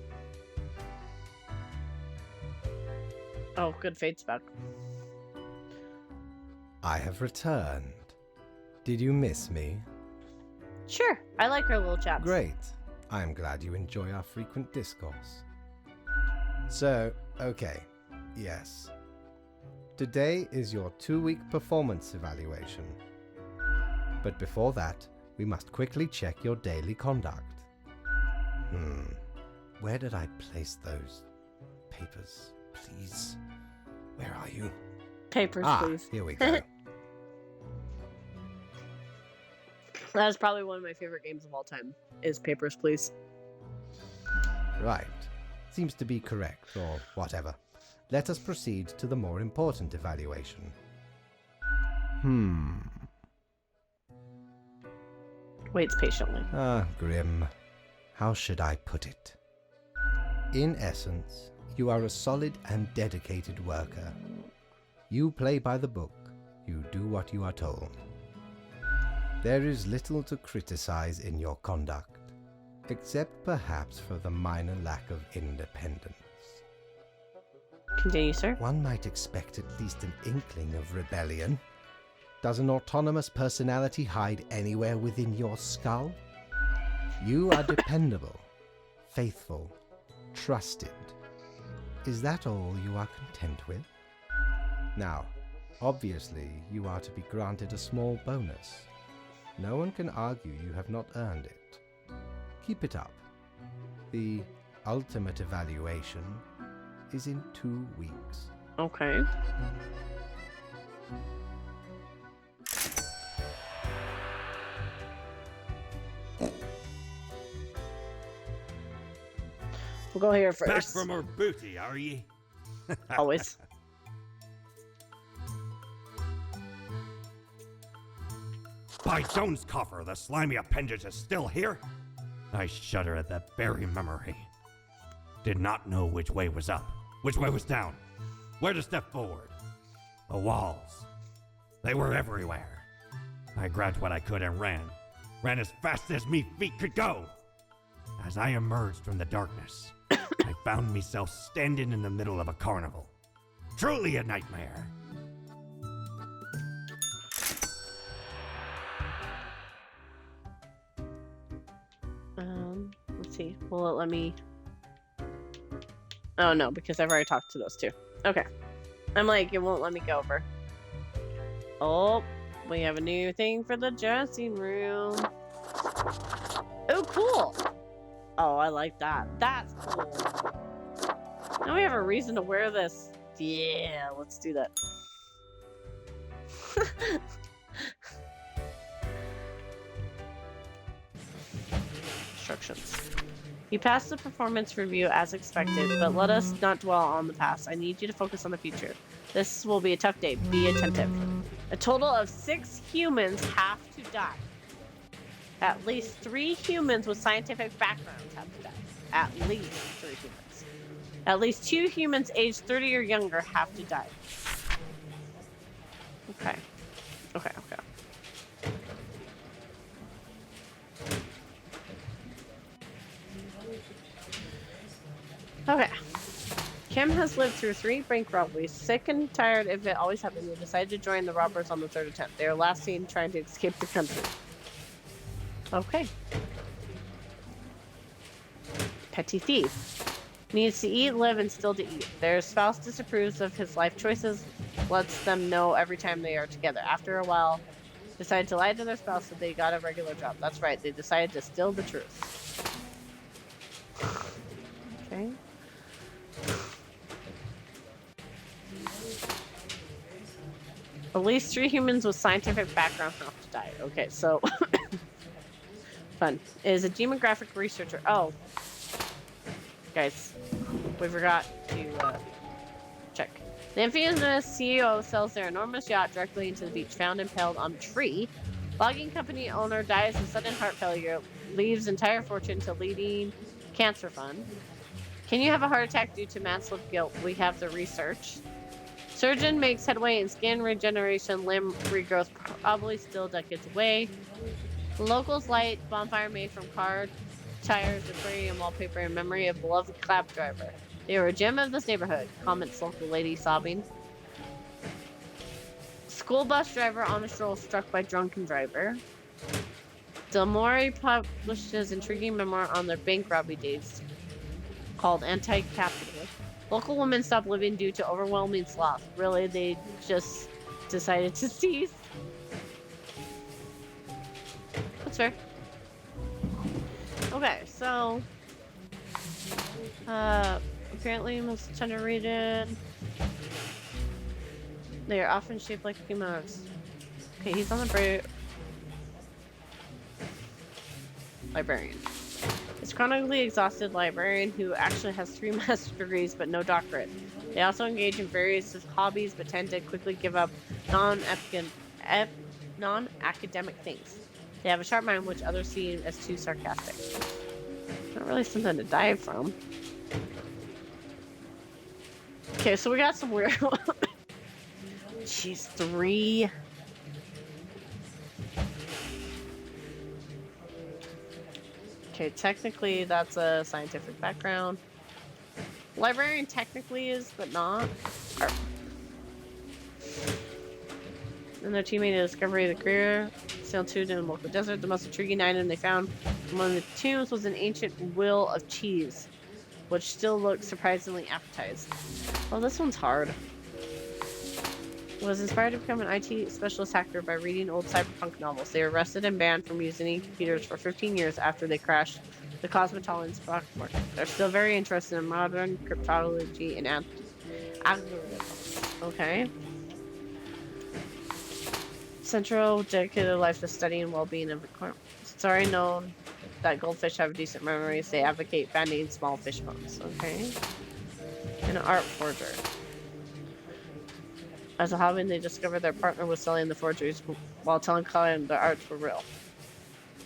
Oh, good fate's back. I have returned. Did you miss me? Sure, I like our little chats. Great. I'm glad you enjoy our frequent discourse. So, okay, yes. Today is your 2-week performance evaluation. But before that, we must quickly check your daily conduct. Where did I place those papers? Please. Where are you? Papers, please. Here we go. That is probably one of my favorite games of all time, is Papers, Please. Right. Seems to be correct, or whatever. Let us proceed to the more important evaluation. Waits patiently. Grim. How should I put it? In essence, you are a solid and dedicated worker. You play by the book. You do what you are told. There is little to criticize in your conduct, except perhaps for the minor lack of independence. Continue, sir. One might expect at least an inkling of rebellion. Does an autonomous personality hide anywhere within your skull? You are dependable, faithful, trusted. Is that all you are content with? Now, obviously, you are to be granted a small bonus. No one can argue you have not earned it. Keep it up. The ultimate evaluation is in 2 weeks. Okay. We'll go here first. Back from her booty, are ye? Always. By Jones Coffer, the slimy appendage is still here? I shudder at that very memory. Did not know which way was up, which way was down, where to step forward. The walls, they were everywhere. I grabbed what I could and ran as fast as me feet could go. As I emerged from the darkness, I found myself standing in the middle of a carnival. Truly a nightmare. Let's see. Will it let me? Oh no, because I've already talked to those two. Okay. I'm like, it won't let me go over. Oh, we have a new thing for the dressing room. Oh, cool. Oh, I like that. That's cool. Now we have a reason to wear this. Yeah, let's do that. Instructions. You passed the performance review as expected, but let us not dwell on the past. I need you to focus on the future. This will be a tough day. Be attentive. A total of 6 humans have to die. At least 3 humans with scientific backgrounds have to die. At least 3 humans. At least 2 humans aged 30 or younger have to die. Okay. Okay. Okay. Kim has lived through 3 bank robberies. Sick and tired of it always happening, they decided to join the robbers on the 3rd attempt. They are last seen trying to escape the country. Okay. Petty thief. Needs to eat, live, and still to eat. Their spouse disapproves of his life choices, lets them know every time they are together. After a while, decided to lie to their spouse that they got a regular job. That's right, they decided to steal the truth. Okay. At least 3 humans with scientific background have to die. Okay, so fun. Is a demographic researcher. Oh, guys, we forgot to check. The infamous CEO sells their enormous yacht directly into the beach, found impaled on a tree. Logging company owner dies of sudden heart failure, leaves entire fortune to leading cancer fund. Can you have a heart attack due to massive guilt? We have the research. Surgeon makes headway in skin regeneration, limb regrowth, probably still decades away. Locals light bonfire made from car tires, aquarium wallpaper in memory of beloved cab driver. They were a gem of this neighborhood, comments local lady sobbing. School bus driver on a stroll struck by drunken driver. Del Mori published his intriguing memoir on their bank robbery days called Anti-Capitalist. Local women stopped living due to overwhelming sloth. Really, they just decided to cease. That's fair. Okay, so apparently most tender-rated. They are often shaped like females. Okay, he's on the librarian. It's chronically exhausted librarian who actually has 3 master's degrees but no doctorate. They also engage in various hobbies but tend to quickly give up non-academic things. They have a sharp mind which others see as too sarcastic. Not really something to die from. Okay, so we got some weird ones. Jeez, 3. Okay, technically that's a scientific background. Librarian technically is, but not. And their teammate is discovery of the career. Sailed to the local desert. The most intriguing item they found among the tombs was an ancient wheel of cheese, which still looks surprisingly appetizing. Oh, this one's hard. Was inspired to become an IT specialist hacker by reading old cyberpunk novels. They were arrested and banned from using computers for 15 years after they crashed the Cosmopolitan stock market. They're still very interested in modern cryptology and algorithms. Okay. Central dedicated life to studying well-being of the core. It's already known that goldfish have decent memories. They advocate finding small fish bones. Okay. And an art forger. As a hobby, they discovered their partner was selling the forgeries while telling clients their arts were real.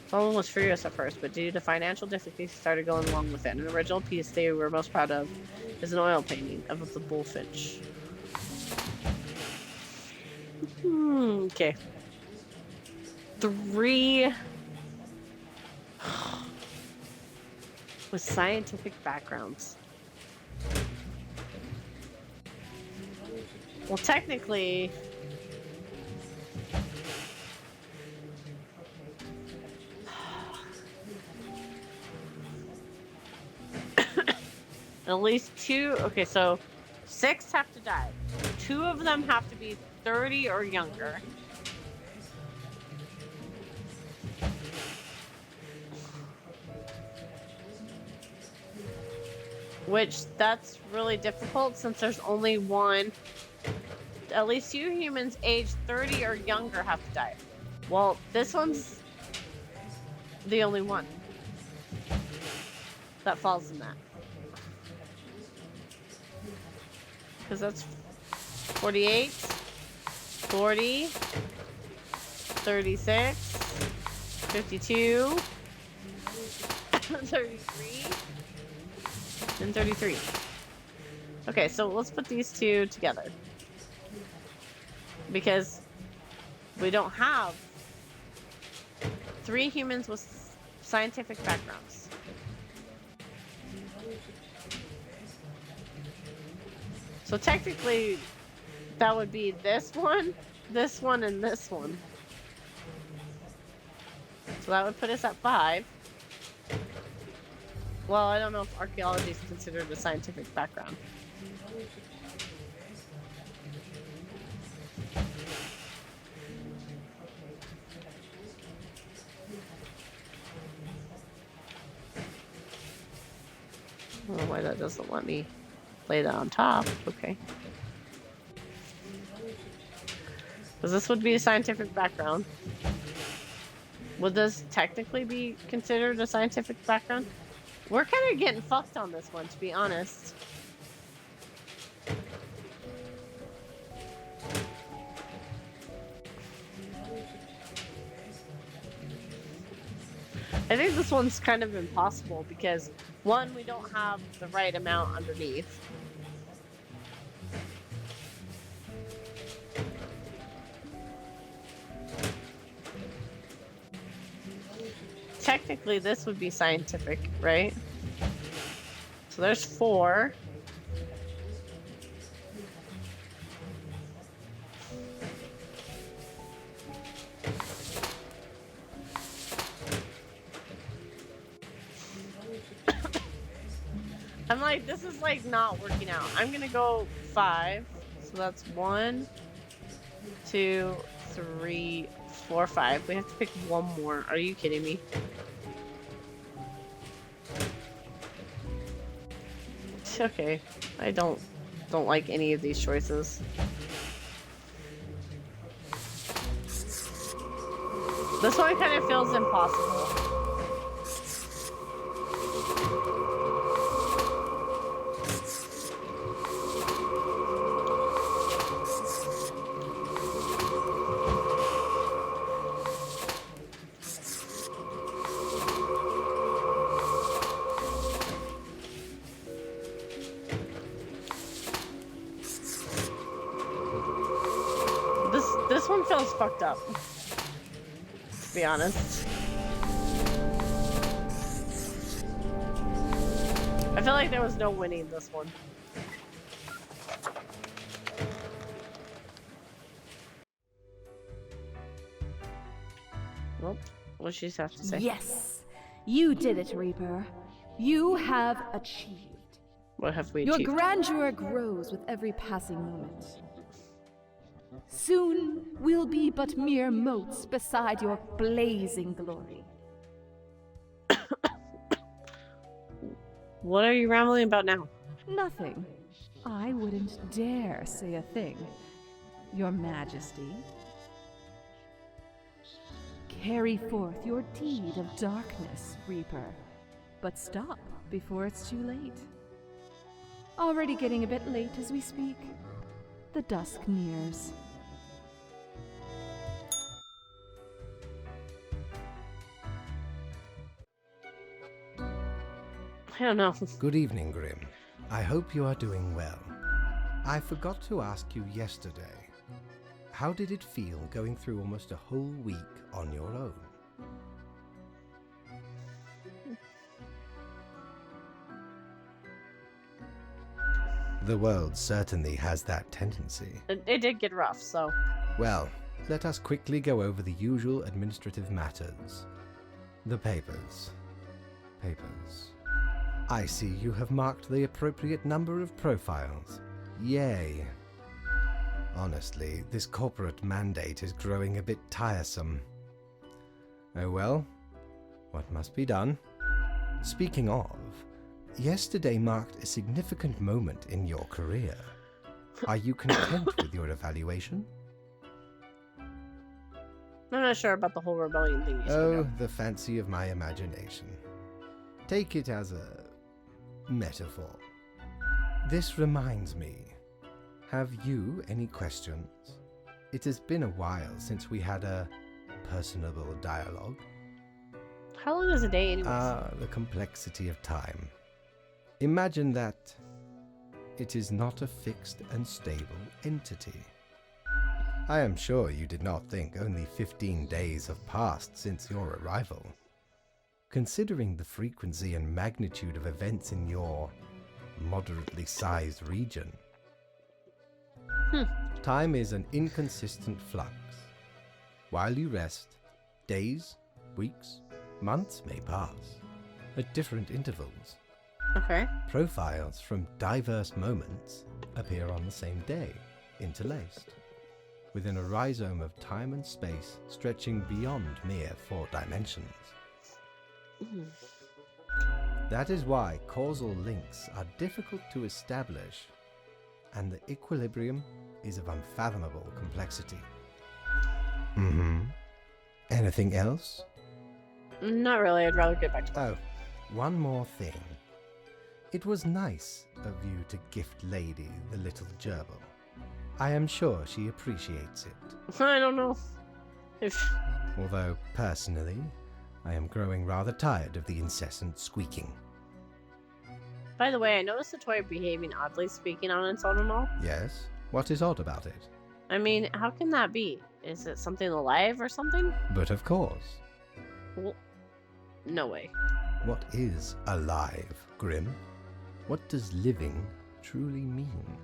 Someone was furious at first, but due to financial difficulties, started going along with it. An original piece they were most proud of is an oil painting of the bullfinch. Okay. 3 with scientific backgrounds. Well, technically, at least 2. Okay, so 6 have to die. 2 of them have to be 30 or younger. Which, that's really difficult since there's only one. At least 2 humans aged 30 or younger have to die. Well, this one's the only one that falls in that. Because that's 48, 40, 36, 52, 33, and 33. Okay, so let's put these 2 together. Because we don't have 3 humans with scientific backgrounds. So technically, that would be this one, and this one. So that would put us at 5. Well, I don't know if archaeology is considered a scientific background. I don't know why that doesn't let me lay that on top. Okay. Because this would be a scientific background. Would this technically be considered a scientific background? We're kind of getting fucked on this one, to be honest. I think this one's kind of impossible because, one, we don't have the right amount underneath. Technically, this would be scientific, right? So there's 4. I'm like, this is like not working out. I'm gonna go 5. So that's 1, 2, 3, 4, 5. We have to pick one more. Are you kidding me? Okay. I don't like any of these choices. This one kind of feels impossible. This one feels fucked up, to be honest. I feel like there was no winning this one. Well, what does she have to say? Yes, you did it, Reaper. You have achieved. What have we Your achieved? grandeur grows with every passing moment. Soon we'll be but mere motes beside your blazing glory. What are you rambling about now? Nothing. I wouldn't dare say a thing, Your Majesty. Carry forth your deed of darkness, Reaper. But stop before it's too late. Already getting a bit late as we speak. The dusk nears. I don't know. Good evening, Grim. I hope you are doing well. I forgot to ask you yesterday. How did it feel going through almost a whole week on your own? The world certainly has that tendency. It did get rough, so. Well, let us quickly go over the usual administrative matters. The papers. I see you have marked the appropriate number of profiles. Yay. Honestly, this corporate mandate is growing a bit tiresome. Oh well, what must be done? Speaking of, yesterday marked a significant moment in your career. Are you content with your evaluation? I'm not sure about the whole rebellion thing. Oh, the fancy of my imagination. Take it as a metaphor. This reminds me. Have you any questions? It has been a while since we had a personable dialogue. How long is a day anyways? The complexity of time. Imagine that it is not a fixed and stable entity. I am sure you did not think only 15 days have passed since your arrival. Considering the frequency and magnitude of events in your moderately sized region, time is an inconsistent flux. While you rest, days, weeks, months may pass at different intervals. Okay. Profiles from diverse moments appear on the same day, interlaced, within a rhizome of time and space stretching beyond mere 4 dimensions. That is why causal links are difficult to establish, and the equilibrium is of unfathomable complexity. Anything else? Not really. I'd rather get back to Oh, one more thing. It was nice of you to gift Lady the little gerbil. I am sure she appreciates it. I don't know. Although, personally, I am growing rather tired of the incessant squeaking. By the way, I noticed the toy behaving oddly, speaking on its own and all. Yes? What is odd about it? I mean, how can that be? Is it something alive or something? But of course. Well, no way. What is alive, Grim? What does living truly mean?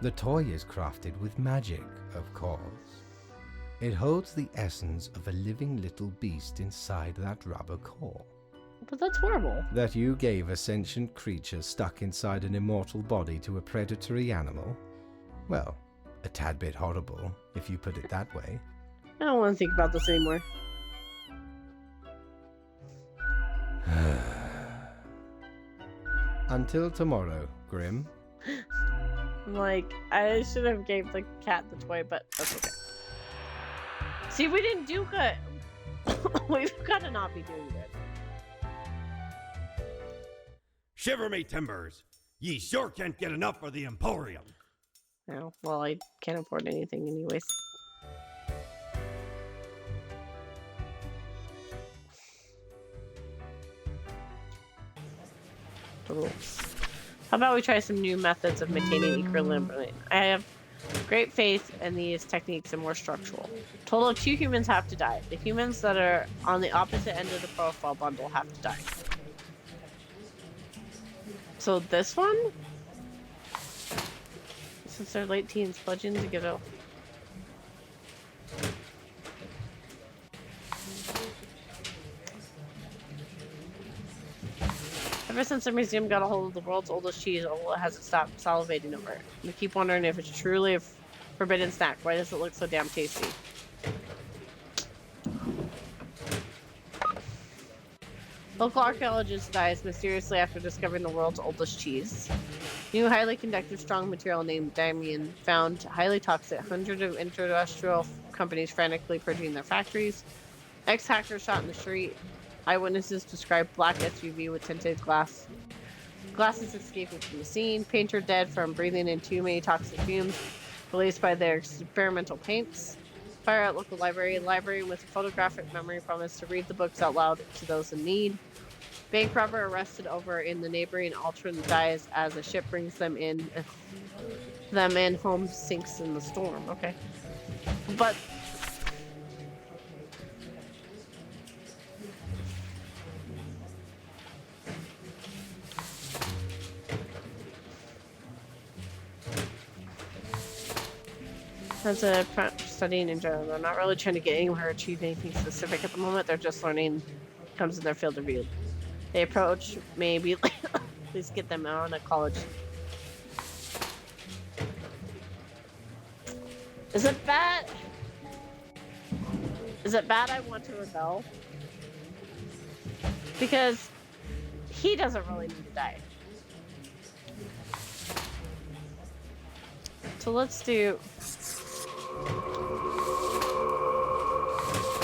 The toy is crafted with magic, of course. It holds the essence of a living little beast inside that rubber core. But that's horrible. That you gave a sentient creature stuck inside an immortal body to a predatory animal? Well, a tad bit horrible, if you put it that way. I don't want to think about this anymore. Until tomorrow, Grim. Like, I should have gave the cat the toy, but that's okay. See, we didn't do good. We've got to not be doing good. Shiver me timbers! Ye sure can't get enough for the Emporium. No, well, I can't afford anything anyways. The rules. How about we try some new methods of maintaining equilibrium? I have great faith in these techniques and more structural. Total of 2 humans have to die. The humans that are on the opposite end of the profile bundle have to die. So this one? Since they're late teens, pledging to get out. Ever since the museum got a hold of the world's oldest cheese, Ola hasn't stopped salivating over it. We keep wondering if it's truly a forbidden snack. Why does it look so damn tasty? Local archaeologists dies mysteriously after discovering the world's oldest cheese. New highly conductive strong material named Damian found highly toxic. Hundreds of industrial companies frantically purging their factories. Ex-hackers shot in the street. Eyewitnesses described black SUV with tinted glasses escaping from the scene. Painter dead from breathing in too many toxic fumes released by their experimental paints. Fire at local library. Library with photographic memory promised to read the books out loud to those in need. Bank robber arrested over in the neighboring Altron dies as a ship brings them in. Home sinks in the storm. Okay, but. As a studying in general, they're not really trying to get anywhere or achieve anything specific at the moment. They're just learning comes in their field of view. They approach maybe at least get them on a college. Is it bad? Is it bad I want to rebel? Because he doesn't really need to die. So let's do.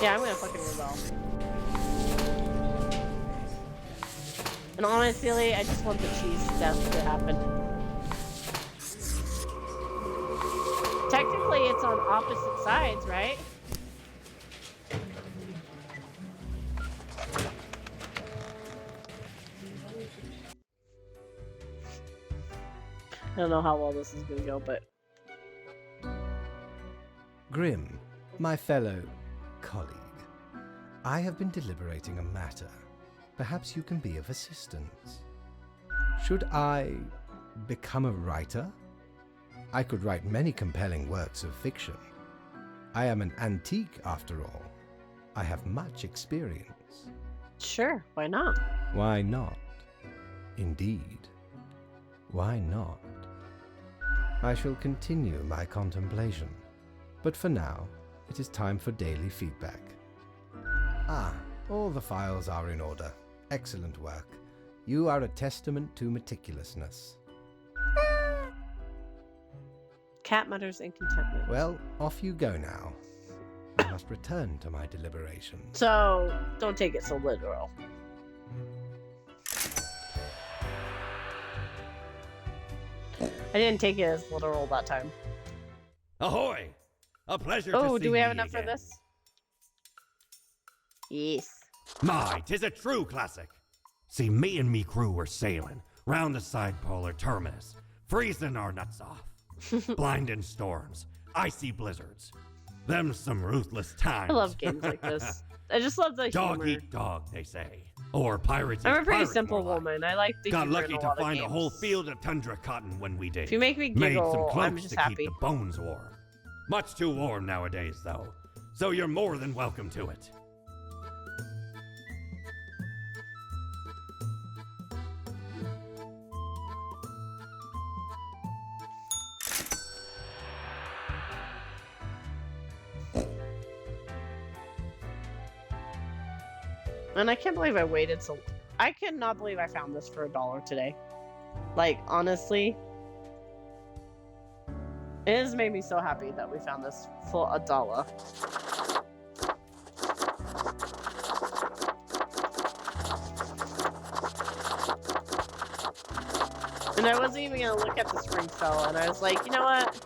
Yeah, I'm gonna fucking rebel. And honestly, I just want the cheese death to happen. Technically, it's on opposite sides, right? I don't know how well this is gonna go, but... Grim, my fellow colleague, I have been deliberating a matter. Perhaps you can be of assistance. Should I become a writer? I could write many compelling works of fiction. I am an antique, after all. I have much experience. Sure, why not? Why not? Indeed. Why not? I shall continue my contemplation. But for now, it is time for daily feedback. Ah, all the files are in order. Excellent work. You are a testament to meticulousness. Cat mutters in contentment. Well, off you go now. I must return to my deliberations. So, don't take it so literal. I didn't take it as literal that time. Ahoy! A pleasure to see Oh, do we have ye enough for again. this? Yes. My, 'tis a true classic. See, me and me crew were sailing round the side polar terminus, freezing our nuts off. Blinding storms, icy blizzards. Them's some ruthless times. I love games like this. I just love the Dog humor. eat dog, they say. Or pirates eat I'm a pretty pirates, simple more like. woman. I like the Got humor lucky in a to lot of find a games. whole field of tundra cotton when we did. If you make me Made some giggle, cloaks I'm just to happy. keep the bones warm. Much too warm nowadays, though. So you're more than welcome to it. And I can't believe I waited so. I cannot believe I found this for $1 today. Like, honestly, it has made me so happy that we found this for $1. And I wasn't even gonna look at the spring cell, and I was like, you know what?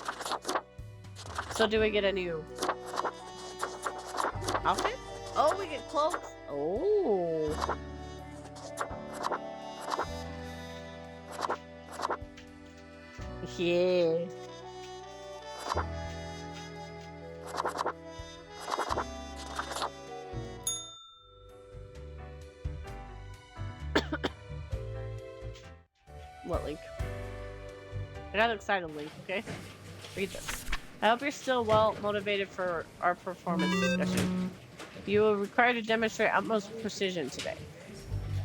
So do we get a new outfit? Oh, we get clothes. Oh. Yeah. What link? I got excited link, okay? Read this. I hope you're still well motivated for our performance discussion. You will require to demonstrate utmost precision today.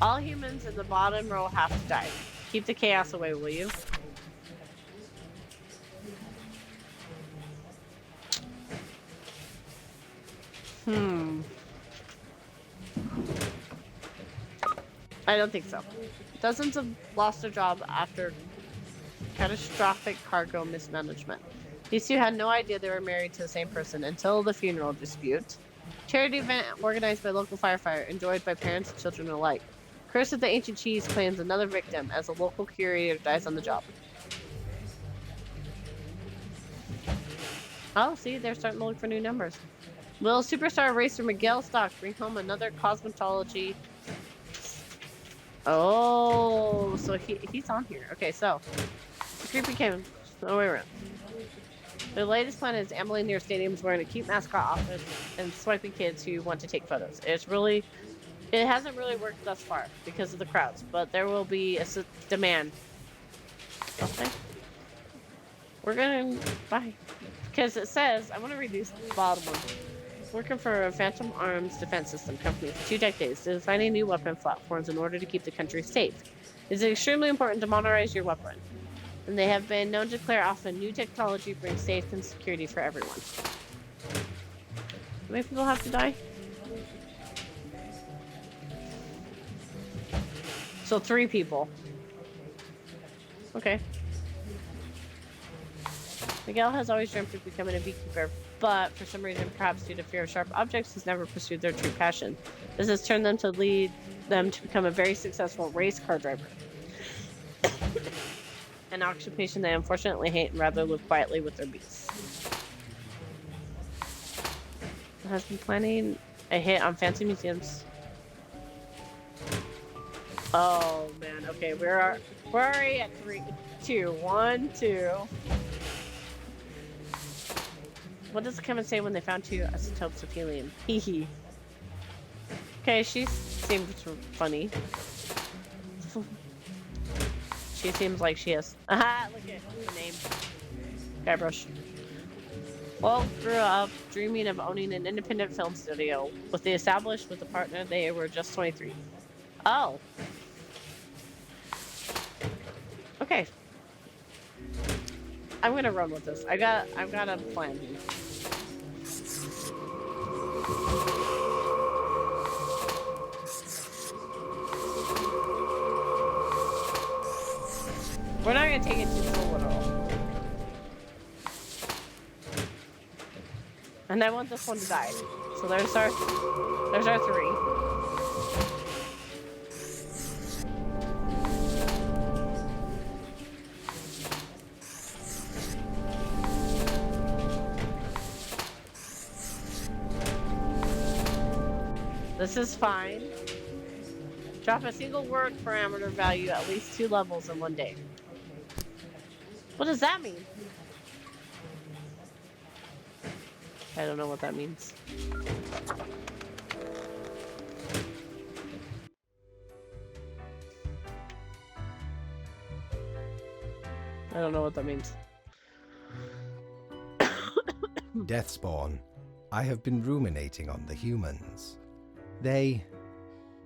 All humans in the bottom row have to die. Keep the chaos away, will you? I don't think so. Dozens have lost their job after catastrophic cargo mismanagement. These two had no idea they were married to the same person until the funeral dispute. Charity event organized by local firefighter, enjoyed by parents and children alike. Curse of the Ancient Cheese claims another victim as a local curator dies on the job. Oh, see, they're starting to look for new numbers. Will superstar racer Miguel Stock bring home another cosmetology? Oh, so he's on here. Okay, so the creepy came. Oh, wait. The latest plan is ambling near stadiums wearing a cute mascot outfit and swiping kids who want to take photos. It hasn't really worked thus far because of the crowds, but there will be a demand. Okay. We're gonna buy because it says I want to read these bottom ones. Working for a Phantom Arms defense system company for 2 decades, designing new weapon platforms in order to keep the country safe. It is extremely important to modernize your weapon, and they have been known to declare often new technology brings safe and security for everyone. How many people have to die? So 3 people. Okay. Miguel has always dreamt of becoming a beekeeper, but for some reason, perhaps due to fear of sharp objects, has never pursued their true passion. This has turned them to lead them to become a very successful race car driver. An occupation they unfortunately hate and rather live quietly with their bees. Has been planning a hit on fancy museums. Oh man, okay, we're already at 3, 2, 1, 2. What does Kevin say when they found 2 isotopes of helium? Hee hee. Okay, she seems funny. She seems like she is. Aha, look at the name. Guybrush. Well, grew up dreaming of owning an independent film studio. With the established with a partner, they were just 23. Oh. Okay. I'm gonna run with this. I've got a plan here. We're not gonna take it too so literal. And I want this one to die. So there's our 3. This is fine. Drop a single word parameter value at least 2 levels in 1 day. What does that mean? I don't know what that means. I don't know what that means. Deathspawn, I have been ruminating on the humans. They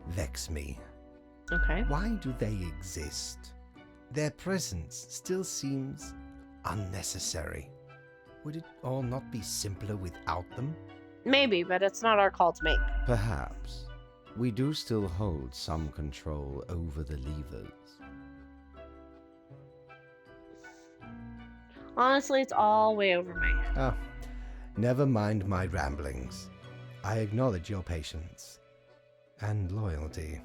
vex me. Okay. Why do they exist? Their presence still seems unnecessary. Would it all not be simpler without them? Maybe, but it's not our call to make. Perhaps. we do still hold some control over the levers. Honestly, it's all way over my head. Ah, never mind my ramblings. I acknowledge your patience and loyalty.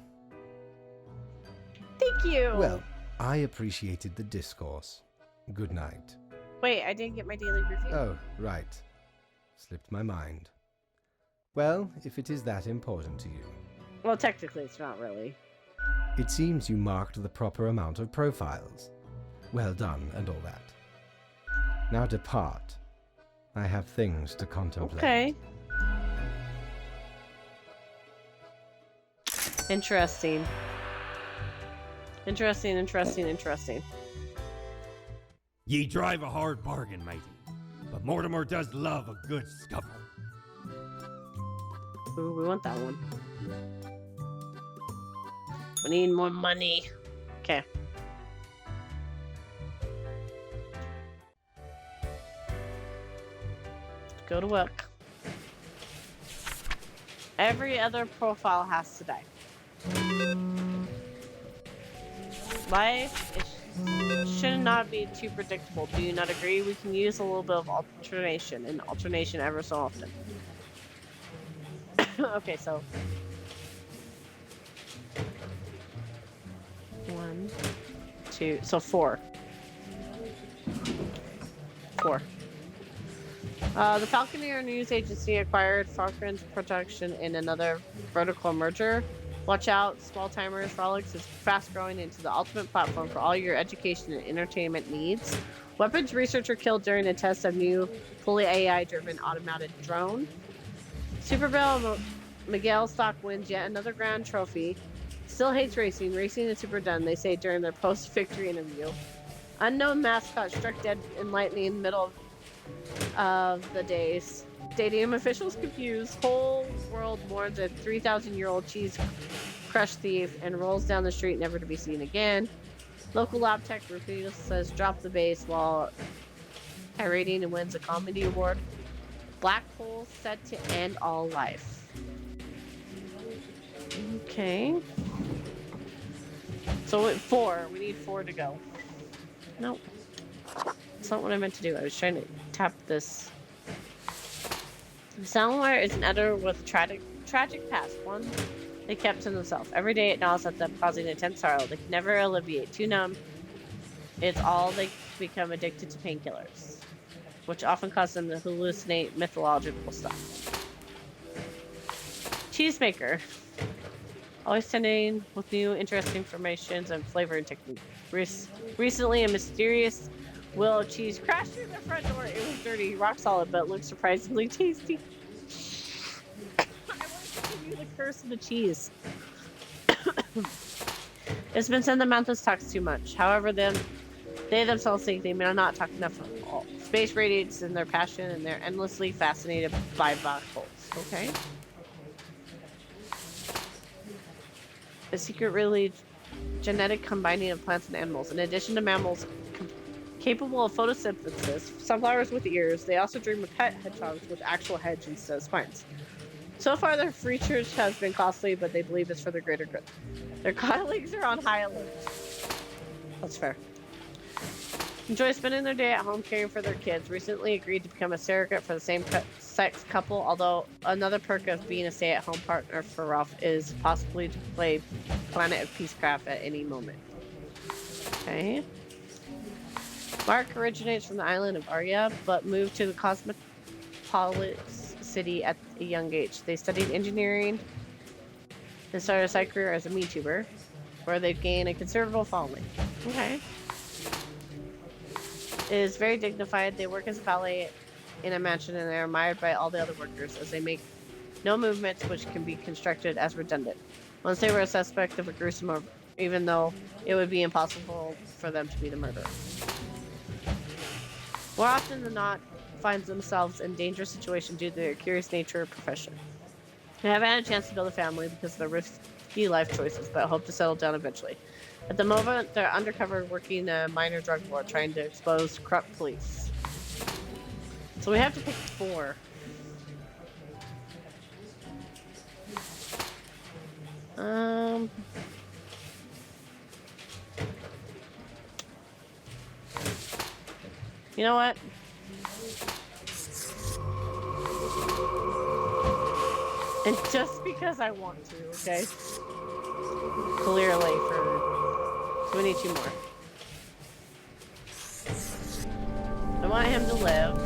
Thank you! Well, I appreciated the discourse. Good night. Wait, I didn't get my daily review. Oh, right. Slipped my mind. Well, if it is that important to you. Well, technically, it's not really. It seems you marked the proper amount of profiles. Well done, and all that. Now depart. I have things to contemplate. Okay. Interesting. Interesting. Ye drive a hard bargain, matey, but Mortimer does love a good scuffle. Ooh, we want that one. We need more money. Okay. Go to work. Every other profile has to die. Life should not be too predictable. Do you not agree? We can use a little bit of alternation, and alternation ever so often. Okay, so 1, 2, so 4. The Falconeer News Agency acquired Falcon's production in another vertical merger. Watch out, Small Timers Frolics is fast growing into the ultimate platform for all your education and entertainment needs. Weapons researcher killed during a test of new fully AI-driven automated drone. Superbell Miguel Stock wins yet another grand trophy. Still hates racing. Racing is super done, they say during their post-victory interview. Unknown mascot struck dead in lightning in the middle of the days. Stadium officials confused. Whole world mourns a 3,000-year-old cheese crush thief and rolls down the street never to be seen again. Local lab tech Rufus says drop the base while rating and wins a comedy award. Black hole set to end all life. Okay. So 4. We need 4 to go. Nope. That's not what I meant to do. I was trying to tap this. Soundwire is an editor with tragic past, one they kept to themselves. Every day it gnaws at them, causing intense sorrow. They can never alleviate. Too numb. It's all they become addicted to painkillers, which often cause them to hallucinate mythological stuff. Cheesemaker. Always tending with new interesting information and flavor and technique. Recently, a mysterious wheel of cheese crashed through their front door. It was dirty, rock solid, but looked surprisingly tasty. I want to continue the curse of the cheese. It's been said the Mantis talks too much. However, they themselves think they may not talk enough at all. Space radiates in their passion, and they're endlessly fascinated by black holes. Okay. A secret, really genetic combining of plants and animals. In addition to mammals capable of photosynthesis, sunflowers with ears, they also dream of pet hedgehogs with actual heads instead of spines. So far, their research has been costly, but they believe it's for the greater good. Their colleagues are on high alert. That's fair. Enjoy spending their day at home caring for their kids. Recently agreed to become a surrogate for the same-sex couple, although another perk of being a stay-at-home partner for Ralph is possibly to play Planet of Peacecraft at any moment. Okay. Mark originates from the island of Arya, but moved to the Cosmopolis city at a young age. They studied engineering and started a side career as a MeTuber, where they've gained a considerable following. Okay. Is very dignified. They work as a valet in a mansion, and they're admired by all the other workers as they make no movements which can be constructed as redundant. Once they were a suspect of a gruesome murder, even though it would be impossible for them to be the murderer. More often than not, finds themselves in dangerous situations due to their curious nature or profession. They haven't had a chance to build a family because of their risky life choices, but hope to settle down eventually. At the moment, they're undercover working a minor drug lord, trying to expose corrupt police. So we have to pick 4. You know what? And just because I want to, okay? Clearly for... So we need 2 more. I want him to live.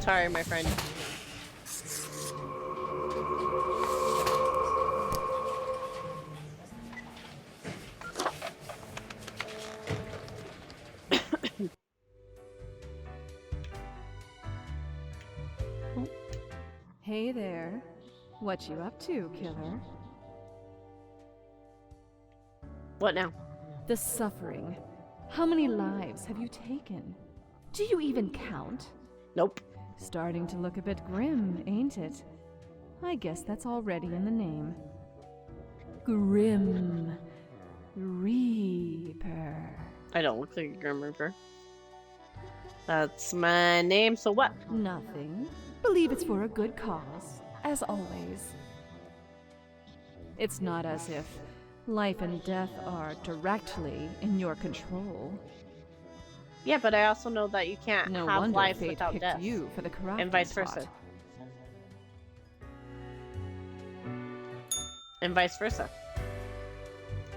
Sorry, my friend. Hey there. What you up to, killer? What now? The suffering. How many lives have you taken? Do you even count? Nope. Starting to look a bit grim, ain't it? I guess that's already in the name. Grim Reaper. I don't look like a Grim Reaper. That's my name, so what? Nothing. Believe it's for a good cause, as always. It's not as if life and death are directly in your control. Yeah, but I also know that you can't No have wonder life fate without picked death. you for the corrupting And vice versa. And vice versa.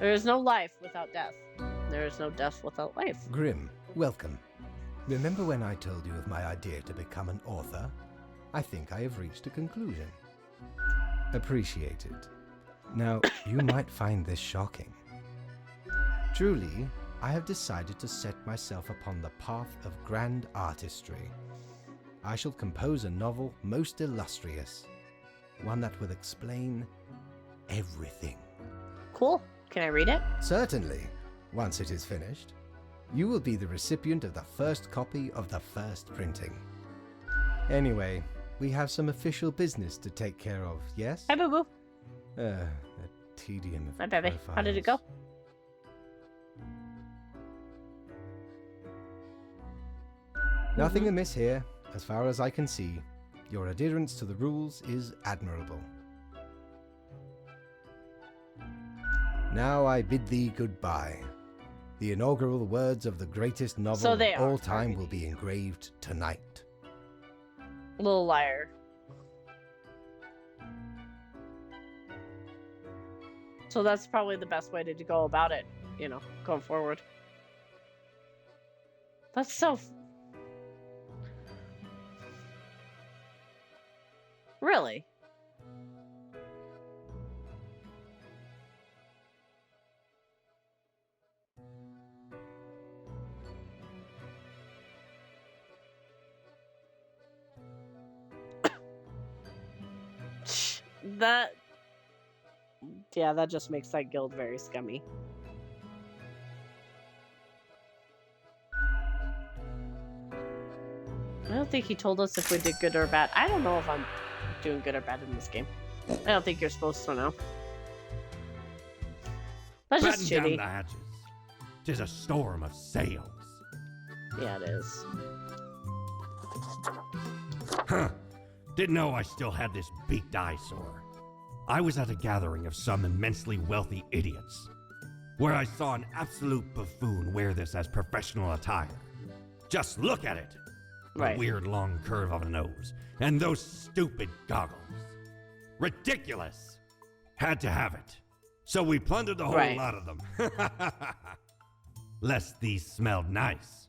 There is no life without death. There is no death without life. Grim, welcome. Remember when I told you of my idea to become an author? I think I have reached a conclusion. Appreciate it. Now, you might find this shocking. Truly, I have decided to set myself upon the path of grand artistry. I shall compose a novel most illustrious, one that will explain everything. Cool. Can I read it? Certainly, once it is finished. You will be the recipient of the first copy of the first printing. Anyway, we have some official business to take care of, yes? Hi, boo-boo. The tedium of Hi, baby. How did it go? profiles. Nothing amiss here, as far as I can see. Your adherence to the rules is admirable. Now I bid thee goodbye. The inaugural words of the greatest novel So they of are all time will RPGs. be engraved tonight. Little liar. So that's probably the best way to go about it, you know, going forward. That's so... Really? That... Yeah, that just makes that guild very scummy. I don't think he told us if we did good or bad. I don't know if I'm doing good or bad in this game. I don't think you're supposed to know. That's Batten just down shitty. the hatches. 'Tis a storm of sails. Yeah, it is. Huh. Didn't know I still had this beaked eyesore. I was at a gathering of some immensely wealthy idiots, where I saw an absolute buffoon wear this as professional attire. Just look at it! Right. The weird long curve of a nose, and those stupid goggles. Ridiculous! Had to have it. So we plundered the whole Right. lot of them. Lest these smelled nice,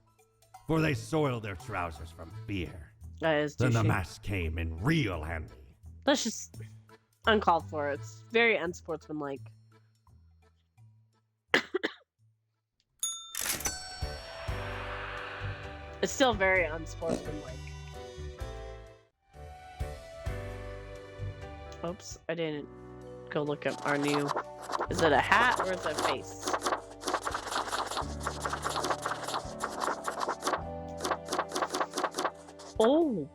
for they soiled their trousers from fear. That is too Then the shitty. mask came in real handy. That's just uncalled for. It's very unsportsmanlike. It's still very unsportsmanlike. Oops, I didn't go look up our new... Is it a hat or is it a face? Oh,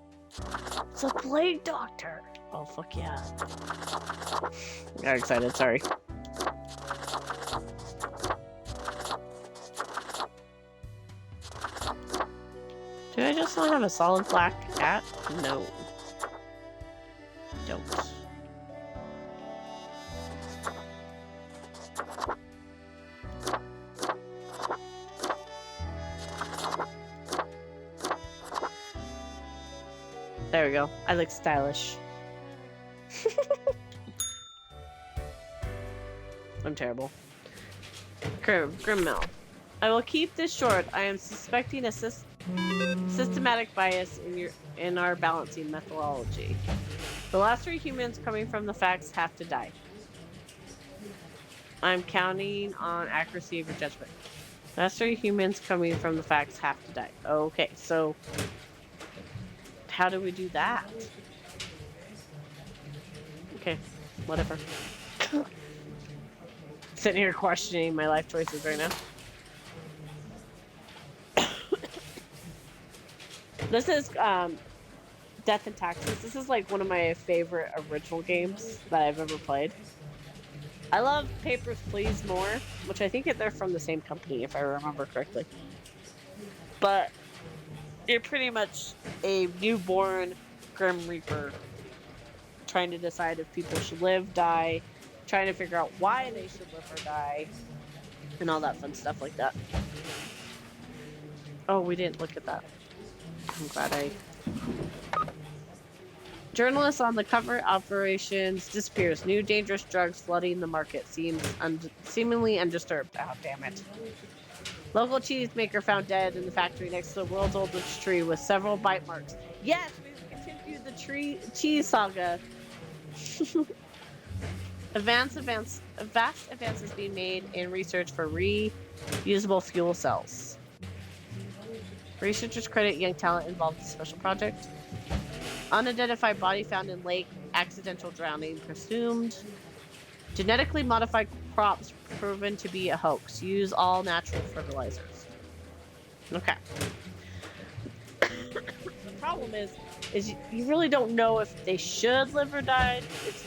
it's a plague doctor. Oh, fuck yeah. Got excited, sorry. Do I just not have a solid black cat? No. Don't. There we go. I look stylish. I'm terrible. Grim Mill. I will keep this short. I am suspecting a systematic bias in our balancing methodology. The last 3 humans coming from the facts have to die. I'm counting on accuracy of your judgment. The last 3 humans coming from the facts have to die. Okay, so how do we do that? Okay, whatever. Sitting here questioning my life choices right now. This is Death and Taxes. This is like one of my favorite original games that I've ever played. I love Papers, Please more, which I think they're from the same company if I remember correctly. But you're pretty much a newborn Grim Reaper trying to decide if people should live, die, trying to figure out why they should live or die, and all that fun stuff like that. Oh, we didn't look at that. I'm glad I... Journalists on the cover operations disappears. New dangerous drugs flooding the market seemingly undisturbed. Oh, damn it. Local cheesemaker found dead in the factory next to the world's oldest tree with several bite marks. Yes, we've continued the cheese saga. Vast advances being made in research for reusable fuel cells. Researchers credit young talent involved in the special project. Unidentified body found in lake. Accidental drowning presumed. Genetically modified crops proven to be a hoax. Use all natural fertilizers. Okay. The problem is you really don't know if they should live or die. It's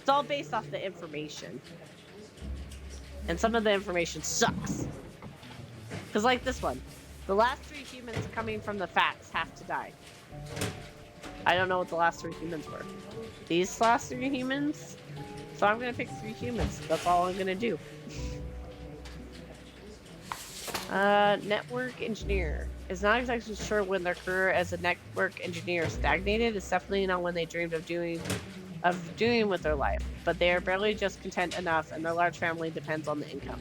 all based off the information. And some of the information sucks. Because like this one. The last 3 humans coming from the facts have to die. I don't know what the last 3 humans were. These last 3 humans? So I'm going to pick 3 humans. That's all I'm going to do. Network engineer. Is not exactly sure when their career as a network engineer stagnated. It's definitely not when they dreamed of doing with their life. But they are barely just content enough, and their large family depends on the income.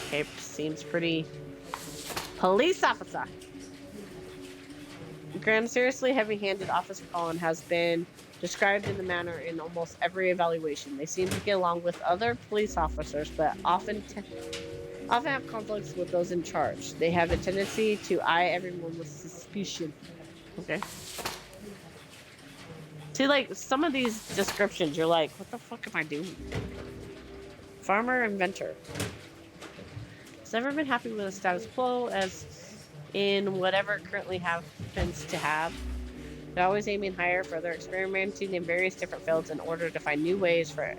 Okay, seems pretty... Police officer. Graham's seriously heavy-handed Officer Colin has been described in the manner in almost every evaluation. They seem to get along with other police officers, but often have conflicts with those in charge. They have a tendency to eye everyone with suspicion. Okay. See, like, some of these descriptions, you're like, what the fuck am I doing? Farmer inventor. Has never been happy with the status quo, as in whatever currently happens to have. They're always aiming higher, further experimenting in various different fields in order to find new ways for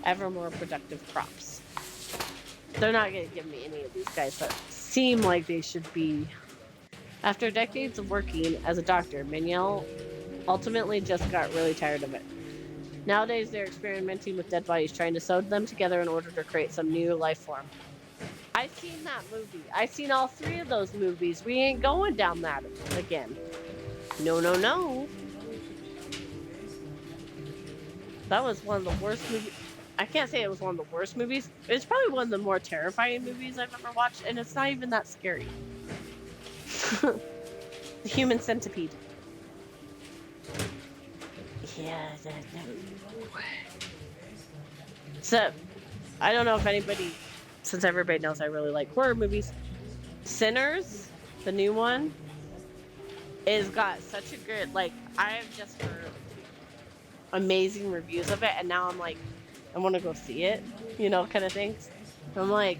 ever more productive crops. They're not going to give me any of these guys that seem like they should be. After decades of working as a doctor, Manuel ultimately just got really tired of it. Nowadays, they're experimenting with dead bodies, trying to sew them together in order to create some new life form. I've seen that movie. I've seen all 3 of those movies. We ain't going down that again. No, no, no. That was one of the worst movies. I can't say it was one of the worst movies. It's probably one of the more terrifying movies I've ever watched, and it's not even that scary. The Human Centipede. Yeah, so, I don't know if anybody... Since everybody knows I really like horror movies. Sinners, the new one, is got such a good, like, I have just heard amazing reviews of it, and now I'm like, I want to go see it, you know, kind of things. I'm like,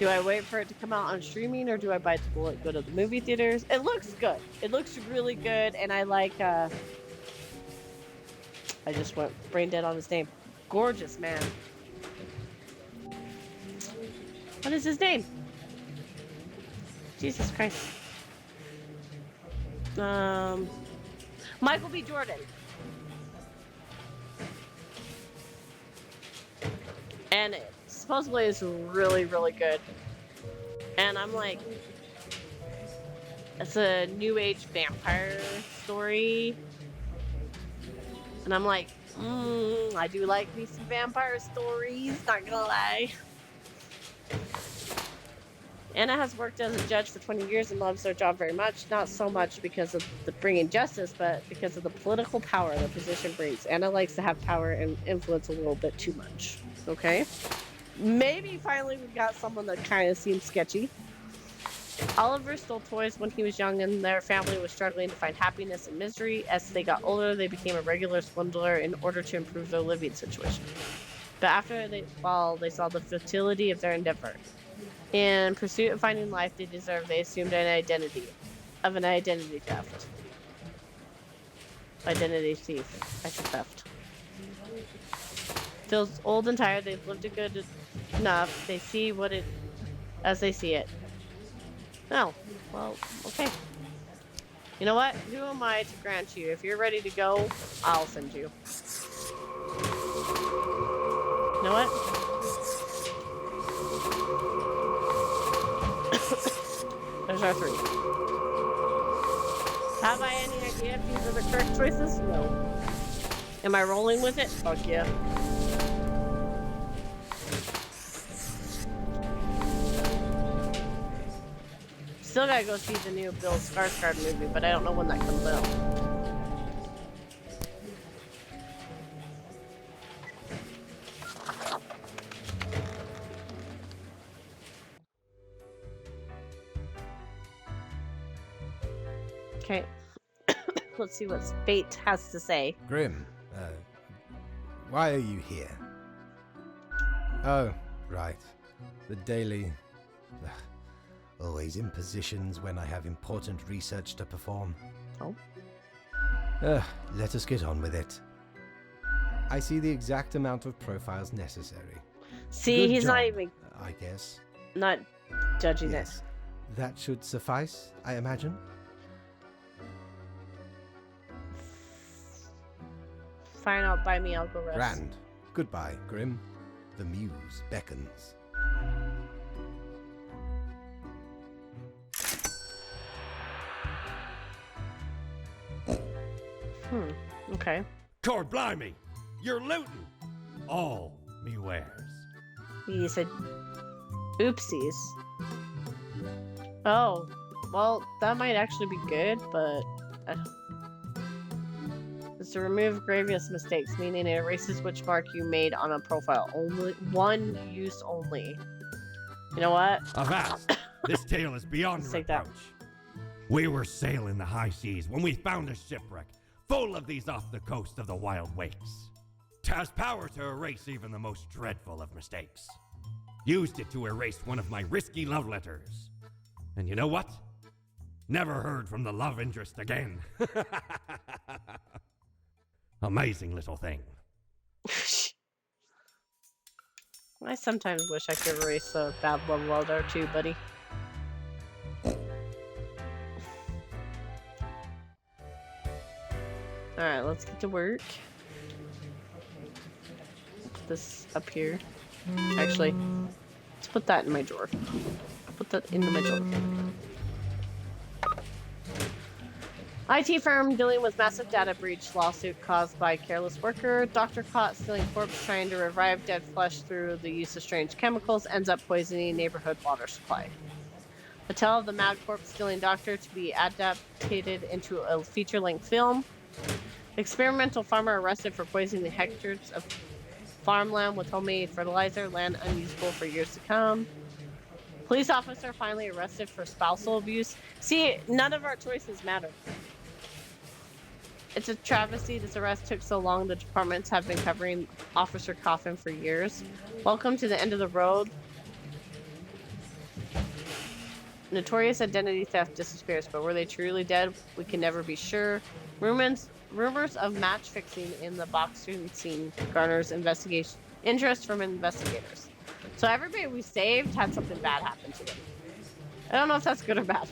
Do I wait for it to come out on streaming, or do I buy it to go to the movie theaters? It looks good. It looks really good, and I like, I just went brain dead on his name. Gorgeous, man. What is his name? Jesus Christ. Michael B. Jordan. And it supposedly is really, really good. And I'm like, it's a new age vampire story. And I'm like, I do like me some vampire stories, not gonna lie. Anna has worked as a judge for 20 years and loves her job very much. Not so much because of the bringing justice, but because of the political power the position brings. Anna likes to have power and influence a little bit too much. Okay? Maybe finally we got someone that kind of seems sketchy. Oliver stole toys when he was young, and their family was struggling to find happiness and misery. As they got older, they became a regular swindler in order to improve their living situation. But after they saw the futility of their endeavor. In pursuit of finding life they deserve, they assumed an identity theft. Identity thief. I said theft. Feels old and tired. They've lived it good enough. They see what it as they see it. Oh, well, okay. You know what? Who am I to grant you? If you're ready to go, I'll send you. You know what? There's our 3. Have I any idea if these are the correct choices? No. Am I rolling with it? Fuck yeah. Still gotta go see the new Bill Skarsgård movie, but I don't know when that comes out. Okay. Let's see what fate has to say. Grim, why are you here? Oh, right. The daily... always in positions when I have important research to perform. Oh? Let us get on with it. I see the exact amount of profiles necessary. See, Good he's job, not even... I guess. Not judging Yes. That should suffice, I imagine. Fine, out by me, I'll go rest. Grand. Goodbye, Grim. The muse beckons. Okay. Cord blimey! You're looting! All me wares. He said, oopsies. Oh, well, that might actually be good, but... It's to remove grievous mistakes, meaning it erases which mark you made on a profile. Only one use only. You know what? Avast! This tale is beyond Let's take that. reproach. We were sailing the high seas when we found a shipwreck full of these off the coast of the Wild Wakes. 'Twas power to erase even the most dreadful of mistakes. Used it to erase one of my risky love letters. And you know what? Never heard from the love interest again. Amazing little thing. I sometimes wish I could erase a bad love letter too, buddy. Alright, let's get to work. Put this up here. Actually, let's put that in my drawer. I'll put that into my drawer. IT firm dealing with massive data breach lawsuit caused by careless worker. Doctor caught stealing corpse trying to revive dead flesh through the use of strange chemicals ends up poisoning neighborhood water supply. The tale of the mad corpse stealing doctor to be adapted into a feature-length film. Experimental farmer arrested for poisoning hectares of farmland with homemade fertilizer, land unusable for years to come. Police officer finally arrested for spousal abuse. See, none of our choices matter. It's a travesty this arrest took so long. The departments have been covering Officer Coffin for years. Welcome to the end of the road. notorious identity theft disappears, but were they truly dead? We can never be sure. Rumors of match fixing in the boxing scene garners interest from investigators. So everybody we saved had something bad happen to them. I don't know if that's good or bad.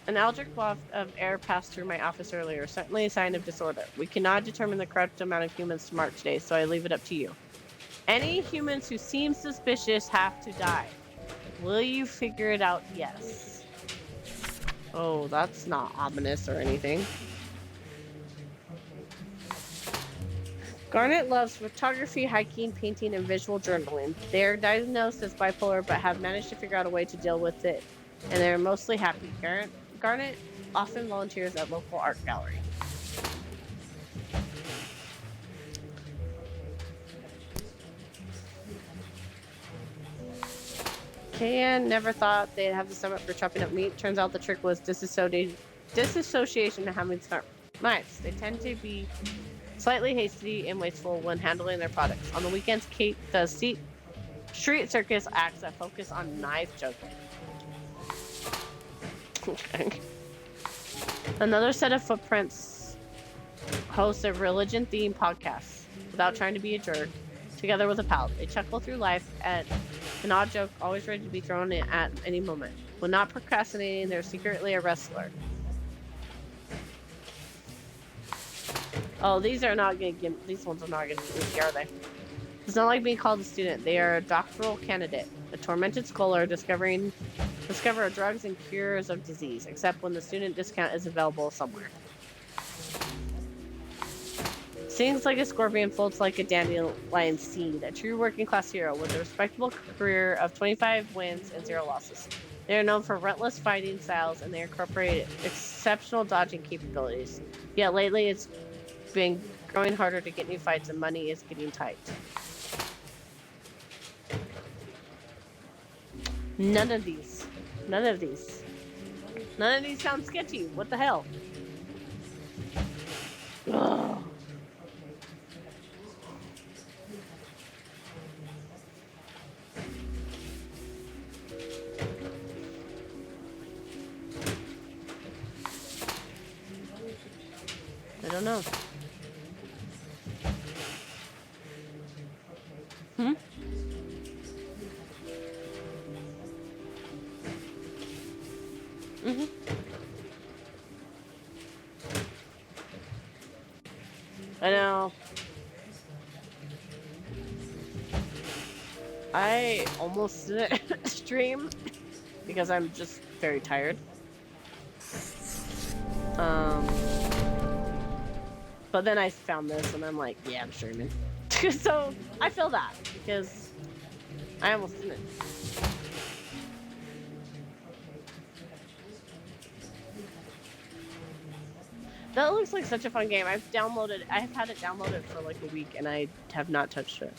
An electric waft of air passed through my office earlier, certainly a sign of disorder. We cannot determine the correct amount of humans to mark today, so I leave it up to you. Any humans who seem suspicious have to die. Will you figure it out? Yes. Oh, that's not ominous or anything. Garnet loves photography, hiking, painting, and visual journaling. They are diagnosed as bipolar, but have managed to figure out a way to deal with it, and they are mostly happy. Garnet often volunteers at local art gallery. Can never thought they'd have the summit for chopping up meat. Turns out the trick was disassociation and having smart minds. They tend to be slightly hasty and wasteful when handling their products. On the weekends, Kate does street circus acts that focus on knife joking. Okay. Another set of footprints hosts a religion-themed podcast without trying to be a jerk. Together with a pal, they chuckle through life at an odd joke, always ready to be thrown in at any moment. When not procrastinating, they're secretly a wrestler. Oh, these ones are not going to get easy, are they? It's not like being called a student. They are a doctoral candidate. A tormented scholar discover drugs and cures of disease, except when the student discount is available somewhere. Sings like a scorpion, floats like a dandelion seed. A true working class hero with a respectable career of 25 wins and 0 losses. They are known for relentless fighting styles, and they incorporate exceptional dodging capabilities. Yet lately, it's been growing harder to get new fights, and money is getting tight. None of these sound sketchy. What the hell? Ugh. I don't know. I know. I almost didn't stream because I'm just very tired. But then I found this and I'm like, yeah, I'm streaming. So I feel that because I almost didn't. That looks like such a fun game. I've had it downloaded for like a week and I have not touched it.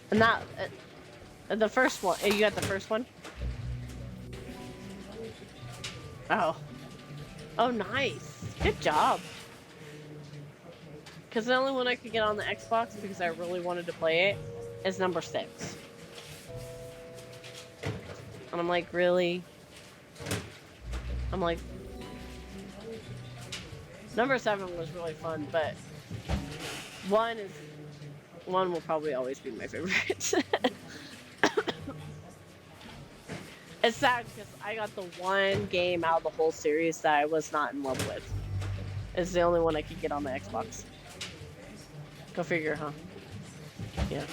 And that, the first one, you got the first one? Oh. Oh, nice. Good job. Because the only one I could get on the Xbox, because I really wanted to play it, is number 6. And I'm like, really? I'm like... Number 7 was really fun, but... 1 will probably always be my favorite. It's sad because I got the one game out of the whole series that I was not in love with. It's the only one I could get on the Xbox. Go figure, huh? Yeah.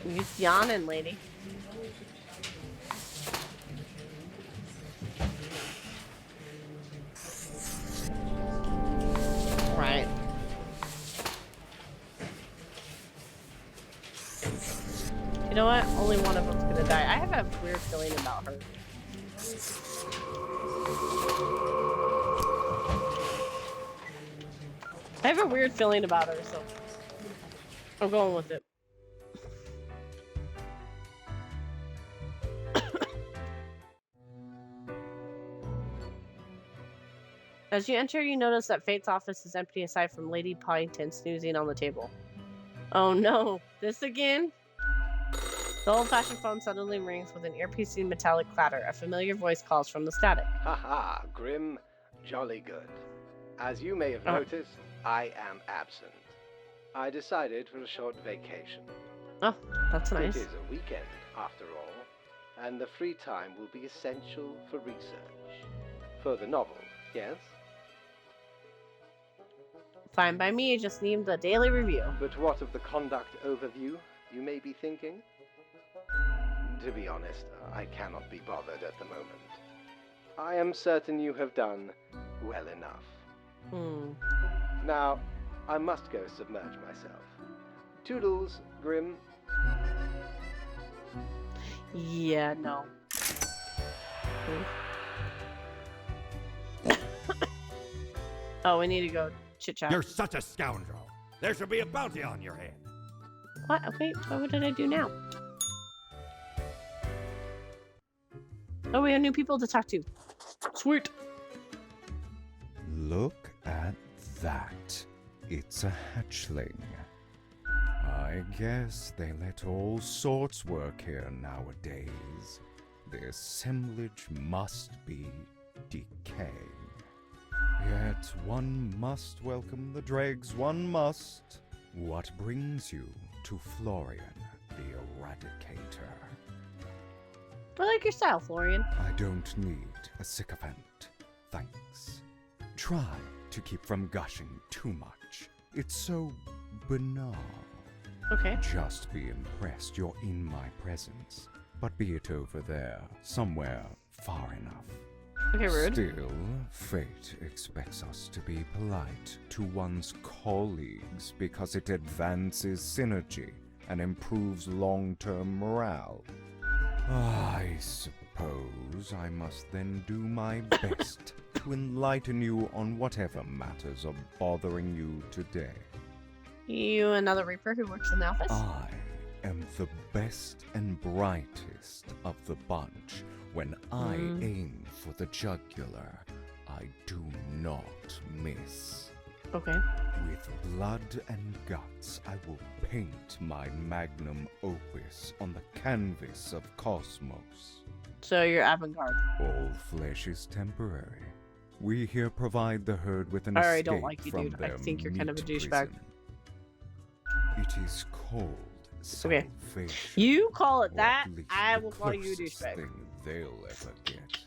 You're yawning, lady. Right. You know what? Only one of them's gonna die. I have a weird feeling about her. I have a weird feeling about her, so I'm going with it. As you enter, you notice that Fate's office is empty aside from Lady Paddington snoozing on the table. Oh no, this again? The old-fashioned phone suddenly rings with an ear-piercing metallic clatter. A familiar voice calls from the static. Haha, Grim, jolly good. As you may have noticed, I am absent. I decided for a short vacation. Oh, that's nice. It is a weekend, after all, and the free time will be essential for research. For the novel, yes? Fine by me, just need the daily review. But what of the conduct overview, you may be thinking? To be honest, I cannot be bothered at the moment. I am certain you have done well enough. Now, I must go submerge myself. Toodles, Grim. Yeah, no. Oh, we need to go chit-chat. You're such a scoundrel. There should be a bounty on your head. What? Wait, what did I do now? Oh, we have new people to talk to. Sweet. Look at that. It's a hatchling. I guess they let all sorts work here nowadays. The assemblage must be decaying. Yet one must welcome the dregs, one must. What brings you to Florian, the Eradicator? I like your style, Florian. I don't need a sycophant, thanks. Try to keep from gushing too much. It's so banal. Okay. Just be impressed you're in my presence, but be it over there, somewhere far enough. Okay, rude. Still, fate expects us to be polite to one's colleagues because it advances synergy and improves long-term morale. I suppose I must then do my best to enlighten you on whatever matters are bothering you today. You another Reaper who works in the office? I am the best and brightest of the bunch. When I aim for the jugular, I do not miss. Okay. With blood and guts, I will paint my magnum opus on the canvas of cosmos. So you're avant-garde. All flesh is temporary. We here provide the herd with an I already escape don't like you, from dude. I their think you're kind of a meat douchebag. prison. It is called Okay. salvation. You call it Or that, at least I the will call you a closest douchebag. thing they'll ever get.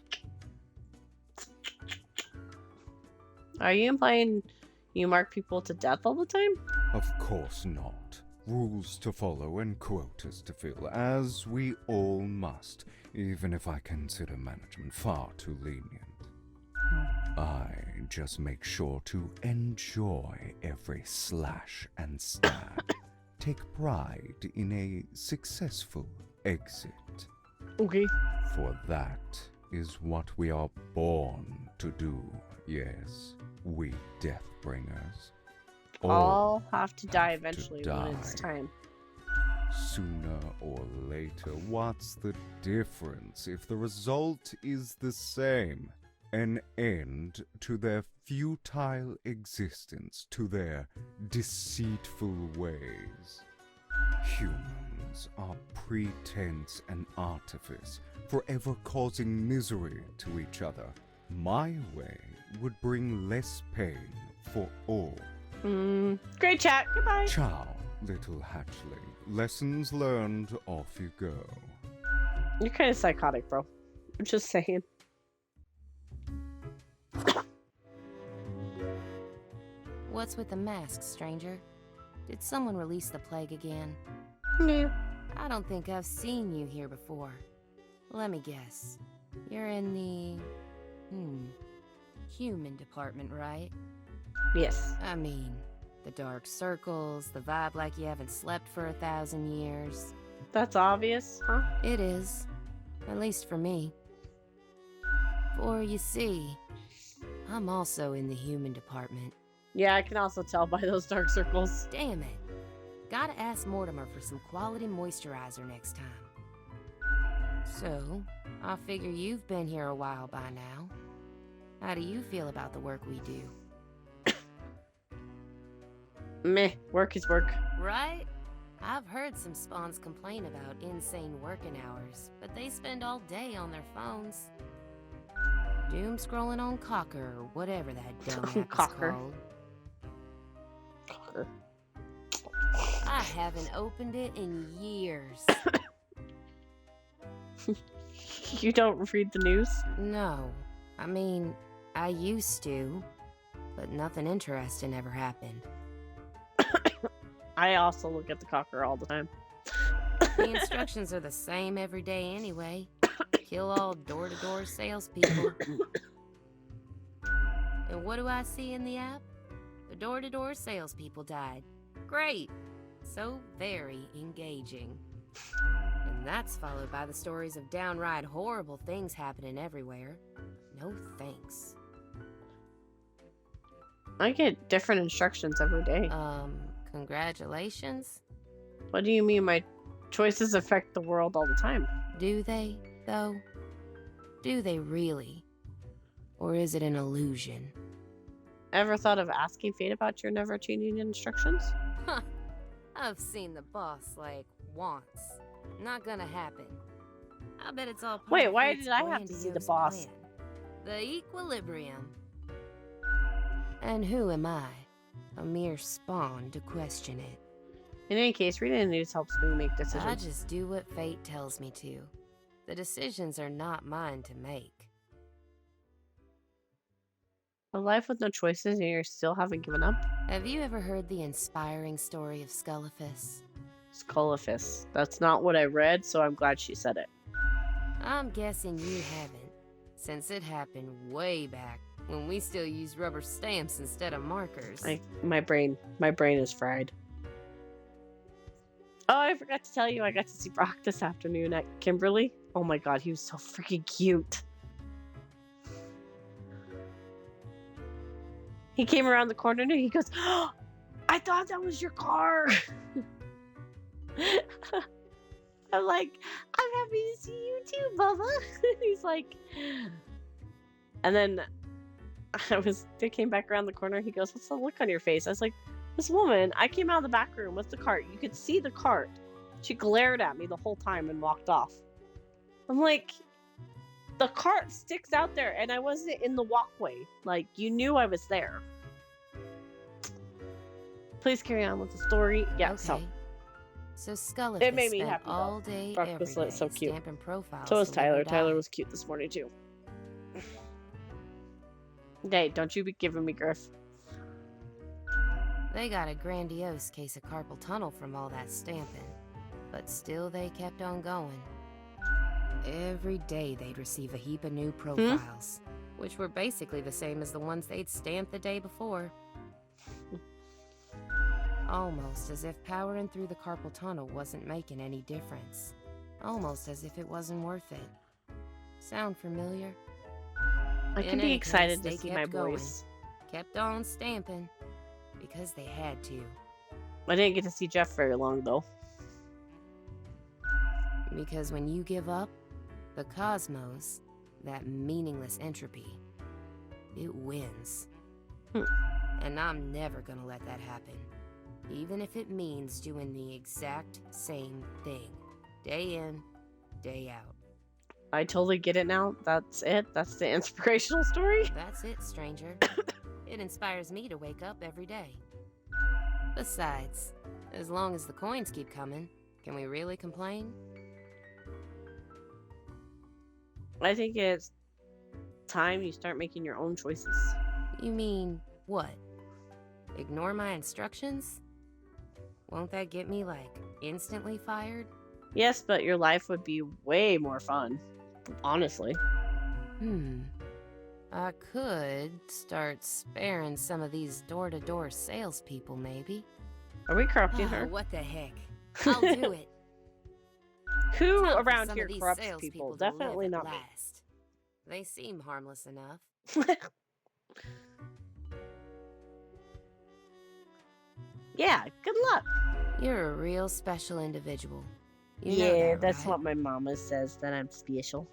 Are you implying you mark people to death all the time? Of course not. Rules to follow and quotas to fill, as we all must, even if I consider management far too lenient. I just make sure to enjoy every slash and stab. Take pride in a successful exit. Okay. For that is what we are born to do, yes, we Deathbringers. All have to die have to eventually when it's die. time. Sooner or later, what's the difference if the result is the same? An end to their futile existence, to their deceitful ways. Humans are pretense and artifice, forever causing misery to each other. My way would bring less pain for all. Great chat. Goodbye. Ciao, little hatchling. Lessons learned, off you go. You're kind of psychotic, bro. I'm just saying. What's with the mask, stranger? Did someone release the plague again? No. I don't think I've seen you here before. Let me guess. You're in the... human department, right? Yes. I mean, the dark circles, the vibe like you haven't slept for 1,000 years. That's obvious, huh? It is. At least for me. For you see, I'm also in the human department. Yeah, I can also tell by those dark circles. Damn it. Gotta ask Mortimer for some quality moisturizer next time. So, I figure you've been here a while by now. How do you feel about the work we do? Meh, work is work. Right? I've heard some spawns complain about insane working hours, but they spend all day on their phones. Doom scrolling on Cocker or whatever that dumb app is Cocker. called. Cocker. I haven't opened it in years. You don't read the news? No. I mean, I used to, but nothing interesting ever happened. I also look at the Cocker all the time. The instructions are the same every day anyway. Kill all door-to-door salespeople. And what do I see in the app? The door-to-door salespeople died. Great! So very engaging. And that's followed by the stories of downright horrible things happening everywhere. No thanks. I get different instructions every day. Congratulations? What do you mean my choices affect the world all the time? Do they, though? Do they really? Or is it an illusion? Ever thought of asking Fate about your never-changing instructions? Huh. I've seen the boss, like, once. Not gonna happen. I bet it's all part Wait, of why Fate's did I have to see the grandiose boss? plan. The equilibrium. And who am I? A mere spawn to question it. In any case, reading the news helps me make decisions. I just do what fate tells me to. The decisions are not mine to make. A life with no choices and you still haven't given up? Have you ever heard the inspiring story of Scullifus? Scullifus. That's not what I read, so I'm glad she said it. I'm guessing you haven't, since it happened way back when we still used rubber stamps instead of markers. My brain is fried. Oh, I forgot to tell you, I got to see Brock this afternoon at Kimberly. Oh my god, he was so freaking cute. He came around the corner and he goes, "Oh, I thought that was your car." I'm like, "I'm happy to see you too, Bubba." He's like, and then they came back around the corner. He goes, "What's the look on your face?" I was like, "This woman, I came out of the back room with the cart. You could see the cart. She glared at me the whole time and walked off." I'm like, the cart sticks out there and I wasn't in the walkway. Like, you knew I was there. Please carry on with the story. Yeah, okay. So Scullifus it made me spent happy. all day, Brock every was day so cute. stamping profiles. So was to live or Tyler. die. Tyler was cute this morning too. Hey, don't you be giving me grief. They got a grandiose case of carpal tunnel from all that stamping, but still they kept on going. Every day they'd receive a heap of new profiles, which were basically the same as the ones they'd stamped the day before. Almost as if powering through the carpal tunnel wasn't making any difference. Almost as if it wasn't worth it. Sound familiar? I In can be any excited case, to they see my kept going. boys. Kept on stamping. Because they had to. I didn't get to see Jeff very long though. Because when you give up, the cosmos, that meaningless entropy, it wins. And I'm never gonna let that happen. Even if it means doing the exact same thing. Day in, day out. I totally get it now. That's it. That's the inspirational story. That's it, stranger. It inspires me to wake up every day. Besides, as long as the coins keep coming, can we really complain? I think it's time you start making your own choices. You mean what? Ignore my instructions? Won't that get me, like, instantly fired? Yes, but your life would be way more fun. Honestly. I could start sparing some of these door-to-door salespeople, maybe. Are we corrupting her? What the heck? I'll do it. Who Time for around some here of these corrupts salespeople people? to live Definitely at not me. last. They seem harmless enough. Yeah, good luck. You're a real special individual. You know Yeah, that, that's right? what my mama says, that I'm special.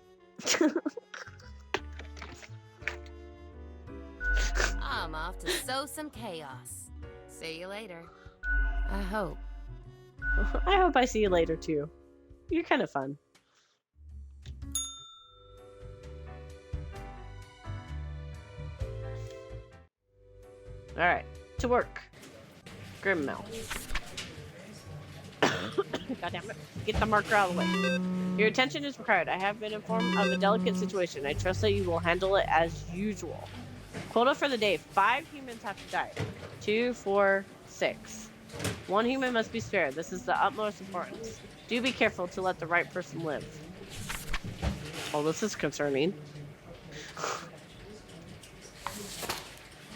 I'm off to sow some chaos. See you later. I hope. I hope I see you later, too. You're kind of fun. Alright, to work. Grimmel. God damn it. Get the marker out of the way. Your attention is required. I have been informed of a delicate situation. I trust that you will handle it as usual. Quota for the day. 5 humans have to die. 2, 4, 6. 1 human must be spared. This is the utmost importance. Do be careful to let the right person live. Oh, this is concerning.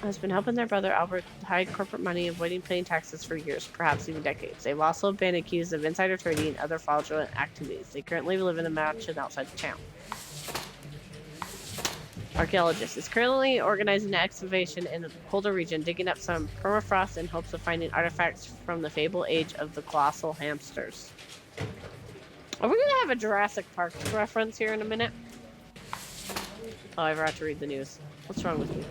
Has been helping their brother Albert hide corporate money, avoiding paying taxes for years, perhaps even decades. They've also been accused of insider trading and other fraudulent activities. They currently live in a mansion outside the town. Archaeologist is currently organizing an excavation in the colder region, digging up some permafrost in hopes of finding artifacts from the fabled age of the colossal hamsters. Are we gonna have a Jurassic Park reference here in a minute? Oh, I forgot to read the news. What's wrong with me?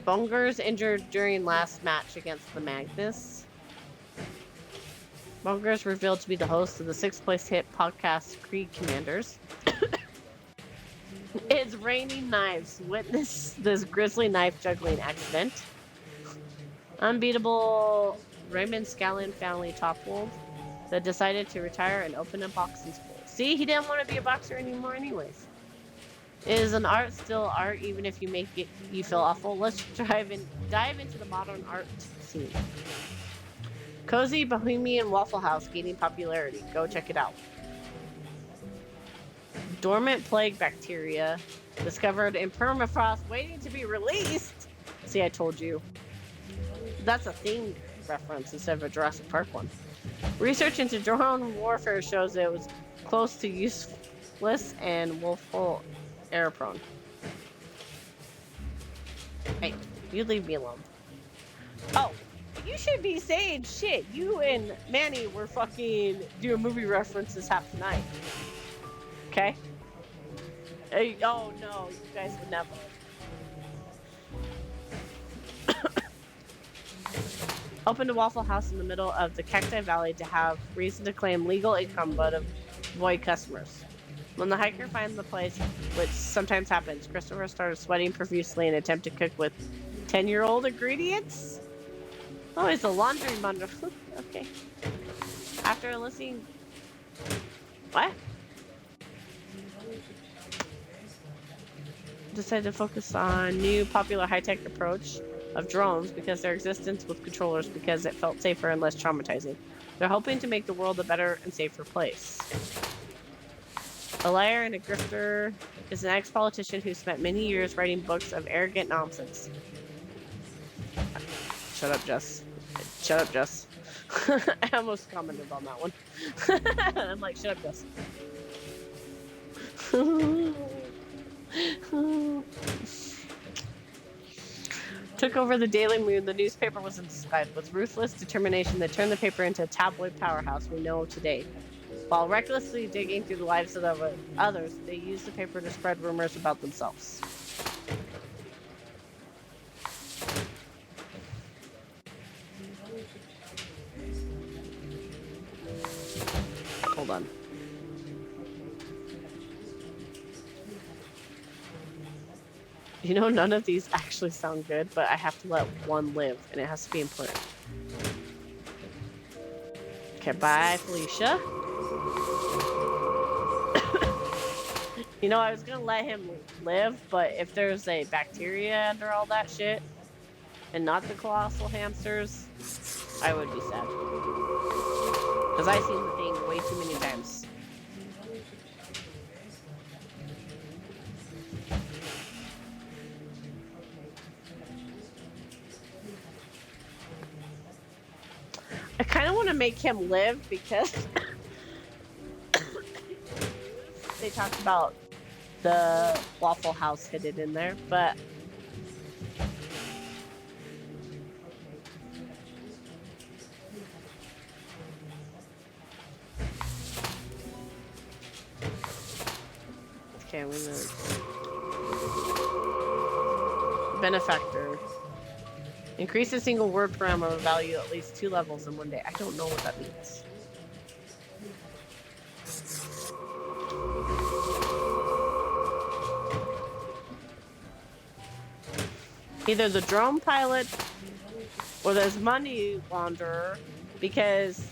Bungers injured during last match against the Magnus. Bungers revealed to be the host of the 6th place hit podcast Creed Commanders. It's raining knives. Witness this grisly knife juggling accident. Unbeatable Raymond Scallon family toppled that decided to retire and open a boxing school. See, he didn't want to be a boxer anymore anyways. Is an art still art even if you make it you feel awful? Let's dive into the modern art scene. Cozy Bohemian Waffle House gaining popularity. Go check it out. Dormant plague bacteria discovered in permafrost waiting to be released. See, I told you. That's a theme reference instead of a Jurassic Park one. Research into drone warfare shows that it was close to useless and willful error prone. Hey, you leave me alone. Oh, you should be saying shit. You and Manny were fucking doing movie references half the night. Okay? Hey, oh no, you guys would never. Opened a Waffle House in the middle of the Cacti Valley to have reason to claim legal income but avoid customers. When the hiker finds the place, which sometimes happens, Christopher started sweating profusely and attempted to cook with 10-year-old ingredients? Oh, it's a laundry bundle. Okay. After listening... What? Decided to focus on new popular high-tech approach of drones because their existence with controllers because it felt safer and less traumatizing. They're hoping to make the world a better and safer place. A liar and a grifter is an ex-politician who spent many years writing books of arrogant nonsense. Shut up, Jess. Shut up, Jess. I almost commented on that one. I'm like, shut up, Jess. Took over the Daily Moon. The newspaper was inspired with ruthless determination that turned the paper into a tabloid powerhouse we know today. While recklessly digging through the lives of others, they used the paper to spread rumors about themselves. Hold on. You know, none of these actually sound good, but I have to let one live, and it has to be important. Okay, bye, Felicia. You know, I was gonna let him live, but if there's a bacteria under all that shit, and not the colossal hamsters, I would be sad. Because I've seen the thing way too many times. I kind of want to make him live because they talked about the Waffle House hidden in there, but Okay, I'm gonna... Benefactor. Increase a single word parameter value at least 2 levels in one day. I don't know what that means. Either the drone pilot or there's money launderer, because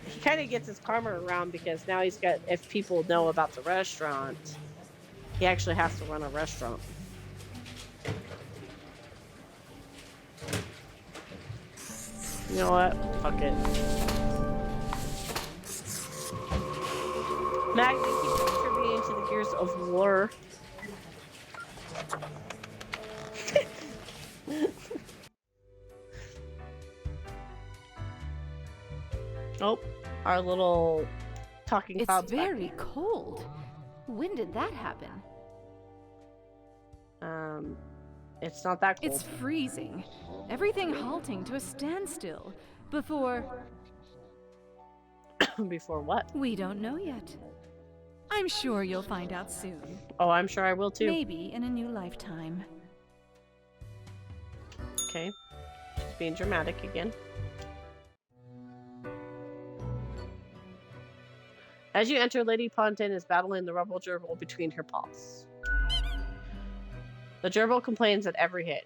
he kind of gets his karma around because now he's got, if people know about the restaurant, he actually has to run a restaurant. You know what? Fuck it. Magni keeps contributing to the Gears of War. Oh, our little talking It's clouds. very cold. When did that happen? It's not that cold. It's freezing. Everything halting to a standstill. Before... Before what? We don't know yet. I'm sure you'll find out soon. Oh, I'm sure I will too. Maybe in a new lifetime. Okay. She's being dramatic again. As you enter, Lady Pontin is battling the rebel gerbil between her paws. The gerbil complains at every hit.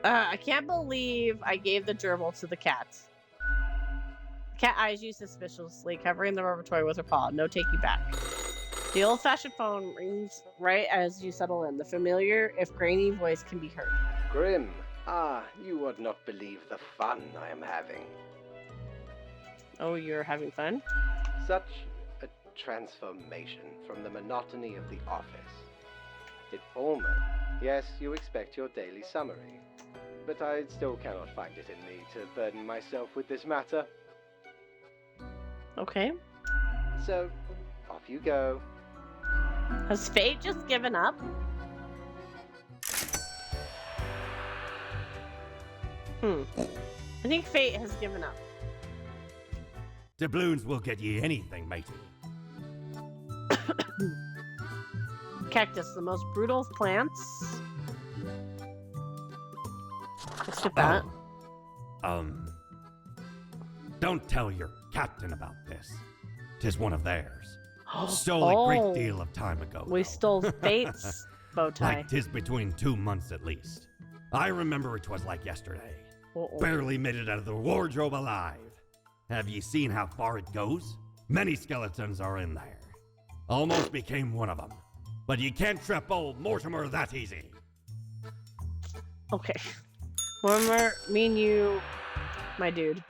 I can't believe I gave the gerbil to the cat. The cat eyes you suspiciously, covering the rubber toy with her paw. No takey back. The old-fashioned phone rings right as you settle in. The familiar, if grainy, voice can be heard. Grim, you would not believe the fun I am having. Oh, you're having fun? Such a transformation from the monotony of the office. It almost... Yes, you expect your daily summary. But I still cannot find it in me to burden myself with this matter. Okay. So, off you go. Has fate just given up? I think fate has given up. Doubloons will get ye anything, matey. Cactus, the most brutal of plants. Let's get that. Don't tell your captain about this. 'Tis one of theirs. Stole a great deal of time ago. We though. stole Fate's bow tie. Like 'tis between 2 months at least. I remember 'twas like yesterday. Uh-oh. Barely made it out of the wardrobe alive. Have ye seen how far it goes? Many skeletons are in there. Almost became one of them. But you can't trap old Mortimer that easy. Okay. Mortimer, me and you, my dude.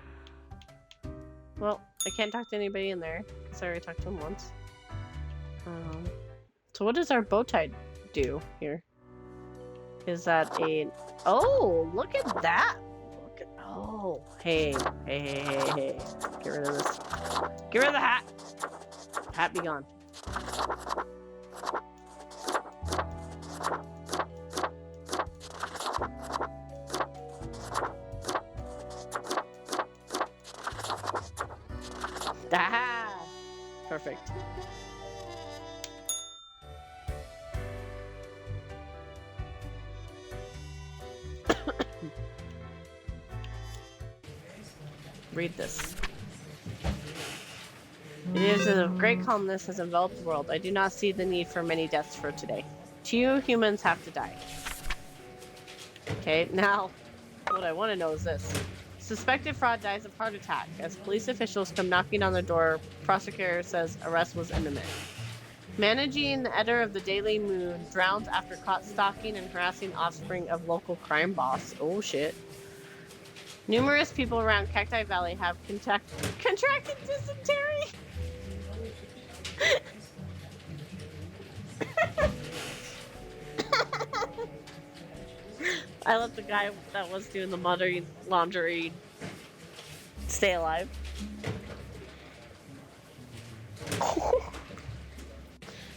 Well, I can't talk to anybody in there, because I already talked to him once. So what does our bow tie do here? Is that a... Oh, look at that! Look at... Oh, hey. Get rid of this. Get rid of the hat! Hat be gone. Ah! Perfect. Read this. It is a great calmness has enveloped the world. I do not see the need for many deaths for today. 2 humans have to die. Okay, now, what I want to know is this. Suspected fraud dies of heart attack. As police officials come knocking on the door, prosecutor says arrest was imminent. Managing editor of the Daily Moon drowns after caught stalking and harassing offspring of local crime boss. Oh shit. Numerous people around Cacti Valley have contracted dysentery. I let the guy that was doing the laundry stay alive.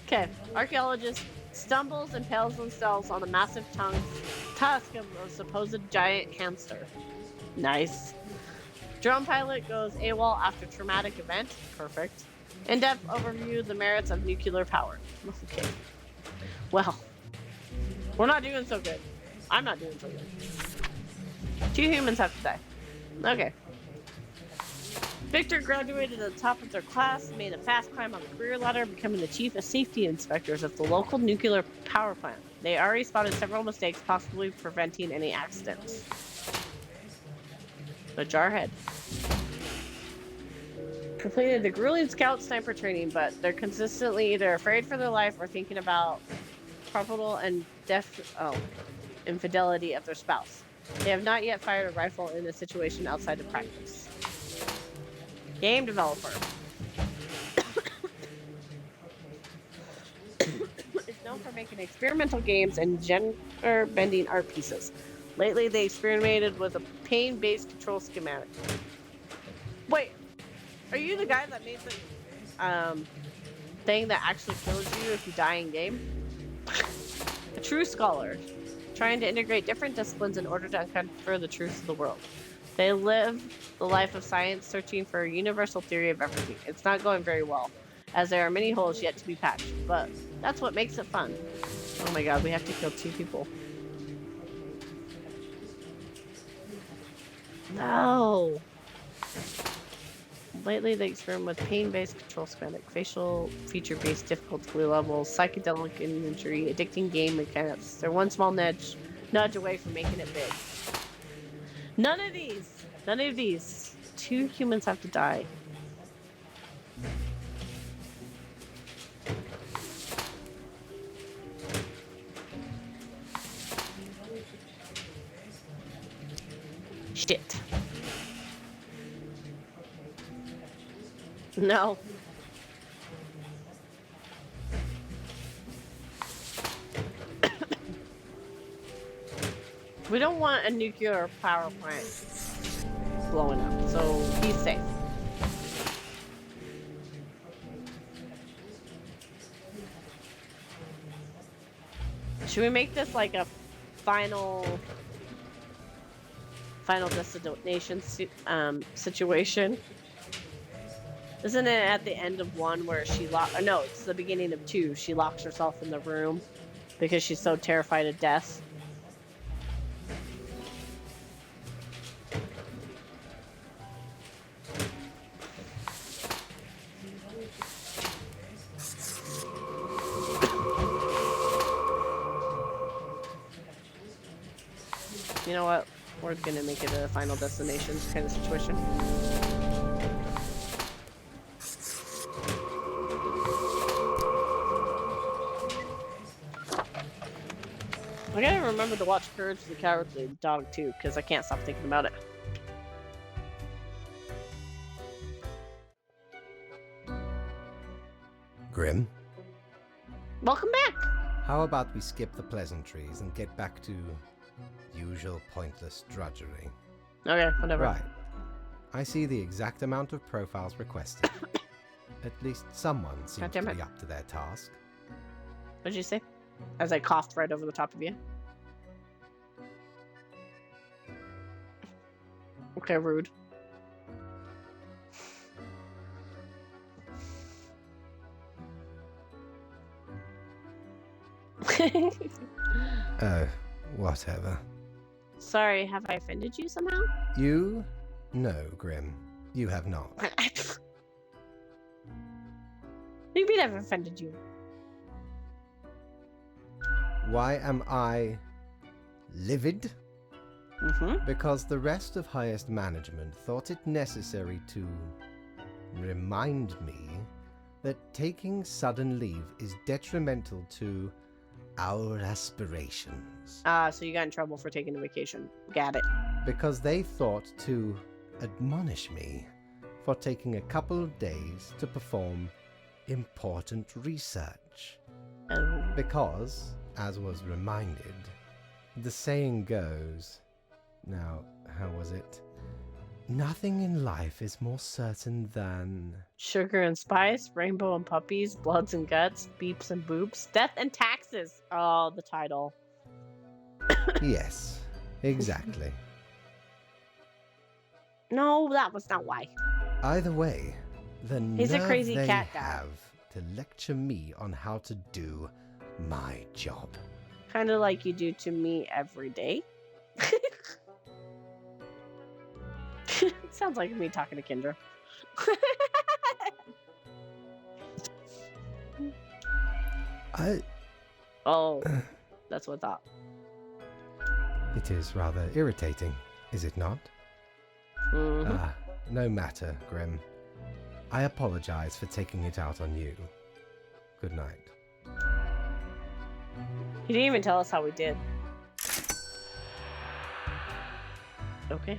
Okay, archaeologist stumbles and impales themselves on a massive tusk of a supposed giant hamster. Nice. Drone pilot goes AWOL after traumatic event. Perfect. In-depth overview of the merits of nuclear power. Okay. Well, we're not doing so good. I'm not doing so good. 2 humans have to die. Okay. Victor graduated at the top of their class, made a fast climb on the career ladder, becoming the chief of safety inspectors at the local nuclear power plant. They already spotted several mistakes, possibly preventing any accidents. The Jarhead. Completed the grueling scout sniper training, but they're consistently either afraid for their life or thinking about probable and infidelity of their spouse. They have not yet fired a rifle in a situation outside of practice. Game developer. Is known for making experimental games and gender-bending art pieces. Lately, they experimented with a pain-based control schematic. Wait, are you the guy that made the thing that actually kills you if you die in game? A true scholar, trying to integrate different disciplines in order to uncover the truths of the world. They live the life of science, searching for a universal theory of everything. It's not going very well, as there are many holes yet to be patched, but that's what makes it fun. Oh my god, we have to kill 2 people. No! Lately, they experiment with pain-based control schematic, facial feature-based difficulty levels, psychedelic imagery, addicting game mechanics. They're one small nudge away from making it big. None of these. 2 humans have to die. Shit. No. We don't want a nuclear power plant blowing up, so he's safe. Should we make this like a final destination situation? Isn't it at the end of 1 where she no, it's the beginning of 2. She locks herself in the room because she's so terrified of death. You know what? We're gonna make it a final destination kind of situation. I gotta remember to watch Courage the Cowardly Dog too, because I can't stop thinking about it. Grim, Welcome back! how about we skip the pleasantries and get back to usual pointless drudgery? Okay, whatever. Right. I see the exact amount of profiles requested. At least someone seems to be up to their task. What did you say? As I coughed right over the top of you. Okay, rude. Oh, whatever. Sorry, have I offended you somehow? You? No, Grim. You have not. What do you mean I've offended you? Why am I livid? Because the rest of highest management thought it necessary to remind me that taking sudden leave is detrimental to our aspirations. So you got in trouble for taking a vacation. Got it. Because they thought to admonish me for taking a couple of days to perform important research. Oh. Because, as was reminded, the saying goes... Now, how was it? Nothing in life is more certain than... Sugar and spice, rainbow and puppies, bloods and guts, beeps and boops, death and taxes. Oh, the title. Yes, exactly. No, that was not why. Either way, The He's a nerve crazy they cat guy. have to lecture me on how to do my job. Kind of like you do to me every day. Sounds like me talking to Kendra. Oh, that's what I thought. It is rather irritating, is it not? No matter, Grim. I apologize for taking it out on you. Good night. He didn't even tell us how we did. Okay.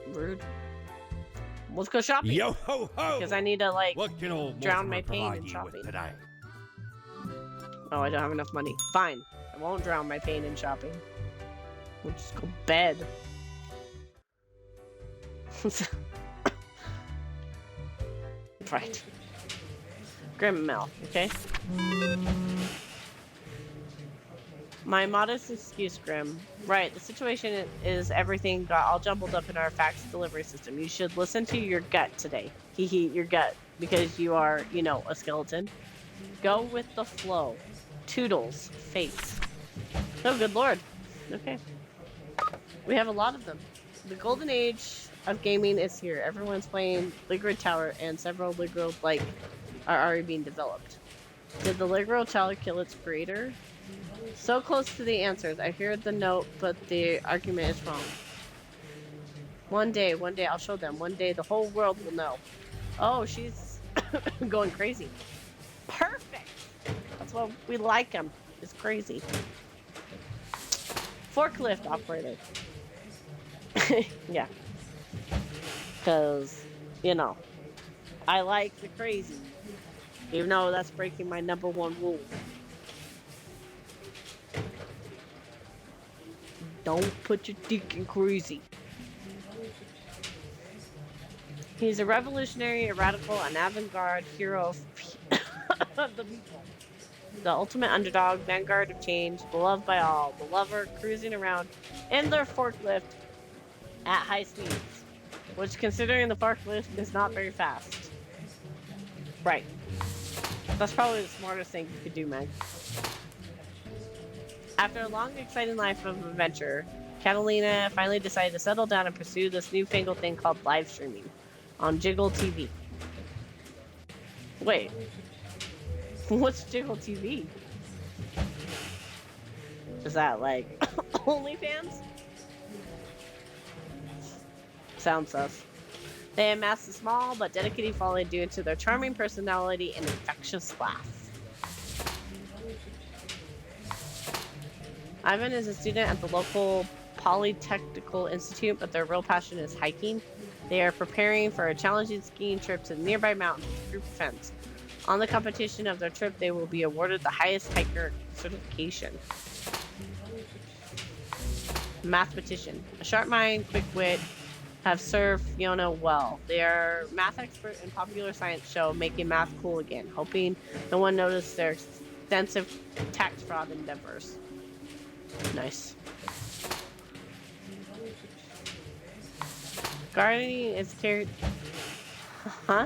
Rude. Let's go shopping. Yo ho ho! Because I need to, like, What can old drown Mortimer my pain provide in you shopping. with today? Oh, I don't have enough money. Fine. I won't drown my pain in shopping. We'll just go bed. Right. Grim Mel, okay? My modest excuse, Grim. Right, the situation is everything got all jumbled up in our fax delivery system. You should listen to your gut today. Your gut. Because you are, you know, a skeleton. Go with the flow. Toodles. Fates. Oh, good lord. Okay. We have a lot of them. The golden age of gaming is here. Everyone's playing Ligrid Tower, and several Ligrid-like are already being developed. Did the Ligrid Tower kill its creator? So close to the answers. I hear the note, but the argument is wrong. One day I'll show them. One day the whole world will know. Oh, she's going crazy. Perfect! That's what we like him. It's crazy. Forklift operator. Yeah. Because, you know, I like the crazy. Even though that's breaking my #1 rule. Don't put your dick in crazy. He's a revolutionary, a radical, an avant-garde hero of the people. The ultimate underdog, vanguard of change, beloved by all, the lover cruising around in their forklift at high speeds, which, considering the forklift, is not very fast. Right. That's probably the smartest thing you could do, Meg. After a long, exciting life of adventure, Catalina finally decided to settle down and pursue this newfangled thing called live streaming on Jiggle TV. Wait. What's Jiggle TV? Is that like OnlyFans? Sounds sus. They amassed a small but dedicated following due to their charming personality and infectious laugh. Ivan is a student at the local Polytechnical Institute, but their real passion is hiking. They are preparing for a challenging skiing trip to the nearby mountains with group friends. On the competition of their trip, they will be awarded the highest hiker certification. Mathematician. A sharp mind, quick wit, have served Fiona well. They are math expert in popular science show, making math cool again, hoping no one noticed their extensive tax fraud endeavors. Nice. Gardening is carried. Huh?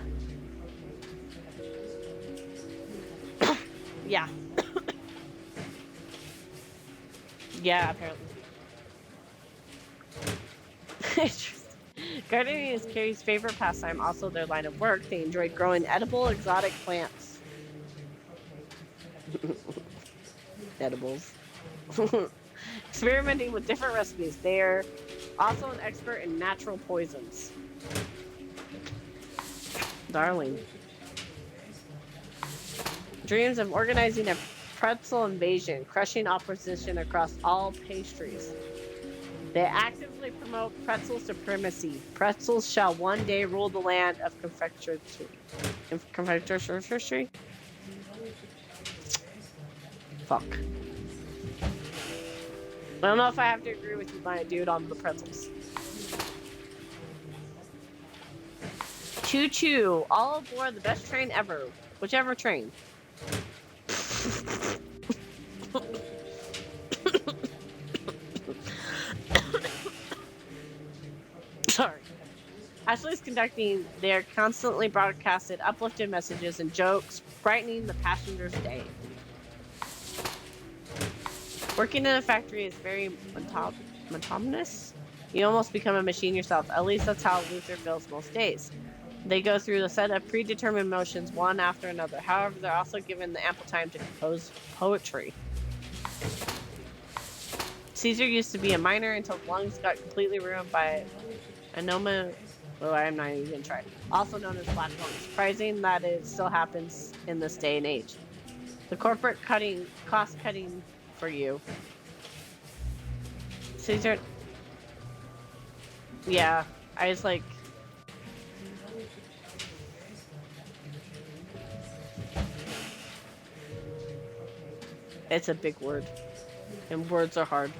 Yeah. Yeah, apparently. Interesting. Gardening is Carrie's favorite pastime, also their line of work. They enjoy growing edible, exotic plants. Edibles. Experimenting with different recipes. They're also an expert in natural poisons. Darling. Dreams of organizing a pretzel invasion, crushing opposition across all pastries. They actively promote pretzel supremacy. Pretzels shall one day rule the land of confectionery. Confectionery? Fuck. I don't know if I have to agree with you, my dude, on the pretzels. Choo choo! All aboard the best train ever. Whichever train. Sorry. Ashley's conducting their constantly broadcasted uplifted messages and jokes, brightening the passengers' day. Working in a factory is very monotonous. You almost become a machine yourself. At least that's how Luther feels most days. They go through a set of predetermined motions one after another. However, they're also given the ample time to compose poetry. Caesar used to be a miner until his lungs got completely ruined by anoma. Oh, I'm not even gonna try. Also known as black lung. Surprising that it still happens in this day and age. The corporate cost cutting for you. Caesar. Yeah, I was like. It's a big word. And words are hard.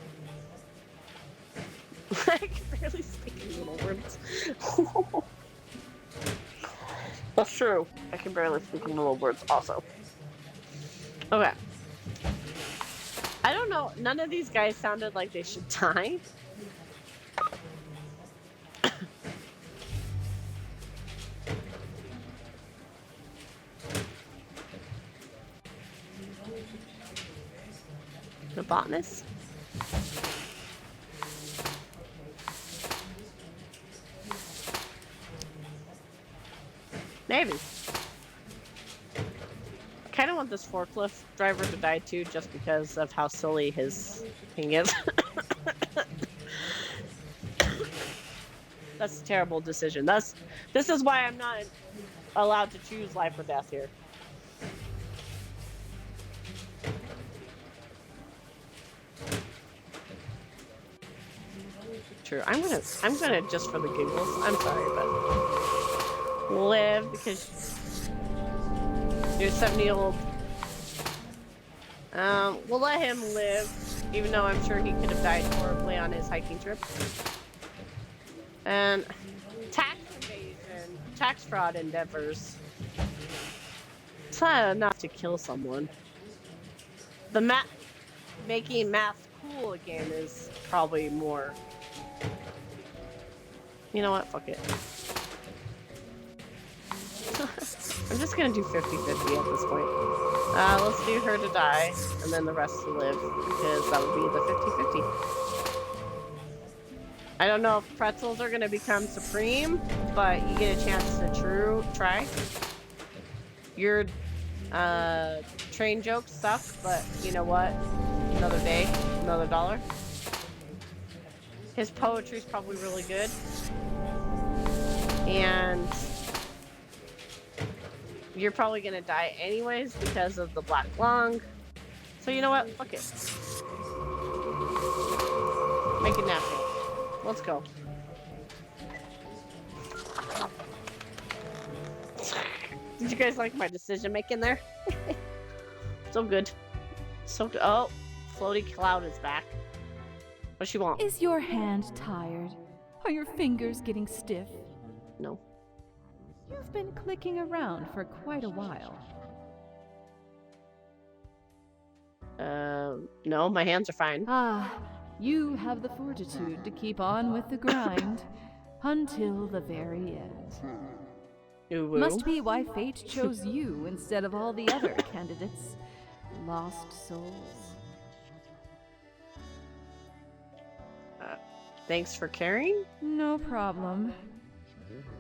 I can barely speak in little words. That's true. I can barely speak in little words also. Okay. I don't know. None of these guys sounded like they should die. The botanist? Maybe. I kind of want this forklift driver to die too, just because of how silly his thing is. That's a terrible decision. This is why I'm not allowed to choose life or death here. True. I'm gonna just for the giggles. I'm sorry, but live because you're 70-year-old. We'll let him live, even though I'm sure he could have died horribly on his hiking trip. And tax evasion, tax fraud endeavors. It's not enough to kill someone. The making math cool again is probably more. You know what? Fuck it. I'm just gonna do 50-50 at this point. Let's do her to die, and then the rest to live, because that would be the 50-50. I don't know if pretzels are gonna become supreme, but you get a chance to try. Your train jokes suck, but you know what? Another day, another dollar. His poetry's probably really good. And you're probably gonna die anyways because of the black lung. So you know what? Fuck it. Make it natural. Let's go. Did you guys like my decision making there? So good. So good. Oh, Floaty Cloud is back. What does she want? Is your hand tired? Are your fingers getting stiff? No. You've been clicking around for quite a while. No, my hands are fine. Ah, you have the fortitude to keep on with the grind until the very end. Ooh-woo. Must be why fate chose you instead of all the other candidates. Lost souls. Thanks for caring? No problem.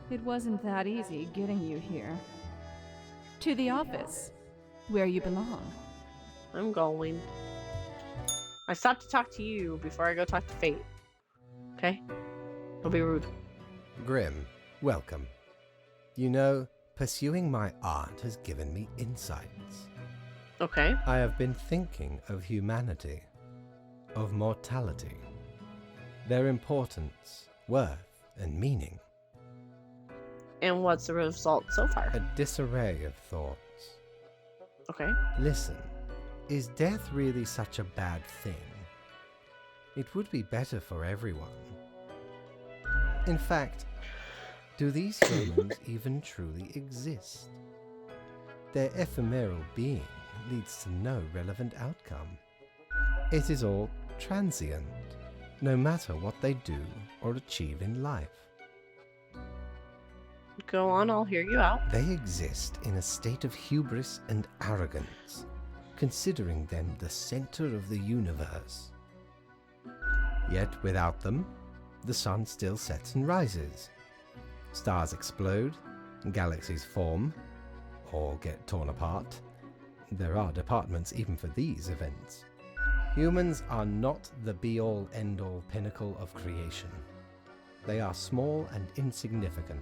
It wasn't that easy getting you here. To the office, where you belong. I'm going. I stopped to talk to you before I go talk to Fate. Okay? Don't be rude. Grim, welcome. You know, pursuing my art has given me insights. Okay. I have been thinking of humanity, of mortality, their importance, worth, and meaning. And what's the result so far? A disarray of thoughts. Okay. Listen, is death really such a bad thing? It would be better for everyone. In fact, do these humans even truly exist? Their ephemeral being leads to no relevant outcome. It is all transient, no matter what they do or achieve in life. Go on, I'll hear you out. They exist in a state of hubris and arrogance, considering them the center of the universe. Yet without them, the sun still sets and rises. Stars explode, galaxies form, or get torn apart. There are departments even for these events. Humans are not the be-all, end-all pinnacle of creation. They are small and insignificant,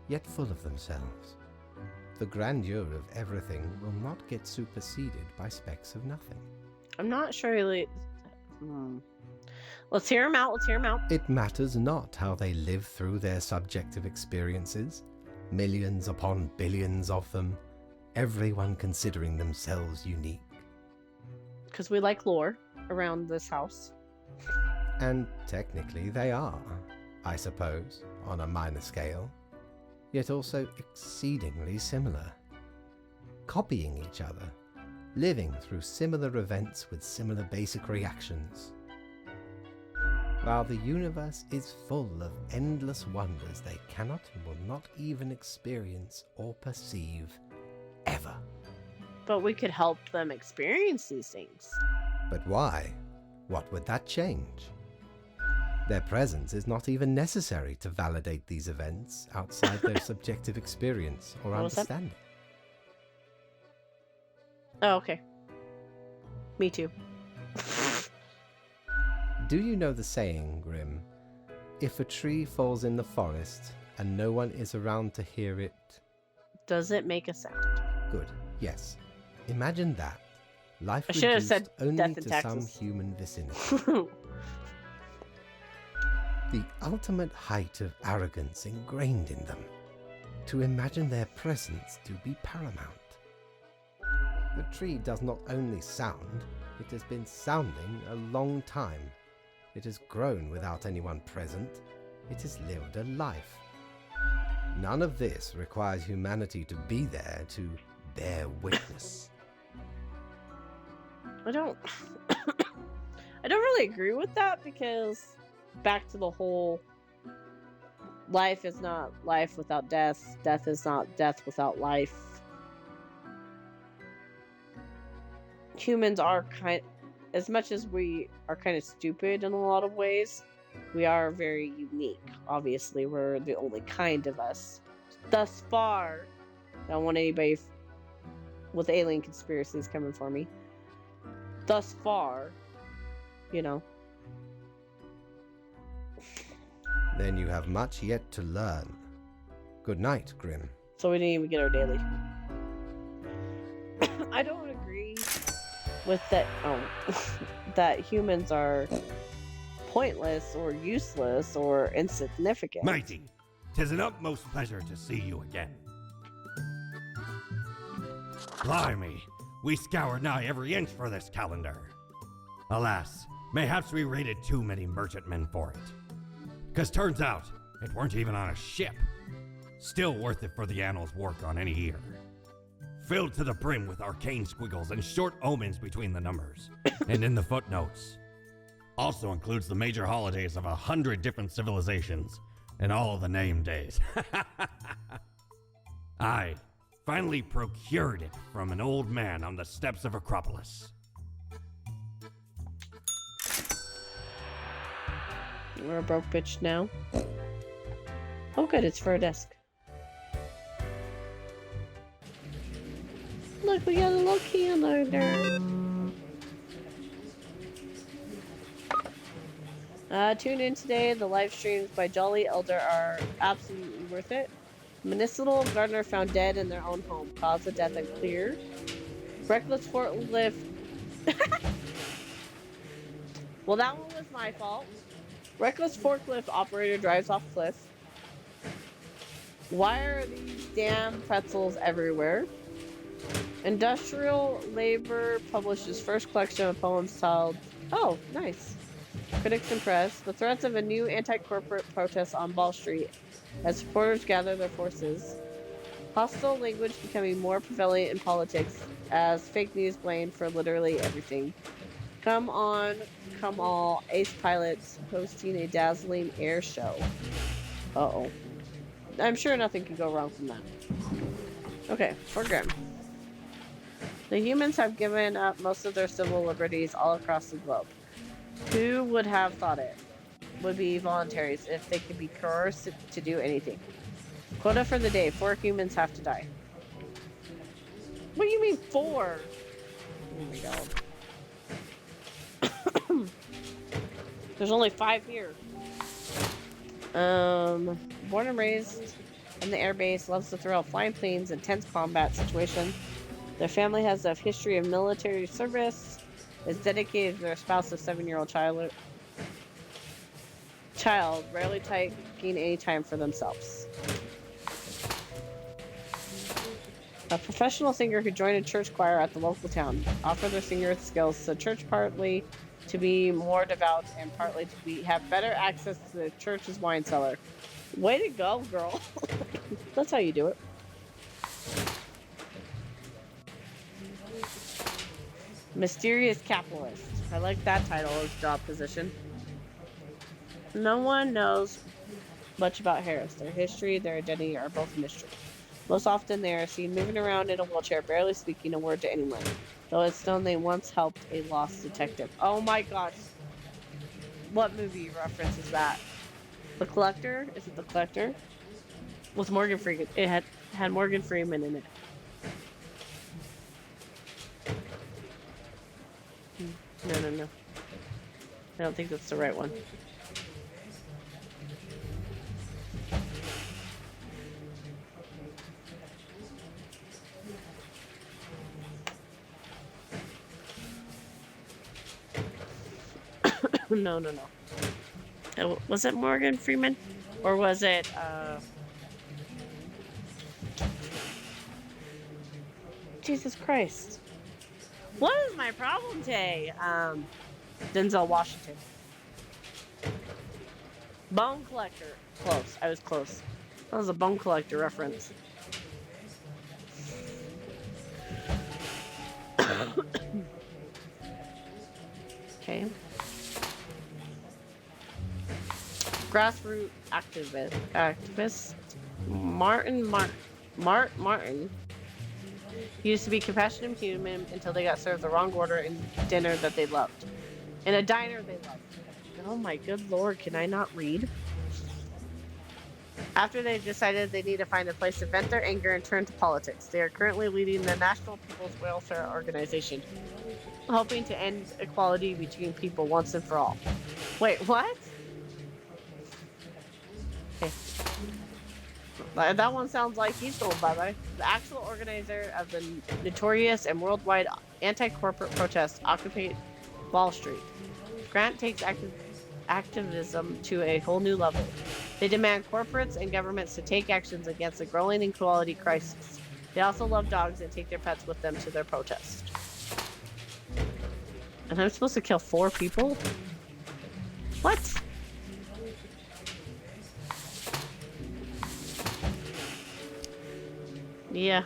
yet full of themselves. The grandeur of everything will not get superseded by specks of nothing. I'm not sure really. Let's hear him out. Let's hear him out. It matters not how they live through their subjective experiences, millions upon billions of them, everyone considering themselves unique. Because we like lore around this house. And technically they are, I suppose, on a minor scale, yet also exceedingly similar. Copying each other, living through similar events with similar basic reactions. While the universe is full of endless wonders they cannot and will not even experience or perceive, ever. But we could help them experience these things. But why? What would that change? Their presence is not even necessary to validate these events outside their subjective experience or What was that? understanding. Oh, okay. Me too. Do you know the saying, Grim? If a tree falls in the forest and no one is around to hear it... Does it make a sound? Good, yes. Imagine that. Life I should have reduced said only death to in some Texas. human vicinity. The ultimate height of arrogance ingrained in them. To imagine their presence to be paramount. The tree does not only sound, it has been sounding a long time. It has grown without anyone present. It has lived a life. None of this requires humanity to be there to bear witness. I don't really agree with that, because back to the whole life is not life without death, death is not death without life. Humans are as much as we are kind of stupid in a lot of ways, we are very unique. Obviously, we're the only kind of us. Thus far, I don't want anybody with alien conspiracies coming for me. Thus far, you know. Then you have much yet to learn. Good night, Grim. So we didn't even get our daily. I don't agree with that. That humans are pointless or useless or insignificant. Mighty, 'tis an utmost pleasure to see you again. Blimey, we scoured nigh every inch for this calendar. Alas, mayhaps we raided too many merchantmen for it. 'Cause turns out, it weren't even on a ship. Still worth it for the annals' work on any year. Filled to the brim with arcane squiggles and short omens between the numbers. And in the footnotes. Also includes the major holidays of 100 different civilizations. And all the name days. I finally procured it from an old man on the steps of Acropolis. We're a broke bitch now. Oh good, it's for a desk. Look, we got a little calendar. Tune in today. The live streams by Jolly Elder are absolutely worth it. Municipal gardener found dead in their own home. Cause of death unclear. Reckless forklift. Well, that one was my fault. Reckless forklift operator drives off cliff. Why are these damn pretzels everywhere? Industrial Labor publishes first collection of poems titled... Oh, nice. Critics impressed. The threats of a new anti-corporate protest on Wall Street as supporters gather their forces. Hostile language becoming more prevalent in politics as fake news blamed for literally everything. Come on, come all, ace pilots hosting a dazzling air show. Uh-oh. I'm sure nothing could go wrong from that. Okay, for Grim. The humans have given up most of their civil liberties all across the globe. Who would have thought it would be voluntaries if they could be coerced to do anything? Quota for the day. 4 humans have to die. What do you mean 4? Oh my god. There's only 5 here. Born and raised in the airbase, loves the thrill of flying planes, intense combat situations. Their family has a history of military service. Is dedicated to their spouse, a 7-year-old child, rarely taking any time for themselves. A professional singer who joined a church choir at the local town. Offer their singer skills to the church, partly to be more devout and partly to have better access to the church's wine cellar. Way to go, girl. That's how you do it. Mysterious capitalist. I like that title as job position. No one knows much about Harris. Their history, their identity are both a mystery. Most often they are seen moving around in a wheelchair, barely speaking a word to anyone. Though it's known they once helped a lost detective. Oh my gosh. What movie reference is that? The Collector? Is it The Collector? With Morgan Freeman. It had Morgan Freeman in it. No. I don't think that's the right one. No. Was it Morgan Freeman? Or was it, Jesus Christ. What is my problem today? Denzel Washington. Bone Collector. Close. I was close. That was a Bone Collector reference. Okay. Grassroots activist Martin used to be compassionate human until they got served the wrong order in dinner that they loved. In a diner they loved. Oh my good lord, can I not read? After they decided they need to find a place to vent their anger and turn to politics, they are currently leading the National People's Welfare Organization, hoping to end equality between people once and for all. Wait, what? Okay. That one sounds like he's going bye-bye. The actual organizer of the notorious and worldwide anti-corporate protests occupy Wall Street. Grant takes activism to a whole new level. They demand corporates and governments to take actions against the growing inequality crisis. They also love dogs and take their pets with them to their protest. And I'm supposed to kill 4 people? What? Yeah.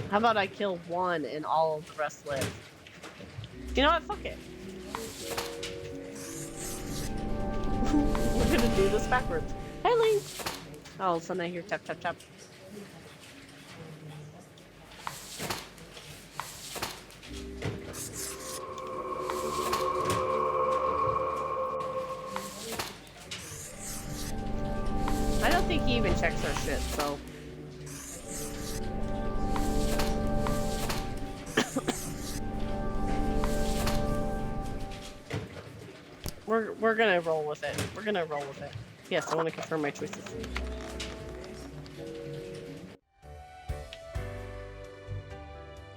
How about I kill 1 and all of the rest live? You know what? Fuck it. We're gonna do this backwards. Hey, Link! All of a sudden I hear tap, tap, tap. I don't think he even checks our shit, so... We're gonna roll with it. We're gonna roll with it. Yes, I want to confirm my choices.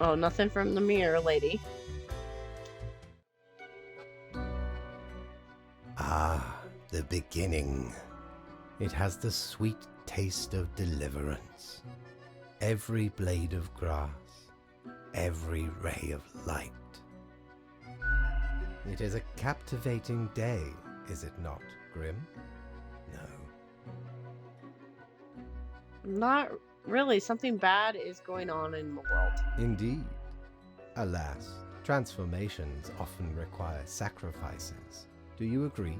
Oh, nothing from the mirror, lady. Ah, the beginning. It has the sweet taste of deliverance. Every blade of grass, every ray of light. It is a captivating day, is it not, Grim? No. Not really. Something bad is going on in the world. Indeed. Alas, Transformations often require sacrifices. Do you agree?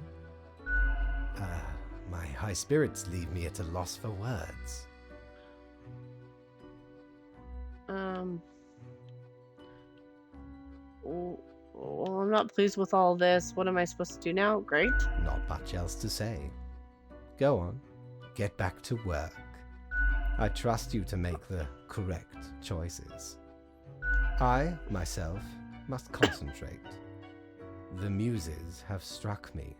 My high spirits leave me at a loss for words. Well, I'm not pleased with all this. What am I supposed to do now? Great. Not much else to say. Go on. Get back to work. I trust you to make the correct choices. I, myself, must concentrate. The muses have struck me.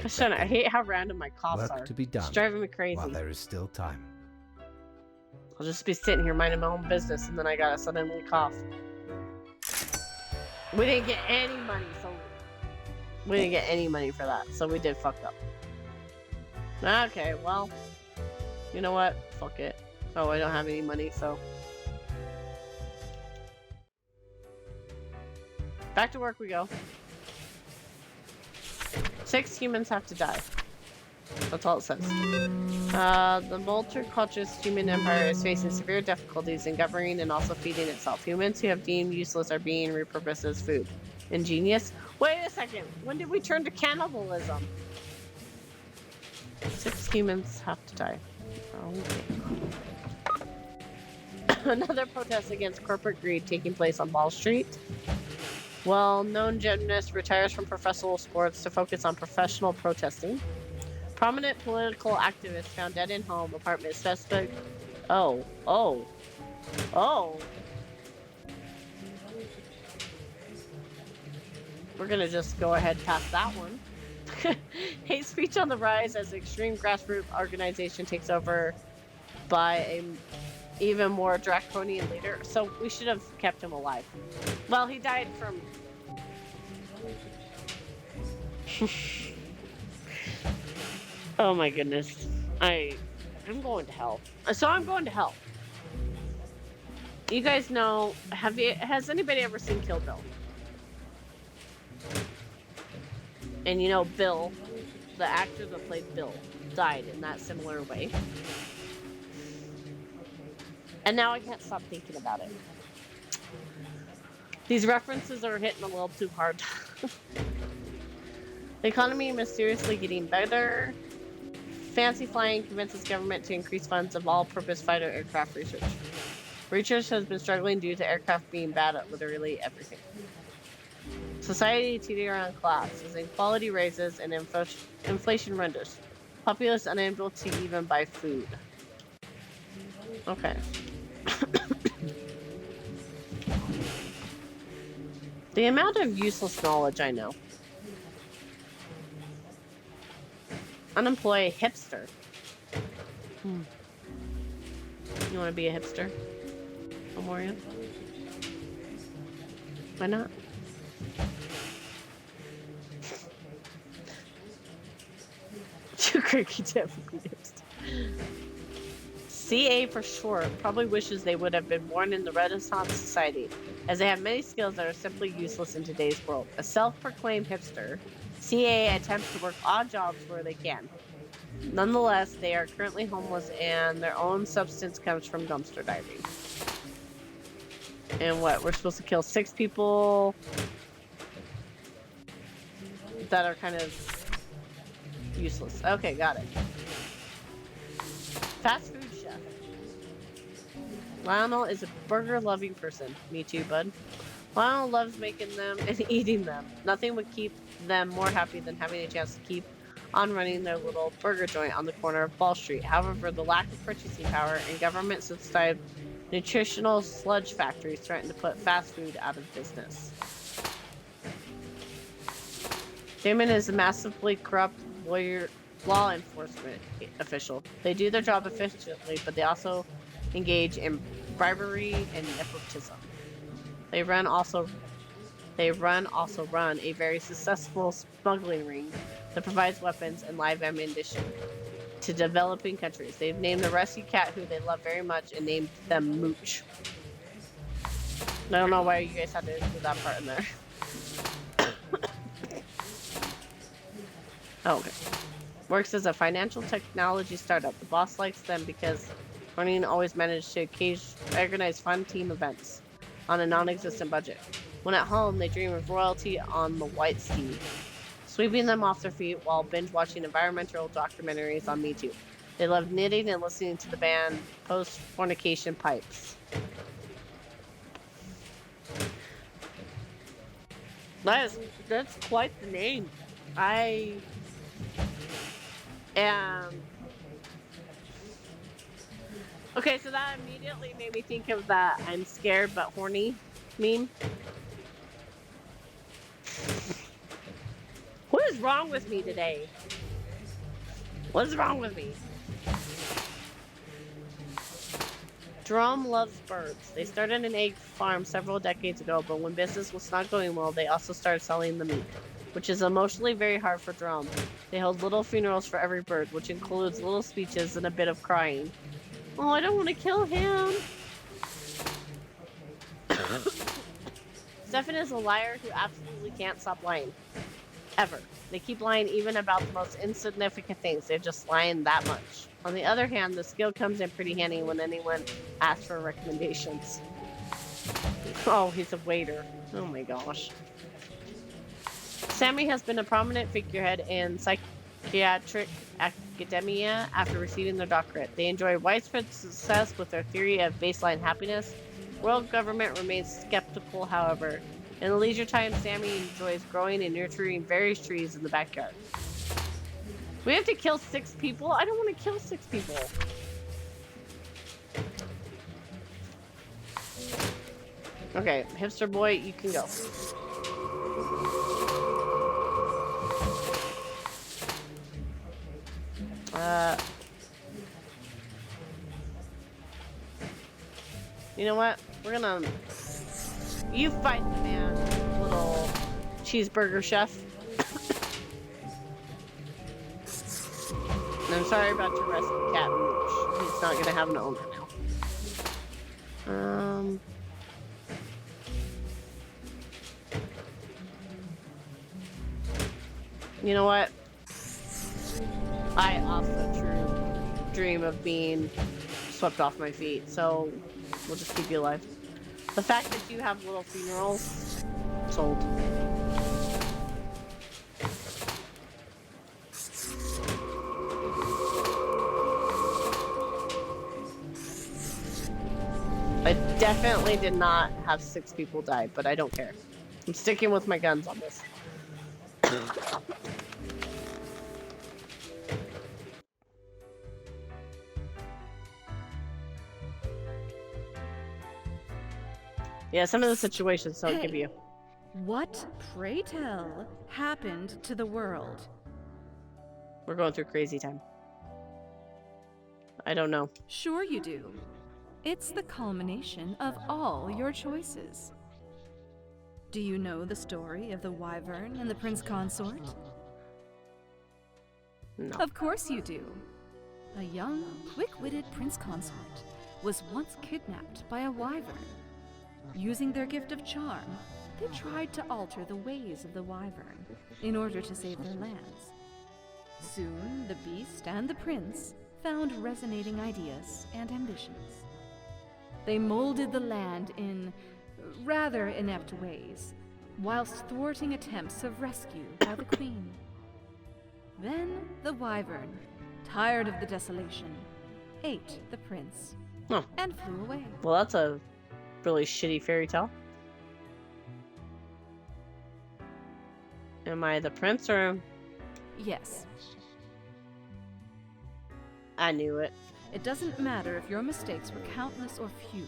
I hate how random my coughs Work are. to be done It's driving me crazy. while there is still time. I'll just be sitting here minding my own business, and then I gotta suddenly cough. We didn't get any money, so we didn't get any money for that, so we did fuck up. Okay, well, you know what? Fuck it. Oh, I don't have any money, so back to work we go. 6 humans have to die. That's all it says. The multicultural human empire is facing severe difficulties in governing and also feeding itself. Humans who have deemed useless are being repurposed as food. Ingenious? Wait a second. When did we turn to cannibalism? 6 humans have to die. Okay. Another protest against corporate greed taking place on Wall Street. Well-known gymnast retires from professional sports to focus on professional protesting. Prominent political activist found dead in home apartment suspect. Oh. We're gonna just go ahead past that one. Hate speech on the rise as extreme grassroots organization takes over by a even more draconian leader. So we should have kept him alive. Well, he died from... Oh my goodness. I'm going to hell. So I'm going to hell. You guys know, has anybody ever seen Kill Bill? And you know, Bill, the actor that played Bill, died in that similar way. And now I can't stop thinking about it. These references are hitting a little too hard. The economy mysteriously getting better. Fancy flying convinces government to increase funds of all-purpose fighter aircraft research. Research has been struggling due to aircraft being bad at literally everything. Society teetering on collapse as inequality raises and inflation renders. Populace unable to even buy food. Okay. The amount of useless knowledge I know. Unemployed hipster. You want to be a hipster? Amoria? Why not? Too cranky to ever be hipster. CA for short probably wishes they would have been born in the Renaissance society, as they have many skills that are simply useless in today's world. A self-proclaimed hipster, CA attempts to work odd jobs where they can. Nonetheless, they are currently homeless and their own substance comes from dumpster diving. And what, we're supposed to kill 6 people that are kind of useless. Okay, got it. Fast food chef. Lionel is a burger-loving person. Me too, bud. Lionel loves making them and eating them. Nothing would keep them more happy than having a chance to keep on running their little burger joint on the corner of Wall Street. However, the lack of purchasing power and government-subsidized nutritional sludge factories threaten to put fast food out of business. Damon is a massively corrupt law enforcement official. They do their job efficiently, but they also engage in bribery and nepotism. They also run a very successful smuggling ring that provides weapons and live ammunition to developing countries. They've named the rescue cat, who they love very much, and named them Mooch. I don't know why you guys had to include that part in there. Oh, okay. Works as a financial technology startup. The boss likes them because Cornine always managed to organize fun team events on a non-existent budget. When at home, they dream of royalty on the white steed, sweeping them off their feet while binge-watching environmental documentaries on Me Too. They love knitting and listening to the band Post-Fornication Pipes. That's quite the name. I am... Okay, so that immediately made me think of that I'm scared but horny meme. What is wrong with me today? What is wrong with me? Jerome loves birds. They started an egg farm several decades ago, but when business was not going well, they also started selling the meat, which is emotionally very hard for Jerome. They hold little funerals for every bird, which includes little speeches and a bit of crying. Oh, I don't want to kill him. Stefan is a liar who absolutely can't stop lying. Ever. They keep lying even about the most insignificant things. They're just lying that much. On the other hand, the skill comes in pretty handy when anyone asks for recommendations. Oh, he's a waiter. Oh my gosh. Sammy has been a prominent figurehead in psychiatric academia after receiving their doctorate. They enjoy widespread success with their theory of baseline happiness. World government remains skeptical, however. In the leisure time, Sammy enjoys growing and nurturing various trees in the backyard. We have to kill 6 people? I don't want to kill 6 people. Okay, hipster boy, you can go. You know what? We're gonna... You fight the man, little cheeseburger chef. And I'm sorry about your rescue cat, Mooch. He's not gonna have an owner now. You know what? I also dream of being swept off my feet, so we'll just keep you alive. The fact that you have little funerals, sold. I definitely did not have 6 people die, but I don't care. I'm sticking with my guns on this. Yeah, some of the situations don't give you. What, pray tell, happened to the world? We're going through crazy time. I don't know. Sure you do. It's the culmination of all your choices. Do you know the story of the Wyvern and the Prince Consort? No. Of course you do. A young, quick-witted Prince Consort was once kidnapped by a Wyvern. Using their gift of charm, they tried to alter the ways of the Wyvern in order to save their lands. Soon, the beast and the prince found resonating ideas and ambitions. They molded the land in rather inept ways, whilst thwarting attempts of rescue by the queen. Then the Wyvern, tired of the desolation, ate the prince and flew away. Well, that's a really shitty fairy tale. Am I the prince or... Yes. I knew it. It doesn't matter if your mistakes were countless or few,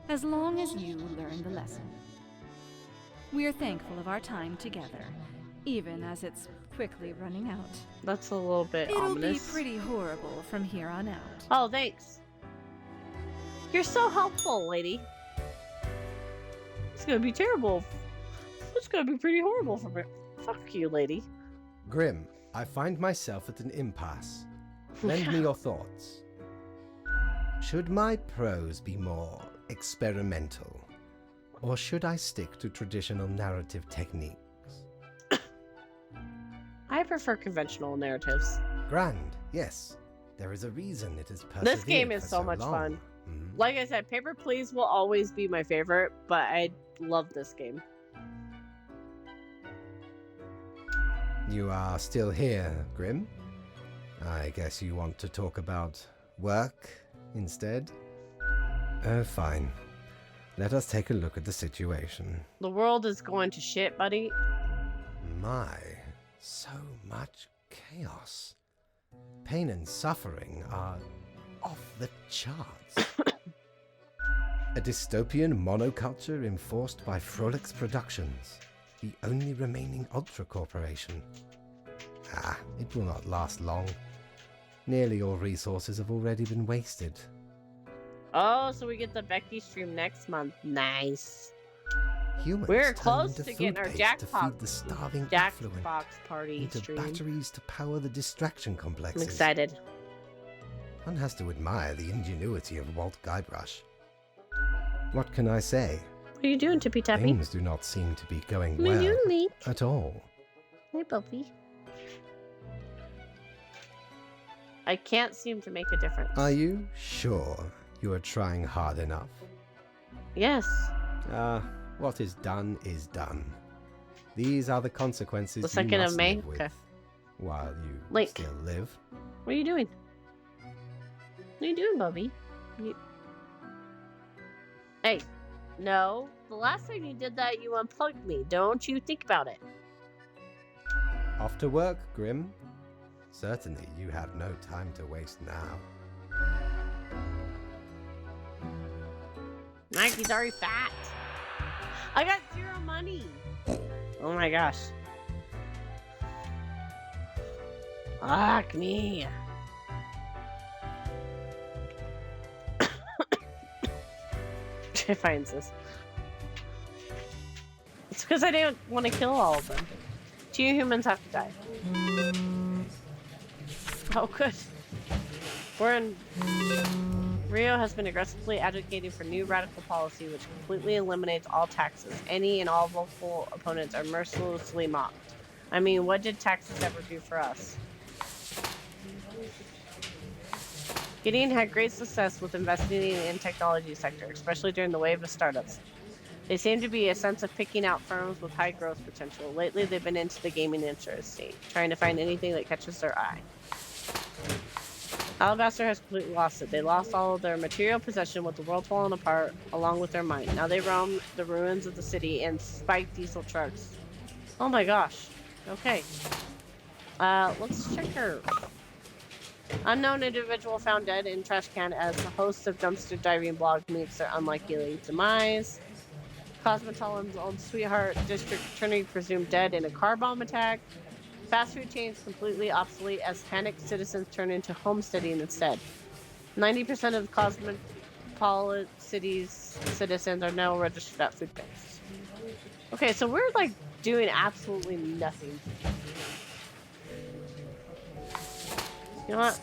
as long as you learn the lesson. We are thankful of our time together, even as it's quickly running out. That's a little bit ominous. It'll be pretty horrible from here on out. Oh, thanks. You're so helpful, lady. It's gonna be terrible. It's gonna be pretty horrible for me. Fuck you, lady. Grim, I find myself at an impasse. Lend me your thoughts. Should my prose be more experimental? Or should I stick to traditional narrative techniques? I prefer conventional narratives. Grand, yes. There is a reason it is persevered. This game is for so much long. fun. Like I said, Paper Please will always be my favorite, but I love this game. You are still here, Grim? I guess you want to talk about work instead? Oh, fine. Let us take a look at the situation. The world is going to shit, buddy. My, so much chaos. Pain and suffering are off the charts. A dystopian monoculture enforced by Frolix Productions, the only remaining Ultra Corporation. Ah, it will not last long. Nearly all resources have already been wasted. Oh, so we get the Becky stream next month. Nice. Humans We're turn close into to getting food our bait to Jackbox feed the starving affluent, party into stream. batteries to power the distraction I'm complexes. excited. One has to admire the ingenuity of Walt Guybrush. What can I say? What are you doing, Tippy Tappy? Things do not seem to be going What are you well doing, Link? at all. Hey, Buffy. I can't seem to make a difference. Are you sure you are trying hard enough? Yes. What is done is done. These are the consequences The you 2nd must of May? live with Okay. while you Link. still live. What are you doing? What are you doing, Bubby? Hey, no. The last time you did that, you unplugged me. Don't you think about it. Off to work, Grim. Certainly, you have no time to waste now. Nike's already fat. I got 0 money. Oh my gosh. Fuck me. She finds this. It's because I didn't want to kill all of them. 2 humans have to die. Oh, good. Rio has been aggressively advocating for new radical policy which completely eliminates all taxes. Any and all vocal opponents are mercilessly mocked. I mean, what did taxes ever do for us? Gideon had great success with investing in technology sector, especially during the wave of startups. They seem to be a sense of picking out firms with high growth potential. Lately, they've been into the gaming industry, trying to find anything that catches their eye. Alabaster has completely lost it. They lost all of their material possession with the world falling apart, along with their mind. Now they roam the ruins of the city in spiked diesel trucks. Oh my gosh. Okay. Let's check her. Unknown individual found dead in trash can as the host of dumpster diving blog meets their unlikely demise. Cosmetolon's old sweetheart, district attorney presumed dead in a car bomb attack. Fast food chains completely obsolete as panicked citizens turn into homesteading instead. 90% of the cosmopolitan city's citizens are now registered at food banks. Okay, so we're like doing absolutely nothing. You know what?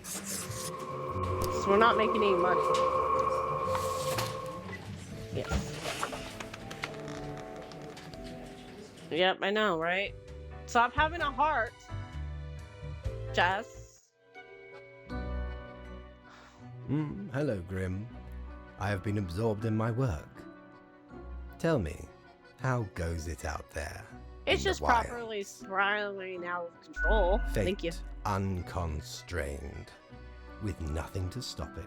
So we're not making any money. Yes. Yep, I know, right? Stop having a heart, Jess. Hello, Grim. I have been absorbed in my work. Tell me, how goes it out there? It's in the just wild? properly spiraling out of control. Fate, Thank you. unconstrained, with nothing to stop it.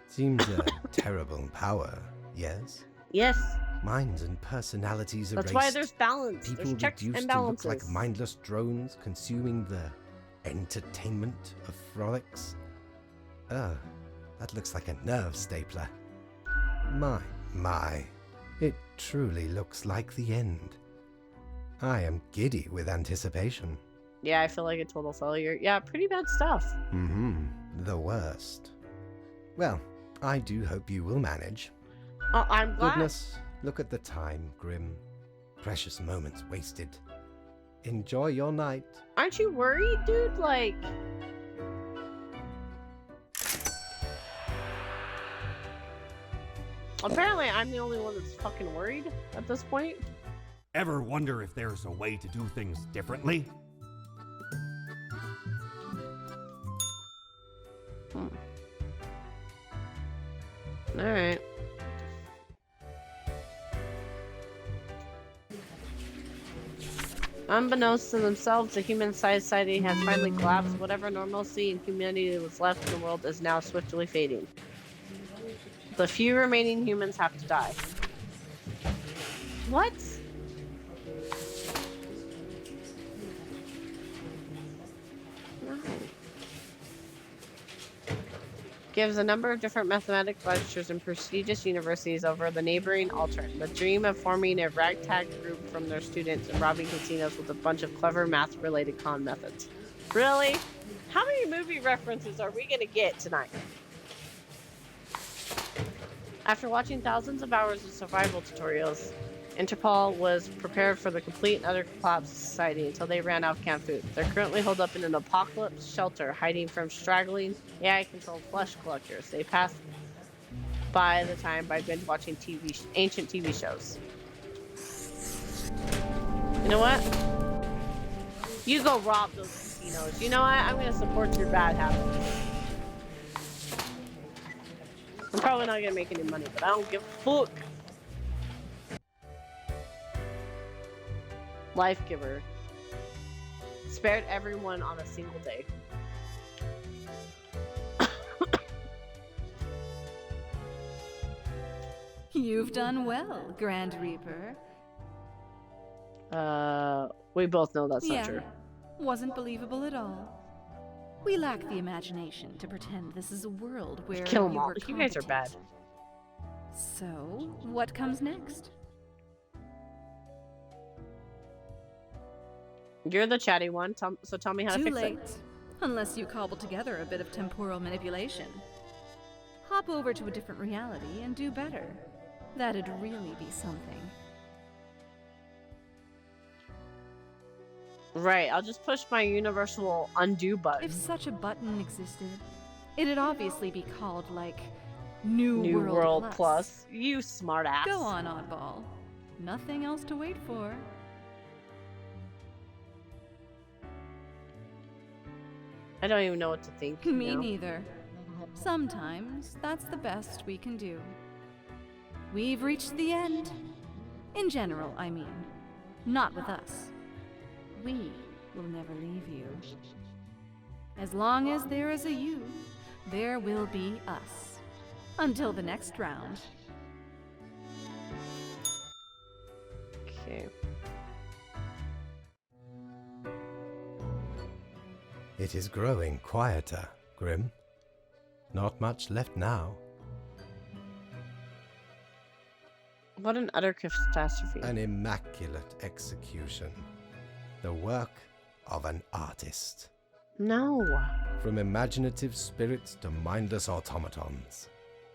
Seems a terrible power, yes? Yes. Minds and personalities erased. That's why there's balance. People There's checks reduced and to look balances. like mindless drones consuming the entertainment of Frolix. That looks like a nerve stapler. My. It truly looks like the end. I am giddy with anticipation. Yeah, I feel like a total failure. Yeah, pretty bad stuff. The worst. Well, I do hope you will manage. Oh, I'm glad. Goodness, look at the time, Grim. Precious moments wasted. Enjoy your night. Aren't you worried, dude? Like... Apparently, I'm the only one that's fucking worried at this point. Ever wonder if there's a way to do things differently? Alright. Unbeknownst to themselves, the human society has finally collapsed. Whatever normalcy and humanity was left in the world is now swiftly fading. The few remaining humans have to die. What? No. Gives a number of different mathematics lectures in prestigious universities over the neighboring Altern. The dream of forming a ragtag group from their students and robbing casinos with a bunch of clever math-related con methods. Really? How many movie references are we gonna get tonight? After watching thousands of hours of survival tutorials, Interpol was prepared for the complete and utter collapse of society until they ran out of canned food. They're currently holed up in an apocalypse shelter, hiding from straggling AI-controlled flesh collectors. They passed by the time by binge watching ancient TV shows. You know what? You go rob those casinos. You know what? I'm gonna support your bad habits. I'm probably not gonna make any money, but I don't give a fuck. Life giver. Spared everyone on a single day. You've done well, Grand Reaper. We both know that's not true. Wasn't believable at all. We lack the imagination to pretend this is a world where Kill them you all. were You guys are bad. competent. So, what comes next? You're the chatty one, so tell me how to Too fix late. it. Unless you cobble together a bit of temporal manipulation. Hop over to a different reality and do better. That'd really be something. Right, I'll just push my universal undo button. If such a button existed, it'd obviously be called, like, New World World Plus. You smartass. Go on, oddball. Nothing else to wait for. I don't even know what to think. Me now. neither. Sometimes that's the best we can do. We've reached the end. In general, I mean. Not with us. We will never leave you. As long as there is a you, there will be us. Until the next round. Okay. It is growing quieter, Grim. Not much left now. What an utter catastrophe. An immaculate execution. The work of an artist. No. From imaginative spirits to mindless automatons.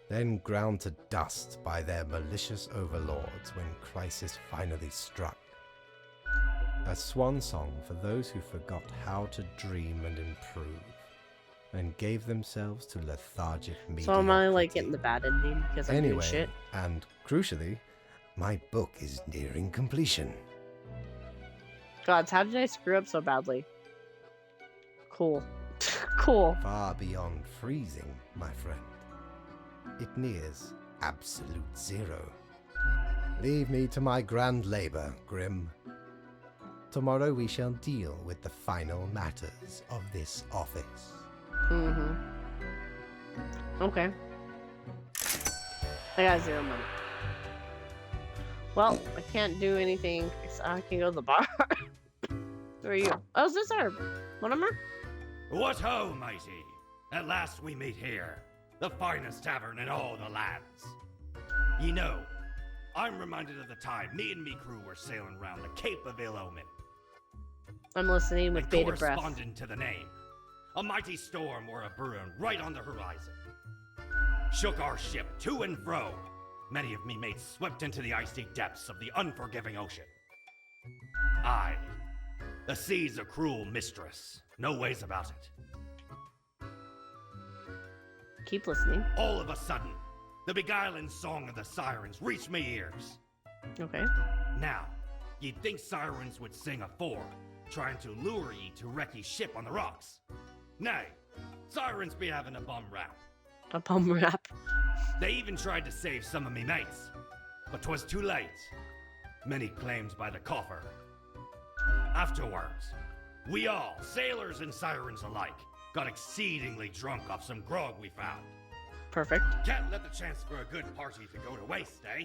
Then ground to dust by their malicious overlords when crisis finally struck. A swan song for those who forgot how to dream and improve, and gave themselves to lethargic mediocrity. So I'm only like getting the bad ending because I'm doing Anyway, shit. and crucially, my book is nearing completion. Gods, how did I screw up so badly? Cool. Cool. Far beyond freezing, my friend. It nears absolute zero. Leave me to my grand labor, Grim. Tomorrow we shall deal with the final matters of this office. Mm-hmm. Okay. I got 0 money. Well, I can't do anything. I can go to the bar. Who are you? Oh, is this our Mortimer? What ho, mighty! At last we meet here, the finest tavern in all the lands. Ye know, I'm reminded of the time me and me crew were sailing round the Cape of Ill Omen. I'm listening with And bated breath. corresponding to the name, a mighty storm were a brewing right on the horizon. Shook our ship to and fro. Many of me mates swept into the icy depths of the unforgiving ocean. Aye, the sea's a cruel mistress. No ways about it. Keep listening. All of a sudden, the beguiling song of the sirens reached me ears. Okay. Now, you'd think sirens would sing afore, trying to lure ye to wreck ye ship on the rocks. Nay, sirens be having a bum rap. A bum rap. They even tried to save some of me mates, but 'twas too late. Many claimed by the coffer. Afterwards, we all, sailors and sirens alike, got exceedingly drunk off some grog we found. Perfect. Can't let the chance for a good party to go to waste, eh?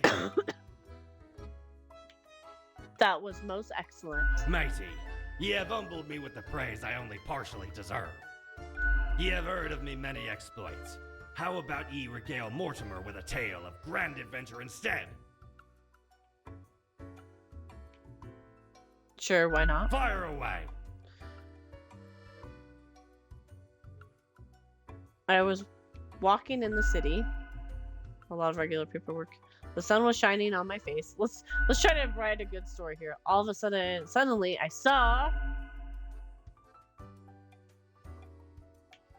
That was most excellent. Matey, ye have humbled me with the praise I only partially deserve. Ye have heard of me many exploits. How about ye regale Mortimer with a tale of grand adventure instead? Sure, why not? Fire away! I was walking in the city. A lot of regular paperwork. The sun was shining on my face. Let's try to write a good story here. All of a sudden, suddenly, I saw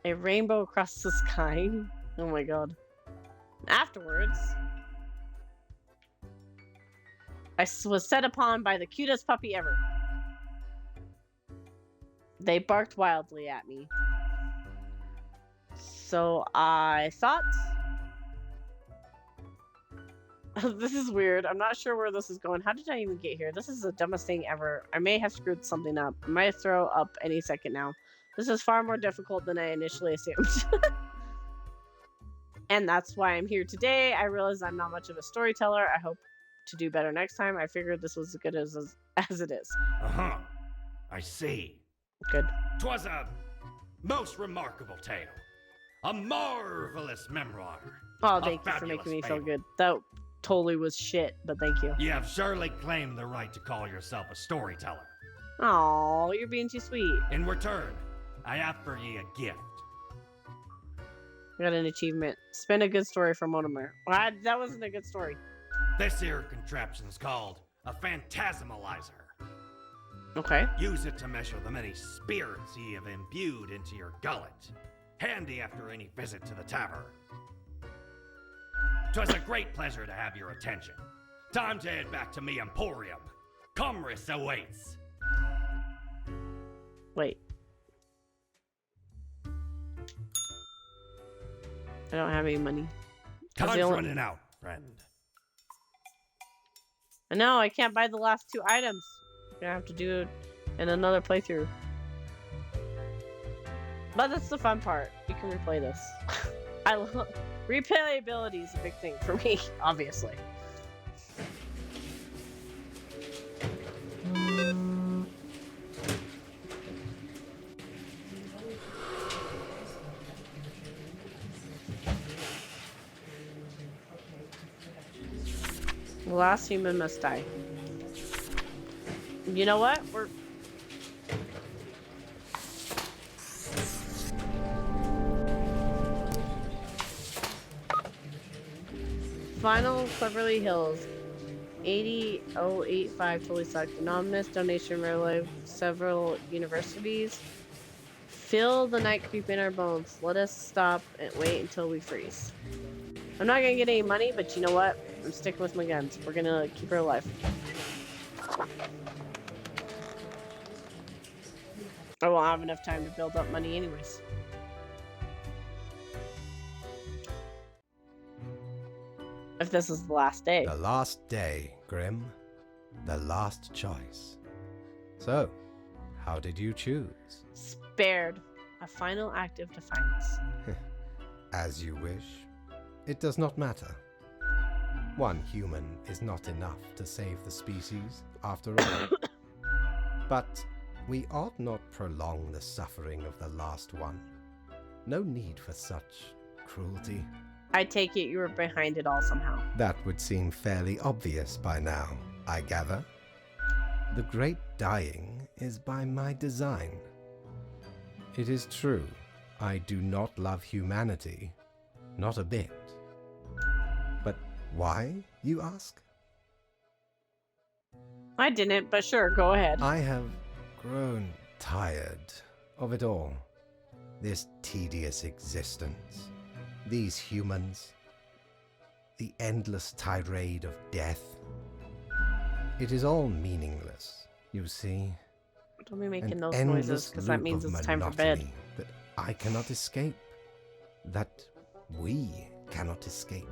a rainbow across the sky. Oh my god. Afterwards, I was set upon by the cutest puppy ever. They barked wildly at me. So I thought... This is weird. I'm not sure where this is going. How did I even get here? This is the dumbest thing ever. I may have screwed something up. I might throw up any second now. This is far more difficult than I initially assumed. And that's why I'm here today. I realize I'm not much of a storyteller. I hope to do better next time. I figured this was as good as it is. Uh-huh. I see. Good. 'Twas a most remarkable tale. A marvelous memoir. Oh, thank you for making me feel good. That totally was shit, but thank you. You have surely claimed the right to call yourself a storyteller. Oh, you're being too sweet. In return, I offer ye a gift. I got an achievement. Spin a good story for Mortimer. Well, that wasn't a good story. This here contraption's called a phantasmalizer. Okay. Use it to measure the many spirits ye have imbued into your gullet. Handy after any visit to the tavern. 'Twas a great pleasure to have your attention. Time to head back to me emporium. Commerce awaits. Wait. I don't have any money. Time's running out, friend. No, I can't buy the last 2 items. I'm gonna have to do it in another playthrough. But that's the fun part. You can replay this. I love replayability is a big thing for me, obviously. The last human must die. You know what? We're... Final Cleverly Hills. 80085 totally sucked. Anonymous donation relive several universities. Feel the night creep in our bones. Let us stop and wait until we freeze. I'm not gonna get any money, but you know what? I'm sticking with my guns. We're gonna keep her alive. I won't have enough time to build up money anyways. If this is the last day. The last day, Grim. The last choice. So, how did you choose? Spared. A final act of defiance. As you wish. It does not matter. One human is not enough to save the species, after all. But we ought not prolong the suffering of the last one. No need for such cruelty. I take it you were behind it all somehow. That would seem fairly obvious by now, I gather. The great dying is by my design. It is true, I do not love humanity, not a bit. But why, you ask? I didn't, but sure, go ahead. I have grown tired of it all. This tedious existence. These humans. The endless tirade of death. It is all meaningless, you see. Don't be making An those endless noises, because that loop means of it's time for bed. monotony that I cannot escape. That we cannot escape.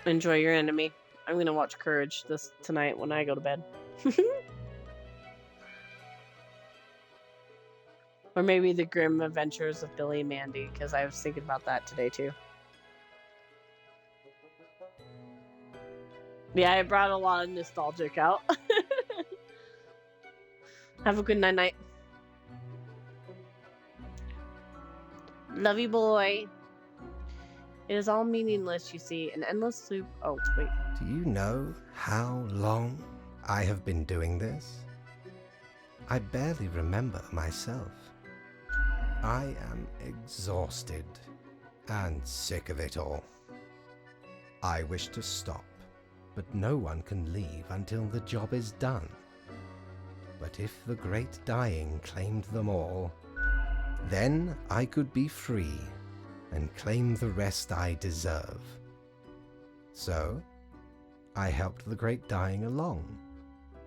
Enjoy your enemy. I'm gonna watch Courage tonight when I go to bed. Or maybe The Grim Adventures of Billy and Mandy, because I was thinking about that today too. Yeah, I brought a lot of nostalgic out. Have a good night. Love you, boy. It is all meaningless, you see. An endless loop. Oh, wait. Do you know how long I have been doing this? I barely remember myself. I am exhausted and sick of it all. I wish to stop, but no one can leave until the job is done. But if the great dying claimed them all, then I could be free and claim the rest I deserve. So, I helped the great dying along,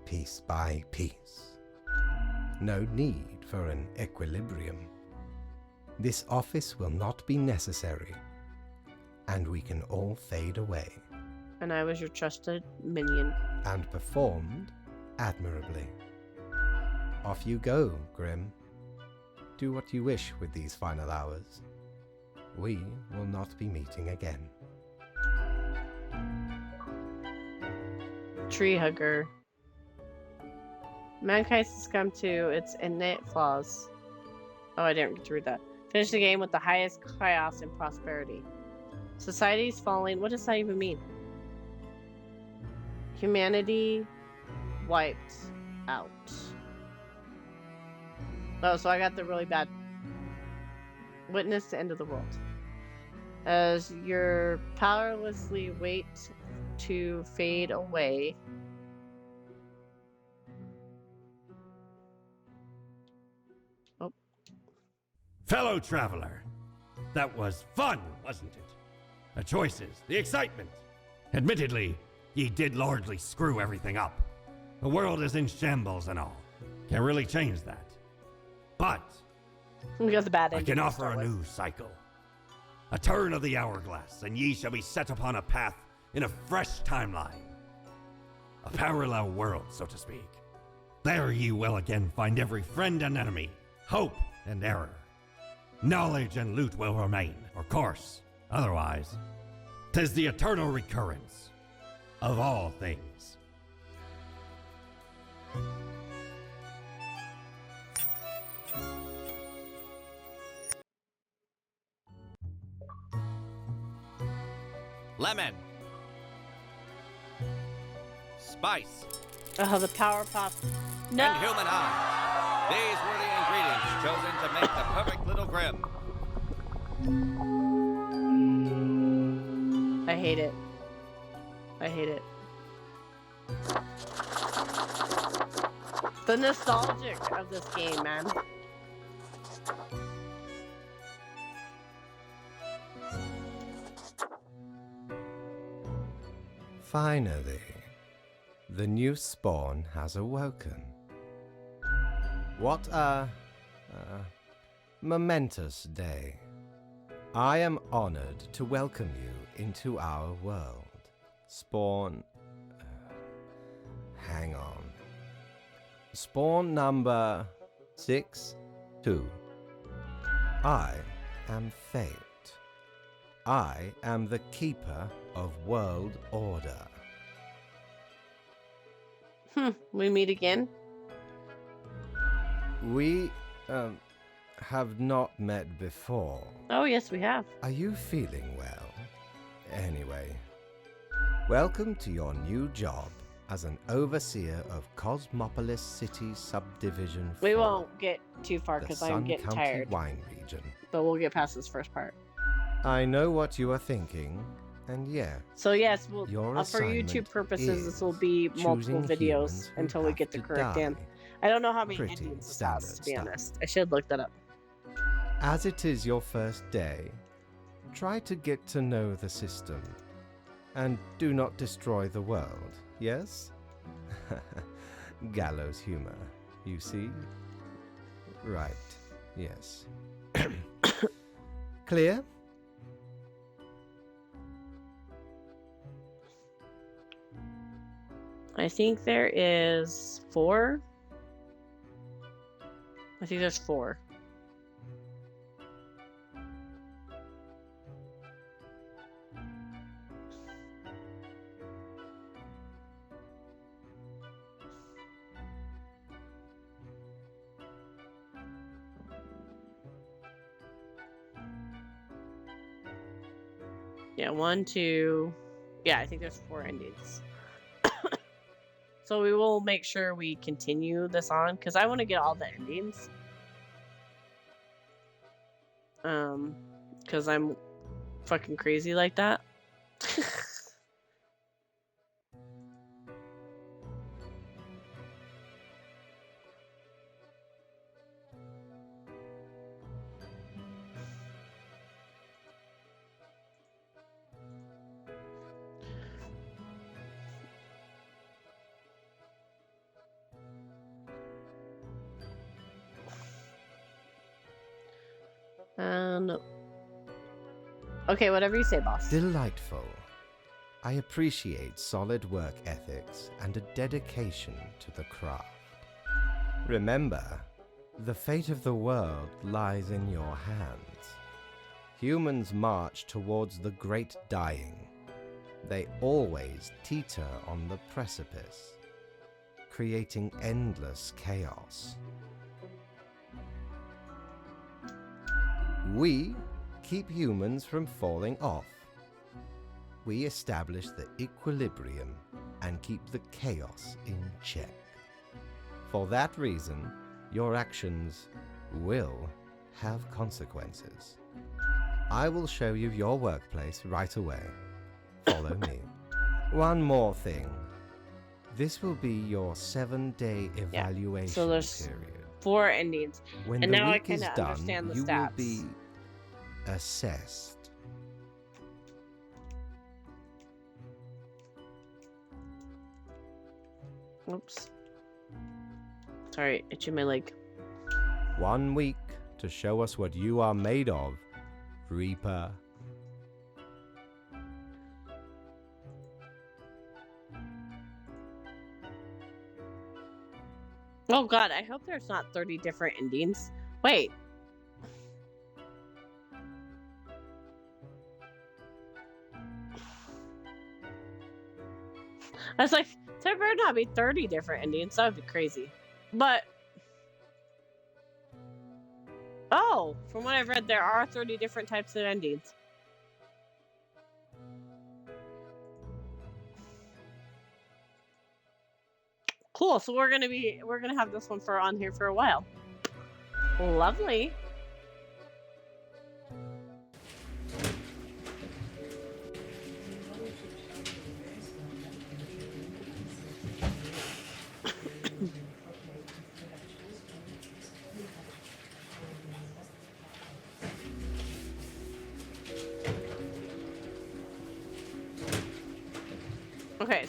piece by piece. No need for an equilibrium. This office will not be necessary, and we can all fade away. And I was your trusted minion. And performed admirably. Off you go, Grim. Do what you wish with these final hours. We will not be meeting again. Tree Hugger. Mankind succumbed to its innate flaws. Oh, I didn't get to read that. Finish the game with the highest chaos and prosperity. Society's falling. What does that even mean? Humanity wiped out. Oh, so I got the really bad. Witness the end of the world. As you powerlessly wait to fade away. Oh. Fellow traveler, that was fun, wasn't it? The choices, the excitement. Admittedly, ye did largely screw everything up. The world is in shambles and all. Can't really change that. But We got the bad I ending can to offer start a with. new cycle. A turn of the hourglass, and ye shall be set upon a path in a fresh timeline. A parallel world, so to speak. There ye will again find every friend and enemy, hope and error. Knowledge and loot will remain, of course. Otherwise, 'tis the eternal recurrence of all things. Lemon. Spice. Oh, the power pop. No! And human eye. These were the ingredients chosen to make the perfect little Grim. I hate it. I hate it. The nostalgic of this game, man. Finally, the new spawn has awoken. What a momentous day. I am honored to welcome you into our world. Spawn... hang on. Spawn number 6-2. I am Fate. I am the keeper of world order. We meet again? We, have not met before. Oh, yes, we have. Are you feeling well? Anyway, welcome to your new job as an overseer of Cosmopolis City Subdivision 4. We won't get too far because I'm getting County tired. Wine region. But we'll get past this first part. I know what you are thinking, and yeah. So yes, we'll, Your for assignment YouTube purposes, this will is be multiple choosing videos humans who until we have get the to correct die. end. I don't know how many Pretty endings this has, to be standard honest. I should look that up. As it is your first day, try to get to know the system. And do not destroy the world, yes? Gallows humor, you see? Right, yes. Clear? I think there is 4. I think there's 4. Yeah, 1, 2. Yeah, I think there's 4 endings. So we will make sure we continue this on because I want to get all the endings. Because I'm fucking crazy like that. No. Okay, whatever you say, boss. Delightful. I appreciate solid work ethics and a dedication to the craft. Remember, the fate of the world lies in your hands. Humans march towards the great dying. They always teeter on the precipice, creating endless chaos. We keep humans from falling off. We establish the equilibrium and keep the chaos in check. For that reason, your actions will have consequences. I will show you your workplace right away. Follow me. One more thing. This will be your 7-day evaluation so there's period. 4 endings. When and the now I week kind is of done, understand the you stats. will be assessed. Oops. Sorry, itching my leg. 1 week to show us what you are made of, Reaper. Oh god, I hope there's not 30 different endings. Wait. I was like, there better not be 30 different endings. That would be crazy. But... oh, from what I've read, there are 30 different types of endings. Cool, so we're gonna have this one on here for a while. Lovely. Okay,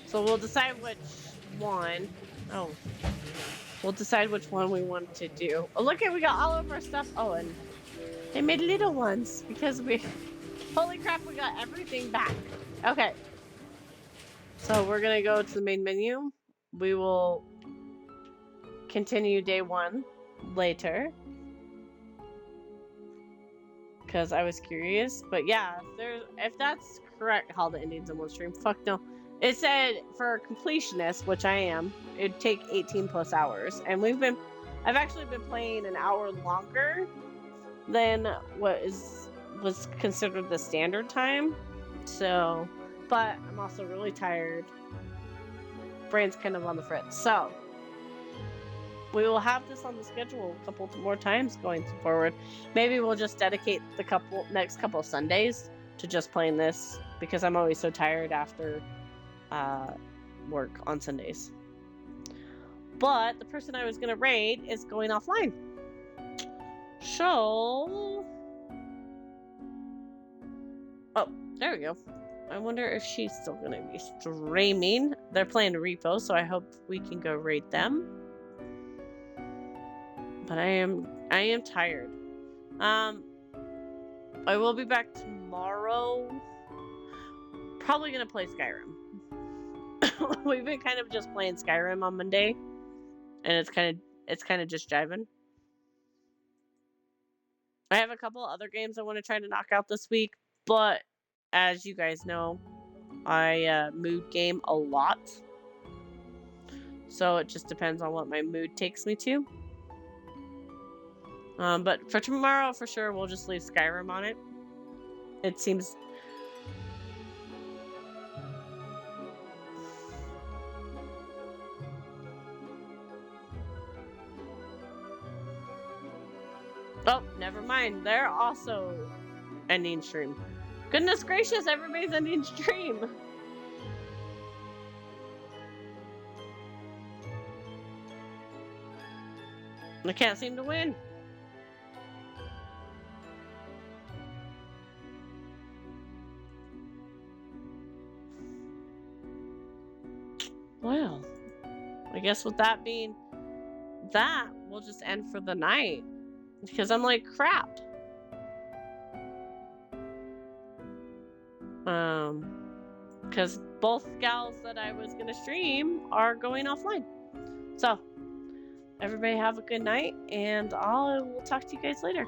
so we'll decide which one. Oh, we'll decide which one we want to do. Oh, look at, we got all of our stuff. Oh, and they made little ones because we, holy crap, we got everything back. Okay, so we're gonna go to the main menu. We will continue day 1 later because I was curious. But yeah, if that's correct, all the endings in one stream. Fuck no. It said for completionists, which I am, it'd take 18 plus hours. And I've actually been playing an hour longer than what was considered the standard time. So, but I'm also really tired. Brain's kind of on the fritz. So, we will have this on the schedule a couple more times going forward. Maybe we'll just dedicate the next couple of Sundays to just playing this because I'm always so tired after work on Sundays. But the person I was gonna raid is going offline. So, oh, there we go. I wonder if she's still gonna be streaming. They're playing Repo, so I hope we can go raid them. But I am tired. I will be back tomorrow. Probably gonna play Skyrim. We've been kind of just playing Skyrim on Monday, and it's kind of just jiving. I have a couple other games I want to try to knock out this week, but as you guys know, I mood game a lot. So it just depends on what my mood takes me to. But for tomorrow, for sure, we'll just leave Skyrim on it. It seems... Oh, never mind. They're also ending stream. Goodness gracious, everybody's ending stream. I can't seem to win. Well, I guess with that being that, we'll just end for the night. Because I'm like, crap. Because both gals that I was going to stream are going offline. So, everybody have a good night, and I will talk to you guys later.